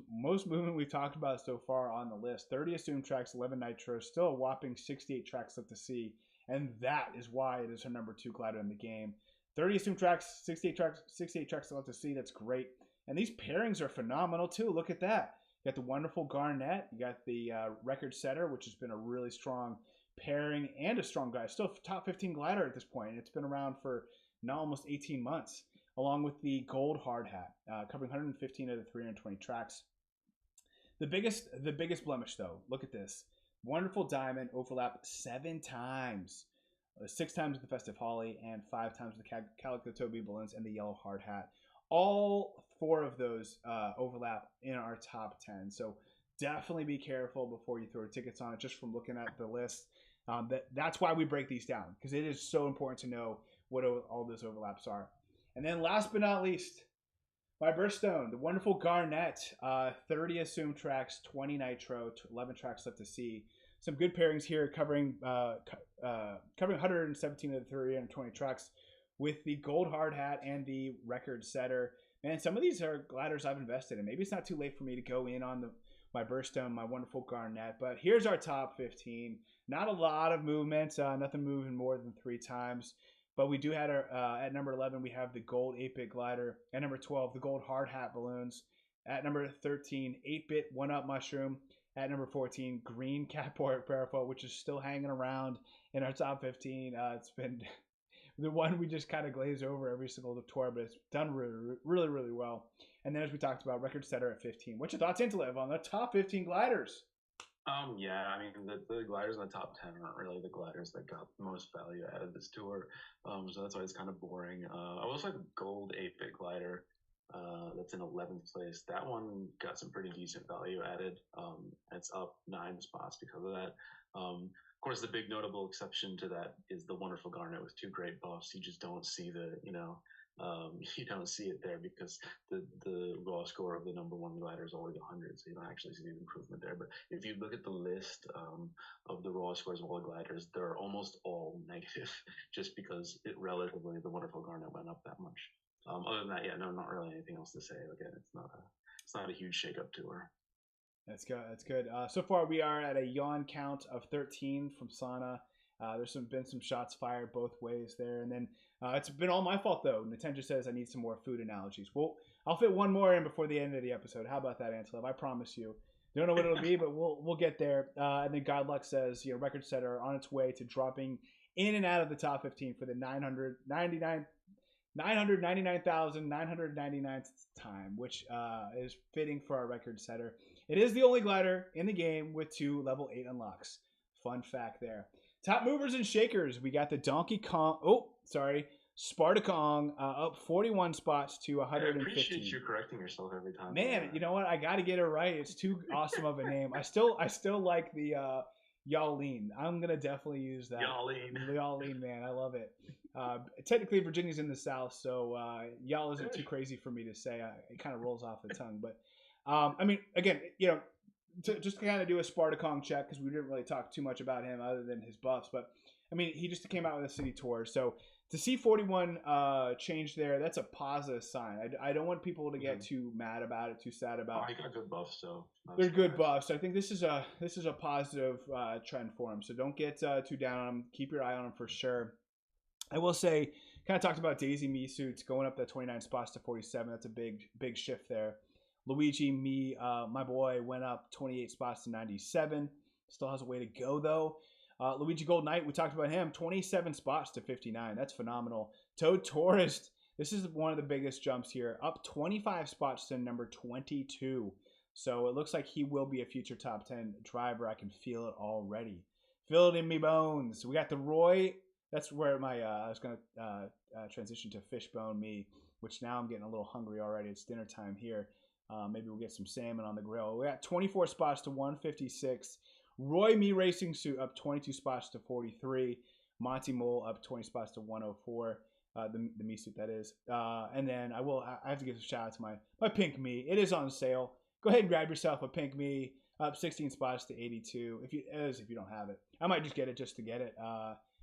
movement we've talked about so far on the list. 30 assumed tracks, 11 nitro, still a whopping 68 tracks left to see. And that is why it is her number 2 glider in the game. 30 assumed tracks, 68 tracks left to see. That's great. And these pairings are phenomenal too. Look at that. You got the Wonderful Garnet. You got the Record Setter, which has been a really strong pairing and a strong guy. Still top 15 glider at this point. It's been around for now almost 18 months. Along with the Gold Hard Hat, covering 115 of the 320 tracks. The biggest blemish though, look at this. Wonderful Diamond overlap 7 times. 6 times with the Festive Holly and 5 times with the Calico Bean Balloons and the Yellow Hard Hat. All 4 of those overlap in our top 10. So definitely be careful before you throw tickets on it just from looking at the list. That's why we break these down, because it is so important to know what all those overlaps are. And then last but not least, my Birthstone, the Wonderful Garnet, 30 assumed tracks, 20 nitro, 11 tracks left to see. Some good pairings here, covering 117 of the 320 tracks with the Gold Hard Hat and the Record Setter. Man, some of these are gliders I've invested in. Maybe it's not too late for me to go in on my Birthstone, my Wonderful Garnet. But here's our top 15. Not a lot of movement, nothing moving more than 3 times. But we do have at number 11, we have the gold 8-bit glider. At number 12, the gold hard hat balloons. At number 13, 8-bit 1-up mushroom. At number 14, green catport parafoil, which is still hanging around in our top 15. It's been the one we just kind of glaze over every single tour, but it's done really, really, really well. And then as we talked about, record setter at 15. What's your thoughts, Antilev, on the top 15 gliders? Yeah, I mean, the gliders in the top 10 aren't really the gliders that got the most value out of this tour. So that's why it's kind of boring. I also like the gold 8-bit glider, that's in 11th place. That one got some pretty decent value added. It's up 9 spots because of that. Of course, the big notable exception to that is the wonderful garnet with 2 great buffs. You just don't see you don't see it there because the raw score of the number 1 glider is already 100, so you don't actually see the improvement there. But if you look at the list of the raw scores of all the gliders, they're almost all negative, just because relatively the wonderful garnet went up that much. Other than that, yeah, no, not really anything else to say. Again, it's not a huge shakeup tour. That's good. That's good. So far, we are at a yawn count of 13 from Sana. There's been some shots fired both ways there, and then it's been all my fault though. Nintendo says I need some more food analogies. Well, I'll fit one more in before the end of the episode. How about that, Antilev? I promise you. Don't know what it'll be, but we'll get there. And then Godluck says, record setter on its way to dropping in and out of the top 15 for the 999,999th time, which is fitting for our record setter. It is the only glider in the game with 2 level 8 unlocks. Fun fact there. Top movers and shakers. We got the Spartacong up 41 spots to 115. I appreciate you correcting yourself every time. Man, you know what? I got to get it right. It's too awesome of a name. I still like the Y'all-Lean. I'm gonna definitely use that. Y'all-Lean, man. I love it. Technically, Virginia's in the South, so y'all isn't too crazy for me to say. It kind of rolls off the tongue, but I mean, again, just to kind of do a Spartacong check because we didn't really talk too much about him other than his buffs, but I mean, he just came out with a city tour, so to see 41 change there, that's a positive sign. I don't want people to get too mad about it, too sad about it. I got good buffs, so they're good buffs. I think this is a positive trend for him. So don't get too down on him. Keep your eye on him for sure. I will say, kind of talked about Daisy Me suits going up that 29 spots to 47. That's a big shift there. Luigi Me, my boy, went up 28 spots to 97. Still has a way to go though. Luigi Gold Knight, we talked about him, 27 spots to 59. That's phenomenal. Toad Tourist, this is one of the biggest jumps here, up 25 spots to number 22. So it looks like he will be a future top 10 driver. I can feel it already. Feel it in me bones. We got the Roy. That's where I was going to transition to Fishbone Me, which now I'm getting a little hungry already. It's dinner time here. Maybe we'll get some salmon on the grill. We got 24 spots to 156. Roy Me Racing Suit up 22 spots to 43. Monty Mole up 20 spots to 104. The Me suit, that is. And then I have to give a shout out to my Pink Me. It is on sale. Go ahead and grab yourself a Pink Me up 16 spots to 82. If you don't have it, I might just get it just to get it.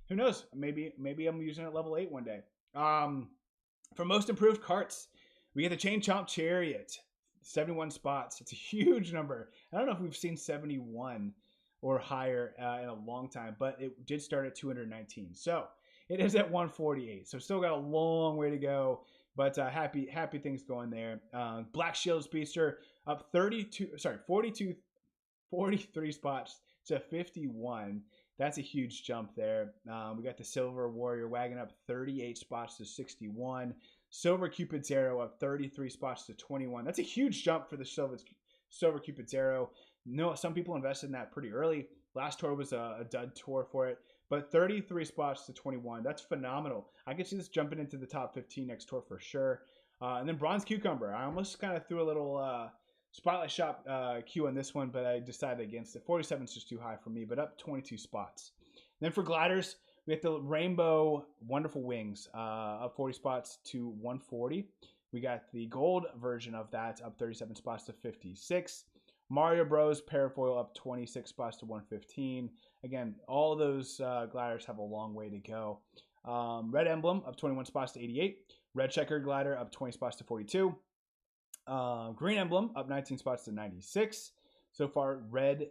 Who knows? Maybe I'm using it at level 8 one day. For most improved carts, we get the Chain Chomp Chariot, 71 spots. It's a huge number. I don't know if we've seen 71 or higher in a long time, but it did start at 219. So it is at 148. So still got a long way to go, but happy things going there. Black Shield Speedster up 43 spots to 51. That's a huge jump there. We got the Silver Warrior Wagon up 38 spots to 61. Silver Cupid Zero up 33 spots to 21. That's a huge jump for the Silver Cupid Zero. No, some people invested in that pretty early. Last tour was a dud tour for it, but 33 spots to 21. That's phenomenal. I can see this jumping into the top 15 next tour for sure. And then Bronze Cucumber. I almost kind of threw a little Spotlight Shop Q on this one, but I decided against it. 47 is just too high for me, but up 22 spots. And then for gliders, we have the Rainbow Wonderful Wings up 40 spots to 140. We got the gold version of that up 37 spots to 56. Mario Bros. Parafoil up 26 spots to 115. Again, all of those gliders have a long way to go. Red Emblem up 21 spots to 88. Red Checkered Glider up 20 spots to 42. Green Emblem up 19 spots to 96. So far, Red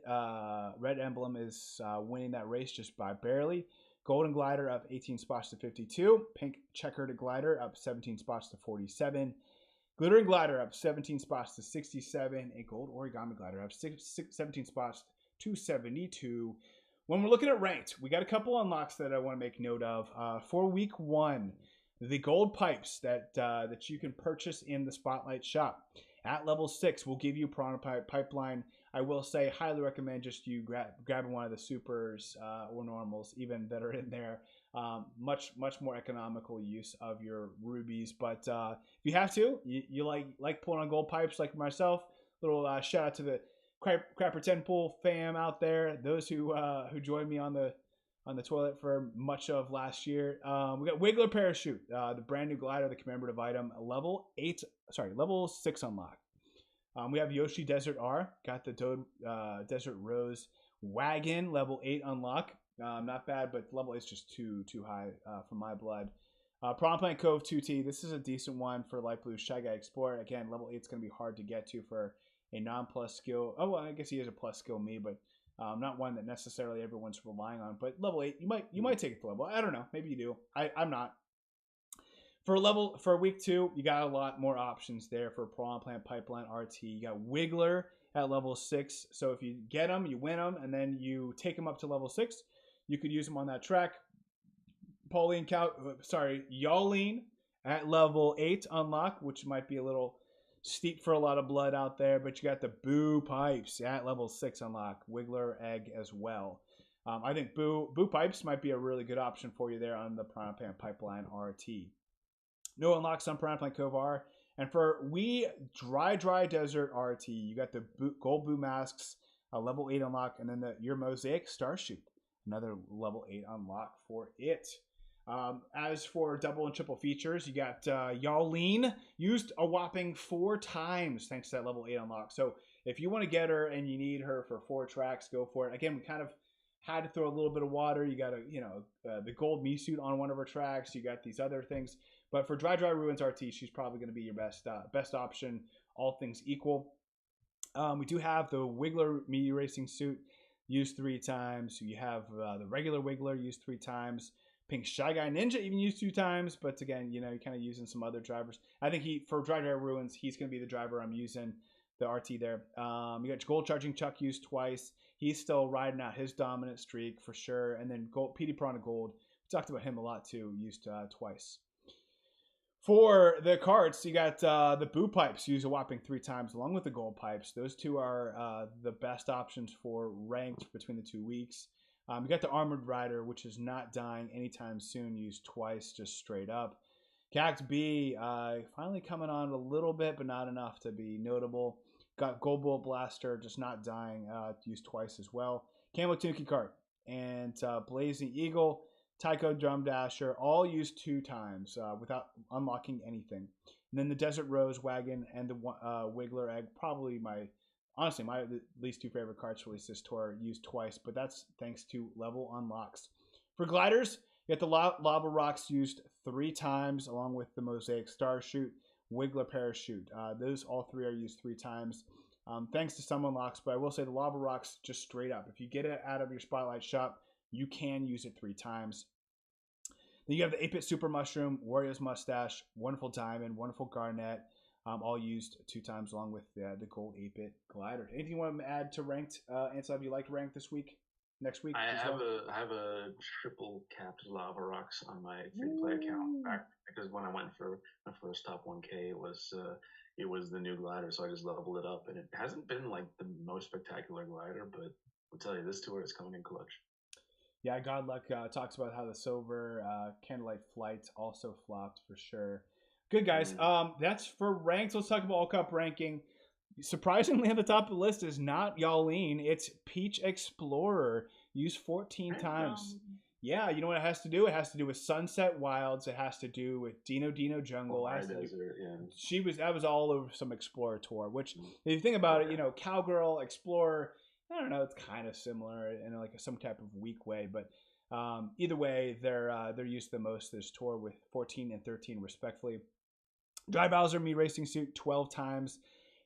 Emblem is winning that race just by barely. Golden glider up 18 spots to 52. Pink checkered glider up 17 spots to 47. Glittering glider up 17 spots to 67. And gold origami glider up 17 spots to 72. When we're looking at ranked, we got a couple unlocks that I want to make note of. For week 1, the gold pipes that you can purchase in the Spotlight shop at level 6 will give you Piranha Pipeline. I will say, highly recommend just you grabbing one of the supers or normals, even that are in there. Much more economical use of your rubies. But if you have to, you like pulling on gold pipes like myself. Little shout out to the Crapper 10 Pool fam out there. Those who joined me on the toilet for much of last year. We got Wiggler Parachute, the brand new glider, the commemorative item, level 6 unlock. We have Yoshi Desert R, got the Toad Desert Rose Wagon, level 8 unlock. Not bad, but level 8 is just too high for my blood. Piranha Plant Cove 2T, this is a decent one for Light Blue Shy Guy Explorer. Again, level 8 is going to be hard to get to for a non-plus skill. Oh, well, I guess he is a plus skill me, but not one that necessarily everyone's relying on. But level 8, you might take it to level. I don't know. Maybe you do. I'm not. For week 2, you got a lot more options there for Piranha Plant Pipeline RT. You got Wiggler at level 6. So if you get them, you win them, and then you take them up to level 6. You could use them on that track. Pauline at level 8 unlock, which might be a little steep for a lot of blood out there, but you got the Boo Pipes at level 6 unlock. Wiggler Egg as well. I think Boo Pipes might be a really good option for you there on the Piranha Plant Pipeline RT. No unlocks on Piranha Plant Cove R. And for Dry Desert RT, you got the Gold Boo Masks, a level 8 unlock, and then your Mosaic Starshoot, another level 8 unlock for it. As for double and triple features, you got Pauline used a whopping 4 times thanks to that level 8 unlock. So if you want to get her and you need her for 4 tracks, go for it. Again, we kind of had to throw a little bit of water. You got the gold me suit on one of her tracks. You got these other things. But for Dry Ruins RT, she's probably going to be your best option, all things equal. We do have the Wiggler Me Racing suit used 3 times. You have the regular Wiggler used 3 times. Pink Shy Guy Ninja even used 2 times. But again, you're kind of using some other drivers. I think for Dry Ruins, he's going to be the driver I'm using, the RT there. You got Gold Charging Chuck used twice. He's still riding out his dominant streak for sure. And then Petey Piranha Gold, we talked about him a lot too, used twice. For the carts, you got the Boo Pipes used a whopping 3 times along with the Gold Pipes. Those 2 are the best options for ranked between the 2 weeks. You got the Armored Rider, which is not dying anytime soon, used twice, just straight up. Cact B, finally coming on a little bit, but not enough to be notable. Got Gold Bull Blaster, just not dying, used twice as well. Camo Tunky Cart and Blazing Eagle, Tycho Drum Dasher, all used 2 times without unlocking anything. And then the Desert Rose Wagon and the Wiggler Egg, probably my least 2 favorite carts released this tour, used twice, but that's thanks to level unlocks. For gliders, you got the Lava Rocks used 3 times along with the Mosaic Starshoot, Wiggler Parachute. Those all 3 are used 3 times. Thanks to some unlocks, but I will say the Lava Rocks just straight up. If you get it out of your Spotlight shop, you can use it 3 times. Then you have the 8-Bit Super Mushroom, Warrior's Mustache, Wonderful Diamond, Wonderful Garnet, all used 2 times along with the gold 8-Bit Glider. Anything you want to add to ranked? Antilev, you like ranked this week? Next week? I have a triple capped Lava Rocks on my free-to-play account back because when I went for my first top 1K, it was the new glider, so I just leveled it up, and it hasn't been like the most spectacular glider, but I'll tell you, this tour is coming in clutch. Yeah, Godluck talks about how the Silver Candlelight Flight also flopped for sure. Good, guys. That's for ranked. Let's talk about All Cup ranking. Surprisingly, at the top of the list is not Pauline. It's Peach Explorer, used 14 times. Yeah, you know what it has to do? It has to do with Sunset Wilds. It has to do with Dino Jungle. That was all over some Explorer tour. Which, if you think about it, Cowgirl, Explorer, I don't know, it's kind of similar in like some type of weak way, but either way, they're used the most this tour with 14 and 13 respectively. Dry Bowser Me Racing Suit 12 times.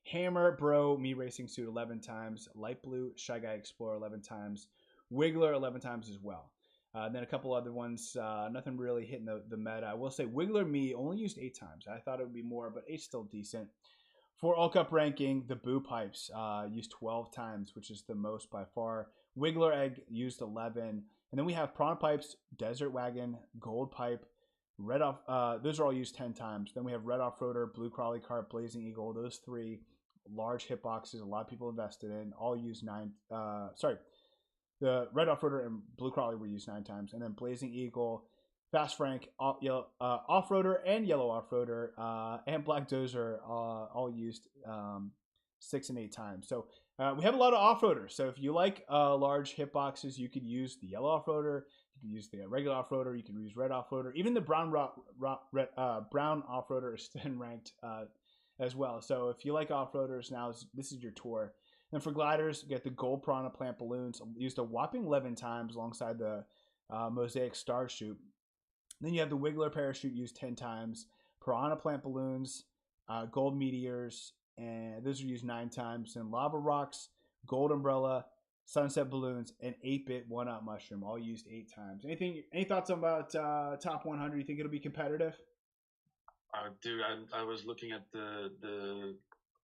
Hammer Bro Me Racing Suit 11 times. Light Blue Shy Guy Explorer 11 times. Wiggler 11 times as well. Then a couple other ones, nothing really hitting the meta. I will say Wiggler Me only used 8 times. I thought it would be more, but 8's still decent. For All Cup ranking, the Boo Pipes used 12 times, which is the most by far. Wiggler Egg used 11. And then we have Prawn Pipes, Desert Wagon, Gold Pipe, Red Off. Those are all used 10 times. Then we have Red Off-Roader, Blue Crawly Kart, Blazing Eagle. Those 3 large hitboxes a lot of people invested in. All used 9. The Red Off-Roader and Blue Crawly were used 9 times. And then Blazing Eagle, Fast Frank, Off-Roader and Yellow Off-Roader, and Black Dozer all used 6 and 8 times. So we have a lot of Off-Roaders. So if you like large hitboxes, you could use the Yellow Off-Roader. You can use the regular Off-Roader. You can use Red Off-Roader. Even the Brown Off-Roader is 10 ranked as well. So if you like Off-Roaders, now this is your tour. Then for gliders, you get the Gold Piranha Plant Balloons, used a whopping 11 times alongside the Mosaic Star Shoot. Then you have the Wiggler Parachute used 10 times, Piranha Plant Balloons, Gold Meteors, and those are used 9 times. And Lava Rocks, Gold Umbrella, Sunset Balloons, and 8-Bit 1-Up Mushroom, all used 8 times. Any thoughts about top 100? You think it'll be competitive? Dude, I was looking at the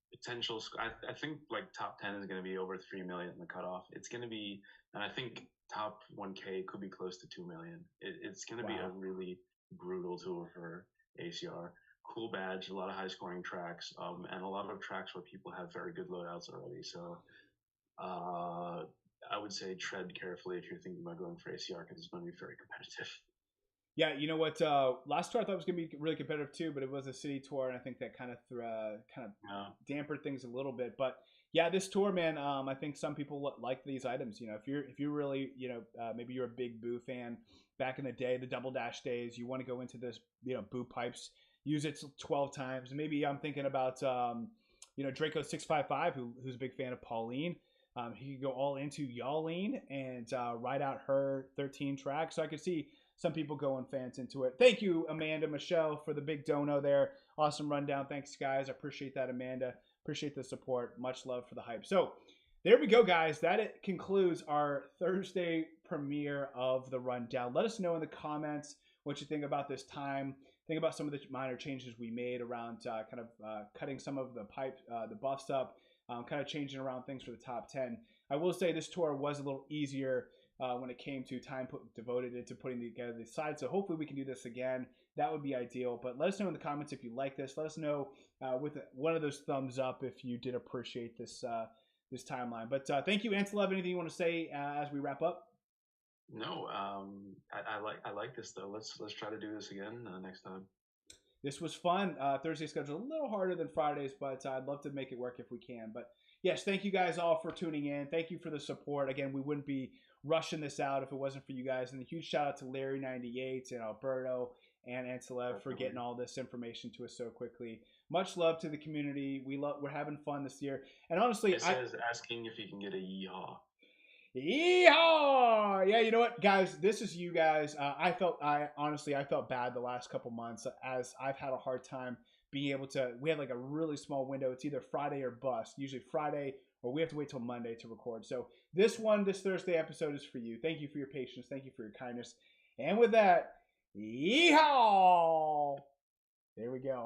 potential. I think like top 10 is going to be over 3 million in the cutoff. It's going to be, and I think top 1K could be close to 2 million. It's going to be a really brutal tour for ACR. Cool badge, a lot of high scoring tracks, and a lot of tracks where people have very good loadouts already. So I would say tread carefully if you're thinking about going for ACR, because it's going to be very competitive. Yeah, you know what? Last tour I thought was going to be really competitive too, but it was a city tour, and I think that kind of dampened things a little bit. But yeah, this tour, man, I think some people like these items. You know, if you're really, maybe you're a big Boo fan back in the day, the Double Dash days, you want to go into this, Boo Pipes, use it 12 times. Maybe I'm thinking about, Draco 655, who's a big fan of Pauline. He could go all into Y'alline and ride out her 13 track. So I could see some people going fans into it. Thank you, Amanda Michelle, for the big dono there. Awesome rundown. Thanks, guys. I appreciate that, Amanda. Appreciate the support. Much love for the hype. So there we go, guys. That concludes our Thursday premiere of the rundown. Let us know in the comments what you think about this time. Think about some of the minor changes we made around cutting some of the pipe, the buffs up, kind of changing around things for the top 10. I will say this tour was a little easier when it came to time devoted into putting together the side. So hopefully we can do this again. That would be ideal. But let us know in the comments if you like this. Let us know with one of those thumbs up if you did appreciate this this timeline. But thank you, Antilev. Anything you want to say as we wrap up? No, I like this though. Let's try to do this again next time. This was fun. Thursday's schedule a little harder than Fridays, but I'd love to make it work if we can. But yes, thank you guys all for tuning in. Thank you for the support. Again, we wouldn't be rushing this out if it wasn't for you guys. And a huge shout out to Larry98 and Alberto and Antilev for getting all this information to us so quickly. Much love to the community. We're having fun this year. And honestly, it says asking if you can get a yeehaw. Yeehaw! Yeah, you know what, guys? This is you guys. I felt bad the last couple months as I've had a hard time being able to. We had like a really small window. It's either Friday or bust. Usually Friday, or we have to wait till Monday to record. So this Thursday episode is for you. Thank you for your patience. Thank you for your kindness. And with that, yeehaw! There we go.